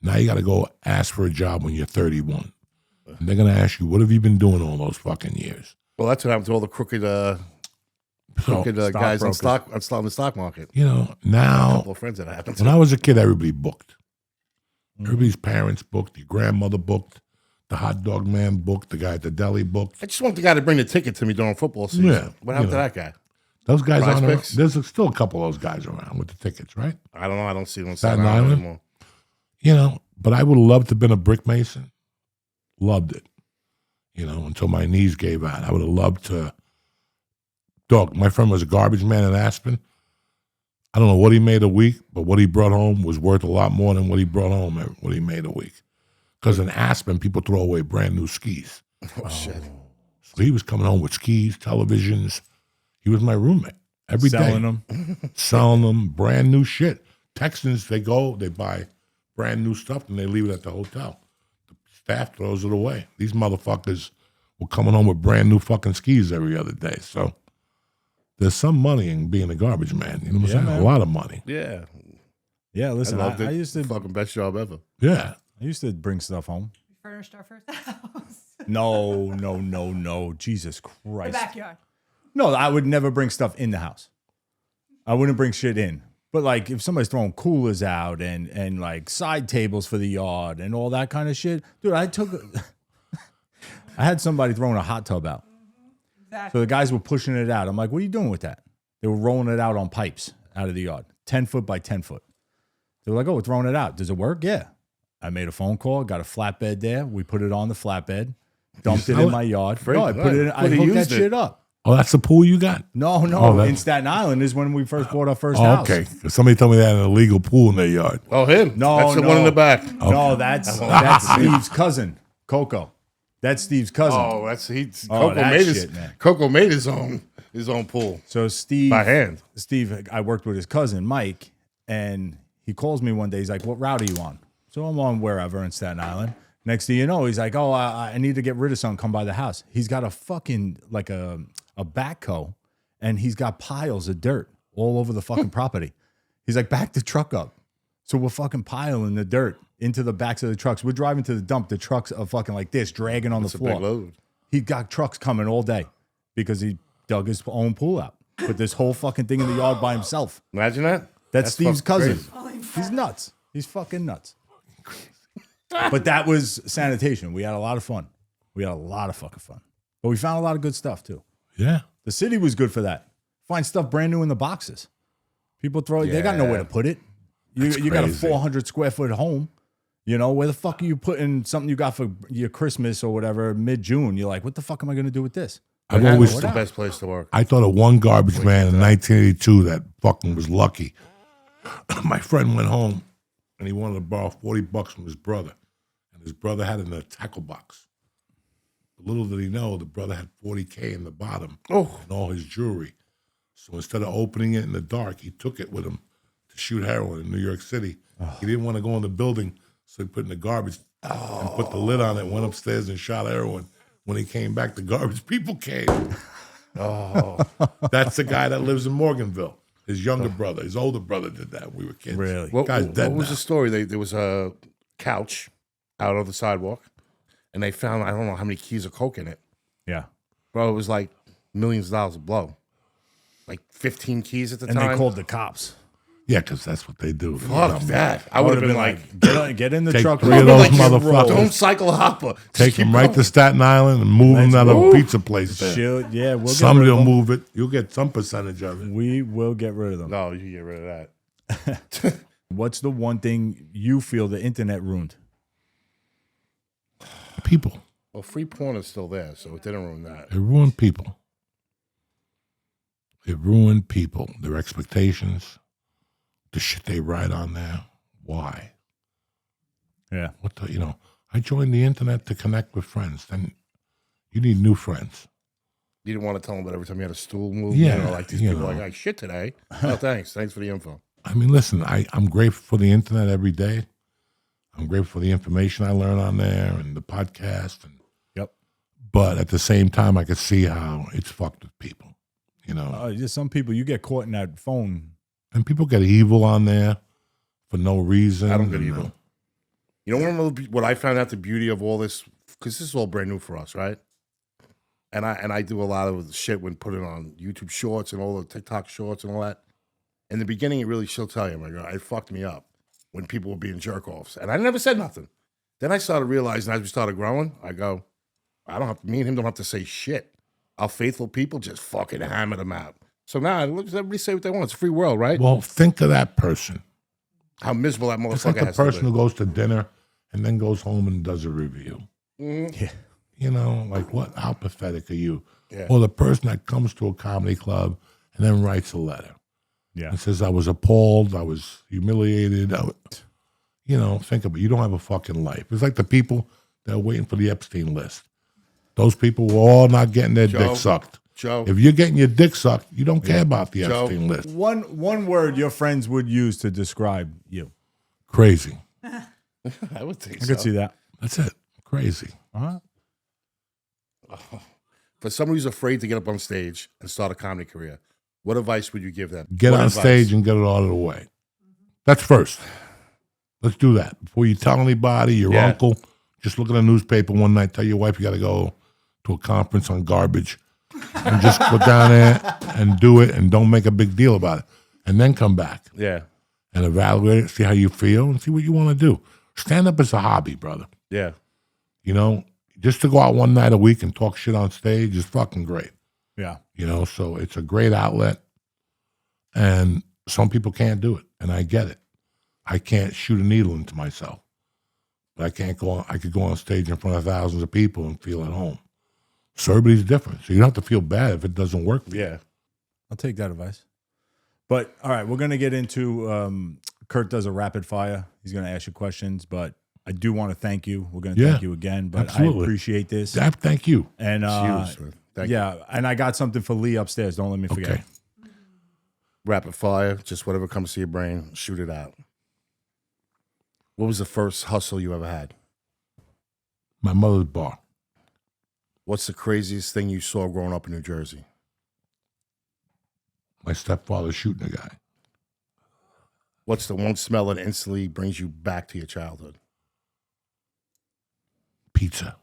Now you got to go ask for a job when you're 31. And they're going to ask you, what have you been doing all those fucking years? Well, that's what happened to all the crooked, So, guys on Stockbrokers. on the stock market. you know, A now, couple of friends that happened to. when I was a kid, everybody booked. Everybody's parents booked. Your grandmother booked. The hot dog man booked. The guy at the deli booked. I just want the guy to bring the ticket to me during football season. Yeah, What happened you to know. that guy? Those guys Prize aren't around. picks? There's still a couple of those guys around with the tickets, right? I don't know. I don't see them on Staten Staten Island Island? anymore. You know, but I would have loved to have been a brick mason. Loved it. You know, until my knees gave out. I would have loved to. Dog, my friend was a garbage man in Aspen. I don't know what he made a week, but what he brought home was worth a lot more than what he brought home and what he made a week. Because in Aspen, people throw away brand new skis. Oh, shit. So he was coming home with skis, televisions. He was my roommate every day. Selling them? Selling them brand new shit. Texans, they go, they buy brand new stuff, and they leave it at the hotel. The staff throws it away. These motherfuckers were coming home with brand new fucking skis every other day. So there's some money in being a garbage man. You know what I'm saying? man. A lot of money. Yeah. Yeah, listen, I loved it. I used to Fucking best job ever. Yeah. I used to bring stuff home. We furnished our first house. No. Jesus The Christ. backyard. No, I would never bring stuff in the house. I wouldn't bring shit in. But like if somebody's throwing coolers out and like side tables for the yard and all that kind of shit, dude, I had somebody throwing a hot tub out. Exactly. So the guys were pushing it out. I'm like, what are you doing with that? They were rolling it out on pipes out of the yard, 10 foot by 10 foot. They were like, oh, we're throwing it out. Does it work? Yeah. I made a phone call, got a flatbed there. We put it on the flatbed, dumped it sell in it? my yard. Freak, No, I put it in, I But he hooked that used it. shit up. Oh, that's the pool you got? No, Oh, that's- in Staten Island is when we first bought our first Oh, house. okay. Somebody told me they had an illegal pool in their yard. Oh, him? No, That's the no. one in the back. No, that's Steve's cousin, Coco. That's Steve's cousin. Oh, Oh, Coco that made shit, man. Coco made his own pool So Steve, by hand. Steve, I worked with his cousin Mike, and he calls me one day. He's like, "What route are you on?" So I'm on wherever in Staten Island. Next thing you know, he's like, "Oh, I need to get rid of something. Come by the house." He's got a fucking like a backhoe, and he's got piles of dirt all over the fucking property. He's like, "Back the truck up." So we're fucking piling the dirt into the backs of the trucks. We're driving to the dump. The trucks are fucking like this, dragging on It's the a floor. big load. He got trucks coming all day because he dug his own pool out. Put this whole fucking thing in the yard by himself. Imagine that. That's Steve's fucking cousin. crazy. He's nuts. He's fucking nuts. But that was sanitation. We had a lot of fun. We had a lot of fucking fun. But we found a lot of good stuff too. Yeah. The city was good for that. Find stuff brand new in the boxes. People throw it. They got nowhere to put it. You got a crazy. 400 square foot home. You know, where the fuck are you putting something you got for your Christmas or whatever mid-June? You're like, what the fuck am I going to do with this? I've always It's the best place to work. I thought of one garbage man in 1982 that fucking was lucky. My friend went home and he wanted to borrow $40 from his brother. And his brother had it in a tackle box. But little did he know, the brother had $40K in the bottom and all his jewelry. So instead of opening it in the dark, he took it with him to shoot heroin in New York City. He didn't want to go in the building, so he put it in the garbage and put the lid on it, went upstairs and shot heroin. When he came back, the garbage people came. That's the guy that lives in Morganville. His younger brother, his older brother did that when we were kids. Really? What, Guy's what dead was now. the story? There was a couch out on the sidewalk, and they found, I don't know how many keys of coke in it. Yeah. Bro, it was like millions of dollars a blow. Like 15 keys at the And time. they called the cops. Yeah, because that's what they do. Fuck that. I would have been like, get in the Take truck. 3 of roll, those like, motherfuckers. don't cycle hopper. Just Take keep him right going. to Staten Island and move him Let's to go. the pizza place there. Shield, yeah, we'll Somebody get will rid of them. move it. You'll get some percentage of it. We will get rid of them. No, you get rid of that. What's the one thing you feel the internet ruined? People. Well, free porn is still there, so it didn't ruin that. It ruined people. It ruined people. Their expectations, the shit they write on there. Why? Yeah. What the, I joined the internet to connect with friends. Then you need new friends. You didn't want to tell them, but every time you had a stool move, Yeah, like these you people know. are like, I shit today. Oh, thanks. Thanks for the info. I mean, listen, I'm grateful for the internet every day. I'm grateful for the information I learn on there and the podcast. Yep. But at the same time, I can see how it's fucked with people, Just some people, you get caught in that phone. And people get evil on there for no reason. I don't get and, evil. You know what I found out the beauty of all this, because this is all brand new for us, right? And I do a lot of the shit when put it on YouTube Shorts and all the TikTok Shorts and all that. In the beginning, it really, she'll tell you, my God, it fucked me up when people were being jerk-offs. And I never said nothing. Then I started realizing as we started growing, I go, me and him don't have to say shit. Our faithful people just fucking hammer them out. So now, let everybody say what they want. It's a free world, right? Well, think of that person. How miserable that It's like motherfucker the has to person be. who goes to dinner and then goes home and does a review. Yeah. Like what? How pathetic are you? Yeah. Or the person that comes to a comedy club and then writes a letter Yeah. and says, I was appalled, I was humiliated. Think of it. You don't have a fucking life. It's like the people that are waiting for the Epstein list. Those people were all not getting their dick sucked. Joe. If you're getting your dick sucked, you don't care about the Joe. Epstein list. One word your friends would use to describe you. Crazy. I would think I so. could see that. That's it. Crazy. Uh-huh. For someone who's afraid to get up on stage and start a comedy career, what advice would you give them? Get What on advice? stage and get it out of the way. That's first. Let's do that. Before you tell anybody, your uncle, just look at a newspaper one night, tell your wife you got to go to a conference on garbage, and just go down there and do it, and don't make a big deal about it. And then come back Yeah, and evaluate it, see how you feel, and see what you want to do. Stand-up is a hobby, brother. yeah, You know, just to go out one night a week and talk shit on stage is fucking great. Yeah. You know, so it's a great outlet. And some people can't do it, and I get it. I can't shoot a needle into myself. But I can't go on, I could go on stage in front of thousands of people and feel at home. So everybody's different. So you don't have to feel bad if it doesn't work for you. yeah. I'll take that advice. But all right, we're gonna get into Kurt does a rapid fire. He's gonna ask you questions, but I do want to thank you. We're gonna Yeah, thank you again, but absolutely. I appreciate this. Thank you. And It's huge, man. Thank you. yeah, and I got something for Lee upstairs. Don't let me forget. Okay. Rapid fire, just whatever comes to your brain, shoot it out. What was the first hustle you ever had? My mother's bar. What's the craziest thing you saw growing up in New Jersey? My stepfather shooting a guy. What's the one smell that instantly brings you back to your childhood? Pizza.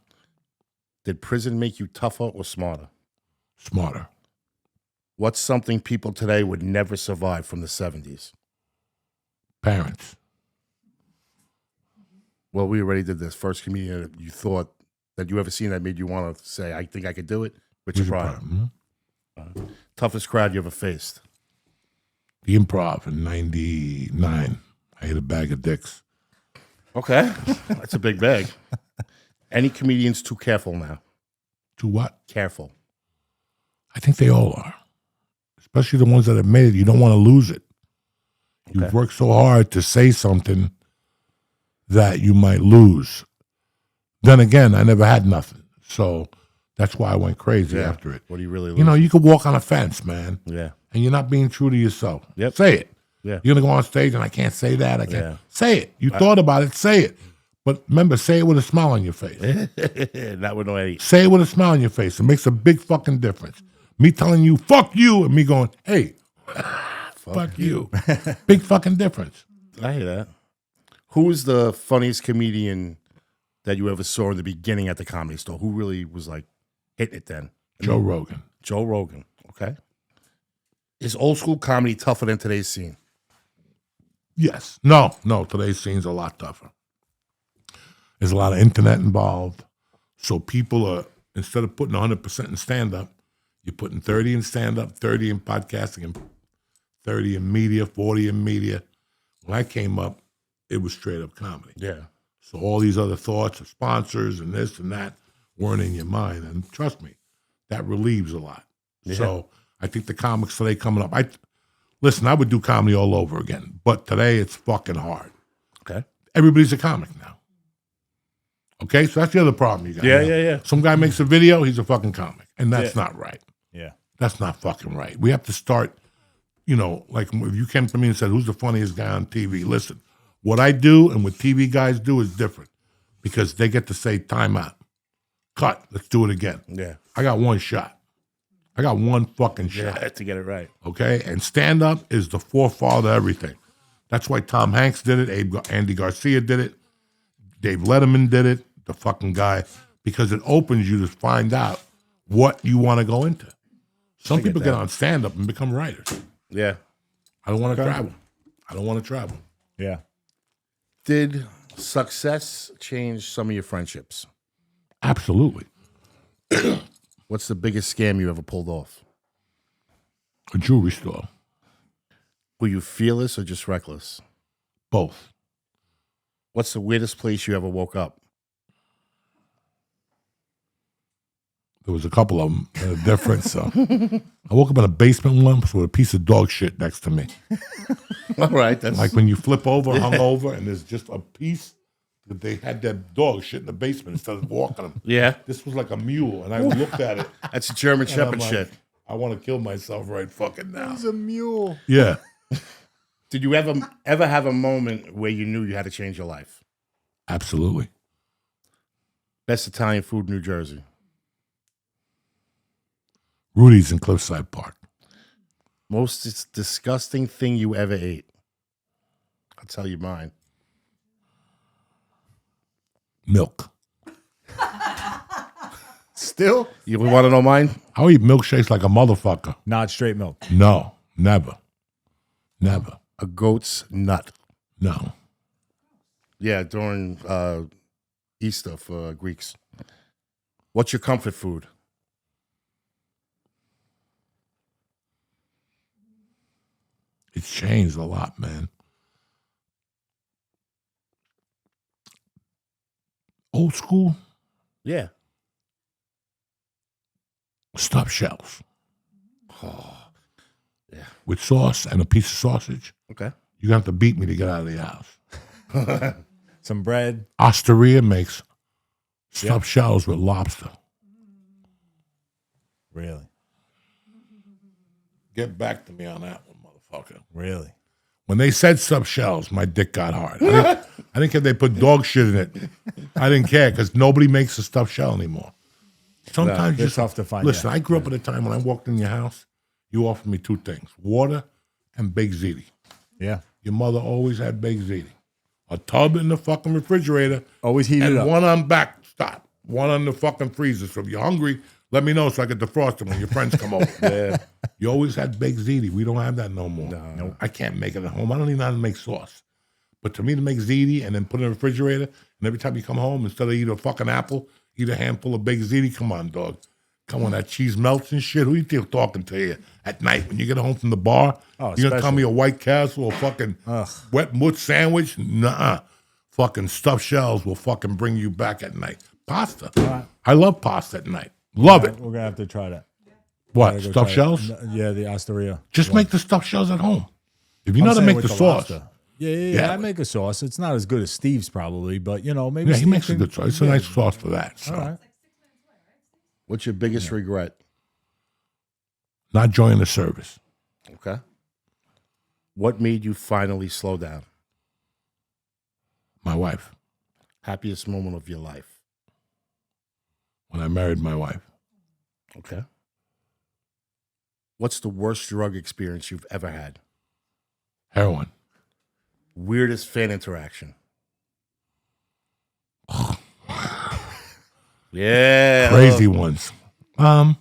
Did prison make you tougher or smarter? Smarter. What's something people today would never survive from the 70s? Parents. Well, we already did this. First comedian that you thought that you ever seen that made you want to say, I think I could do it? Richard Pryor. Mhm. Toughest crowd you ever faced? The Improv in '99. I hit a bag of dicks. Okay. That's a big bag. Any comedians too careful now? To what? Careful. I think they all are. Especially the ones that have made it. You don't want to lose it. You've Okay. worked so hard to say something that you might lose. Then again, I never had nothing. So that's why I went crazy after it. What do you really lose? You know, you could walk on a fence, man, Yeah. and you're not being true to yourself. Yep. Say it. Yeah. You're going to go on stage and I can't say that. I can't. Yeah. Say it. You thought about it. Say it. But remember, say it with a smile on your face. Not with no Eddie. Say it with a smile on your face. It makes a big fucking difference. Me telling you, fuck you, and me going, hey, fuck you. Big fucking difference. I hear that. Who was the funniest comedian that you ever saw in the beginning at the Comedy Store? Who really was like hitting it then? Joe Rogan. Joe Rogan. Okay. Is old school comedy tougher than today's scene? Yes. No, today's scene's a lot tougher. There's a lot of internet involved. So people are, instead of putting 100% in stand-up, you're putting 30 in stand-up, 30 in podcasting, and 30 in media, 40 in media. When I came up, it was straight-up comedy. Yeah. So all these other thoughts of sponsors and this and that weren't in your mind. And trust me, that relieves a lot. Yeah. So I think the comics today coming up, listen, I would do comedy all over again, but today it's fucking hard. Okay. Everybody's a comic now. Okay, so that's the other problem you got. Yeah, now. yeah. Some guy makes a video, he's a fucking comic. And that's Yeah. not right. Yeah. That's not fucking right. We have to start, like if you came to me and said, who's the funniest guy on TV? Listen, what I do and what TV guys do is different because they get to say, time out. Cut. Let's do it again. Yeah. I got one shot. I got one fucking shot. Yeah. To get it right. Okay? And stand-up is the forefather of everything. That's why Tom Hanks did it. Andy Garcia did it. Dave Letterman did it. The fucking guy. Because it opens you to find out what you want to go into. Some people get on stand-up and become writers. Yeah. I don't want to travel. I don't want to travel. Yeah. Did success change some of your friendships? Absolutely. What's the biggest scam you ever pulled off? A jewelry store. Were you fearless or just reckless? Both. What's the weirdest place you ever woke up? There was a couple of them that are different. So I woke up in a basement once with a piece of dog shit next to me. All right. That's Like when you flip over, hung over, and there's just a piece that they had that dog shit in the basement instead of walking them. yeah. This was like a mule, and I looked at it. That's German and I'm Shepherd like, shit. I want to kill myself right fucking now. He's a mule. Yeah. Did you ever have a moment where you knew you had to change your life? Absolutely. Best Italian food in New Jersey. Rudy's in Cliffside Park. Most disgusting thing you ever ate. I'll tell you mine. Milk. Still You want to know mine? I'll eat milkshakes like a motherfucker. not straight milk. No, never. Never. A goat's nut. No. Yeah, during Easter for Greeks. What's your comfort food? It's changed a lot, man. Old school, Yeah. stuffed shells Oh, yeah. with sauce and a piece of sausage. Okay. You're going to have to beat me to get out of the house. Some bread. Osteria makes stuffed shells with lobster. Really? Get back to me on that one, motherfucker. Really? When they said stuffed shells, my dick got hard. I didn't care if they put dog shit in it. I didn't care because nobody makes a stuffed shell anymore. Sometimes they're just tough to find, Listen, yeah. I grew up at a time when I walked in your house, you offered me two things: water and baked ziti. Yeah. Your mother always had baked ziti. A tub in the fucking refrigerator. Always heated and up. one on back stop. One on the fucking freezer. So if you're hungry, let me know so I can defrost it when your friends come over. Yeah. You always had baked ziti. We don't have that no more. No. I can't make it at home. I don't even know how to make sauce. But to me, to make ziti and then put it in the refrigerator, and every time you come home, instead of eat a fucking apple, eat a handful of baked ziti. Come on, dog. Come on, that cheese melts and shit. Who you think talking to you at night when you get home from the bar? Oh, you gonna tell especially. me a White Castle or fucking wet mood sandwich? Nuh-uh. Fucking stuffed shells will fucking bring you back at night. Pasta. I love pasta at night. Love it. We're gonna have to try that. What, Gotta go stuffed try shells? it. Yeah, the Osteria. Just make the stuffed shells at home. If you know how to I'm saying make with the sauce. lobster. Yeah, Yeah. I make a sauce. It's not as good as Steve's probably, but maybe Yeah, he Steve makes a can- good sauce. It's a nice sauce for that. So. All right. What's your biggest regret? Not joining the service. Okay. What made you finally slow down? My wife. Happiest moment of your life? When I married my wife. Okay. What's the worst drug experience you've ever had? Heroin. Weirdest fan interaction? Yeah. Crazy ones. You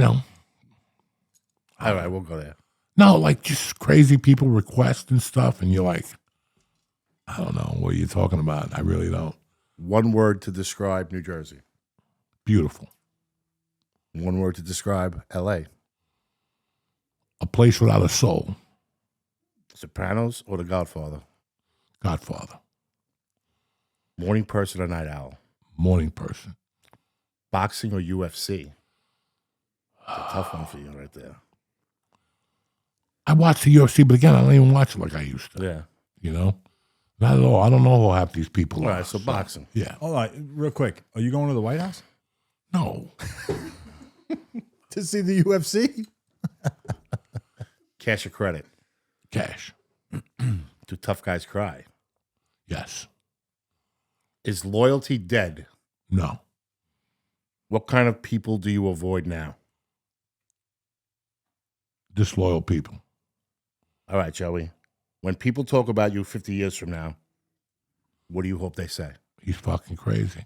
know. All right, we'll go there. No, like just crazy people request and stuff, and you're like, I don't know what you're talking about. I really don't. One word to describe New Jersey. Beautiful. One word to describe L.A. A place without a soul. Sopranos or The Godfather? Godfather. Morning person or night owl? Morning person. Boxing or UFC? That's a tough one for you right there. I watch the UFC, but again, I don't even watch it like I used to. Yeah. You know? Not at all. I don't know who half these people All are. right, so boxing. Yeah. Hold on, real quick. Are you going to the White House No. to see the UFC? Cash or credit? Cash. Do tough guys cry? Yes. Is loyalty dead? No. What kind of people do you avoid now? Disloyal people. All right, Joey. When people talk about you 50 years from now, what do you hope they say? He's fucking crazy.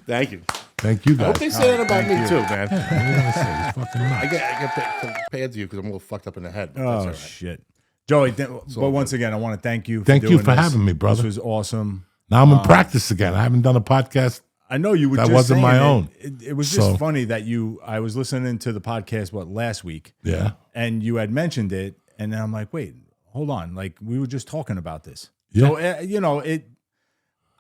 Thank you. Thank you I guys. hope they say that about me too, man. What did I say? He's fucking nuts. I get paid to you because I'm a little fucked up in the head. But that's Oh all right. shit, Joey. But once again, I want to thank you. Thank you doing for this. having me, brother. This was awesome. Now I'm in practice again. I haven't done a podcast. I know you were. That just wasn't saying my it. own. It was just So- funny that I was listening to the podcast last week, Yeah. and you had mentioned it, and then I'm like, wait, hold on, like we were just talking about this. Yeah. So it.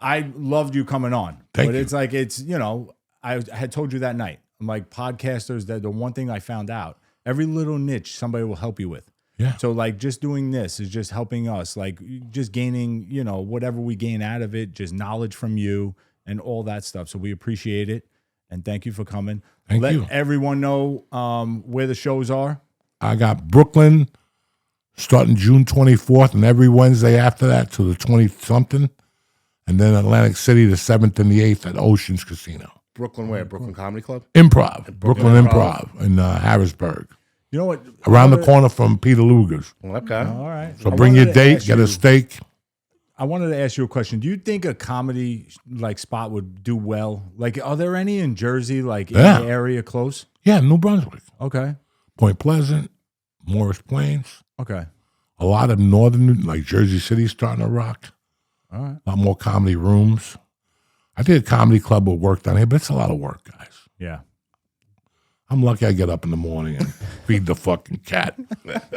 I loved you coming on, Thank but you. it's like I had told you that night. I'm like podcasters. That the one thing I found out, every little niche somebody will help you with. Yeah. So like just doing this is just helping us, like just gaining, whatever we gain out of it, just knowledge from you and all that stuff. So we appreciate it. And thank you for coming. Thank Let you. everyone know where the shows are. I got Brooklyn starting June 24th and every Wednesday after that to the 20-something. And then Atlantic City the 7th and the 8th at Oceans Casino. Brooklyn where? Brooklyn Comedy Club? Improv, Brooklyn Improv. Improv in Harrisburg. You know what? Around the corner from Peter Luger's. Okay. All right. So I bring wanted your to date, ask get you- a steak. I wanted to ask you a question. Do you think a comedy like spot would do well? Like, are there any in Jersey, like in Yeah. the area close? Yeah, New Brunswick, Okay. Point Pleasant, Morris Plains. Okay. A lot of northern, like Jersey City, starting to rock. All right. A lot more comedy rooms. I think a comedy club would work down here, but it's a lot of work, guys. Yeah. I'm lucky I get up in the morning and feed the fucking cat.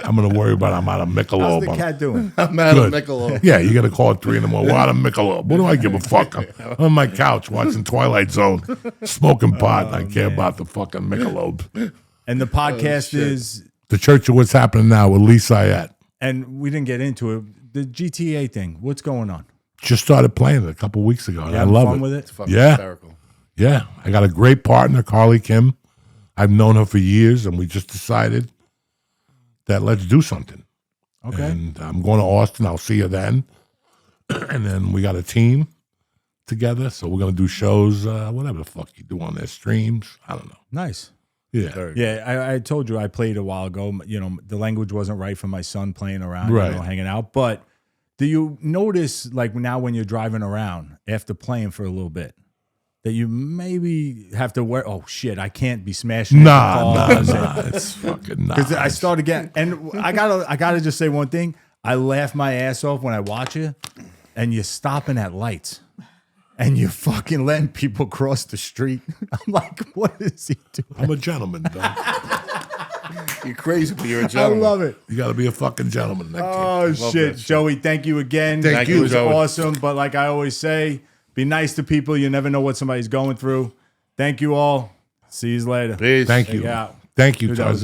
I'm going to worry about I'm out of How's Michelob. the cat doing? I'm out of Good. Michelob. Yeah, you got to call at 3 in the morning. We're out of Michelob. What do I give a fuck? I'm on my couch watching Twilight Zone, smoking pot, and I care about the fucking Michelob. And the podcast is, The Church of What's Happening Now with Lee Syatt. and we didn't get into it, the GTA thing. What's going on? Just started playing it a couple weeks ago. And You I having love fun it. with it? Fucking Yeah. hysterical. Yeah, I got a great partner, Carly Kim. I've known her for years, and we just decided that let's do something. Okay. And I'm going to Austin. I'll see you then. And then we got a team together, so we're going to do shows, whatever the fuck you do on their streams. I don't know. Nice. Yeah. Yeah, I told you I played a while ago. You know, the language wasn't right for my son playing around, Right. you know, hanging out. But do you notice, like now when you're driving around after playing for a little bit, that you maybe have to wear? Oh shit, I can't be smashing. Nah. It's fucking Because I nice. started getting, and I gotta just say one thing. I laugh my ass off when I watch you, and you're stopping at lights, and you're fucking letting people cross the street. I'm like, what is he doing? I'm a gentleman, dog. You're crazy, but you're a I gentleman. love it. You got to be a fucking gentleman. Oh shit, that shit. Joey! Thank you again. Thank It you, was Joey. awesome. But like I always say, be nice to people. You never know what somebody's going through. Thank you all. See you later. Peace. Thank you. Take out. Thank you, Dude, that was Tarzan.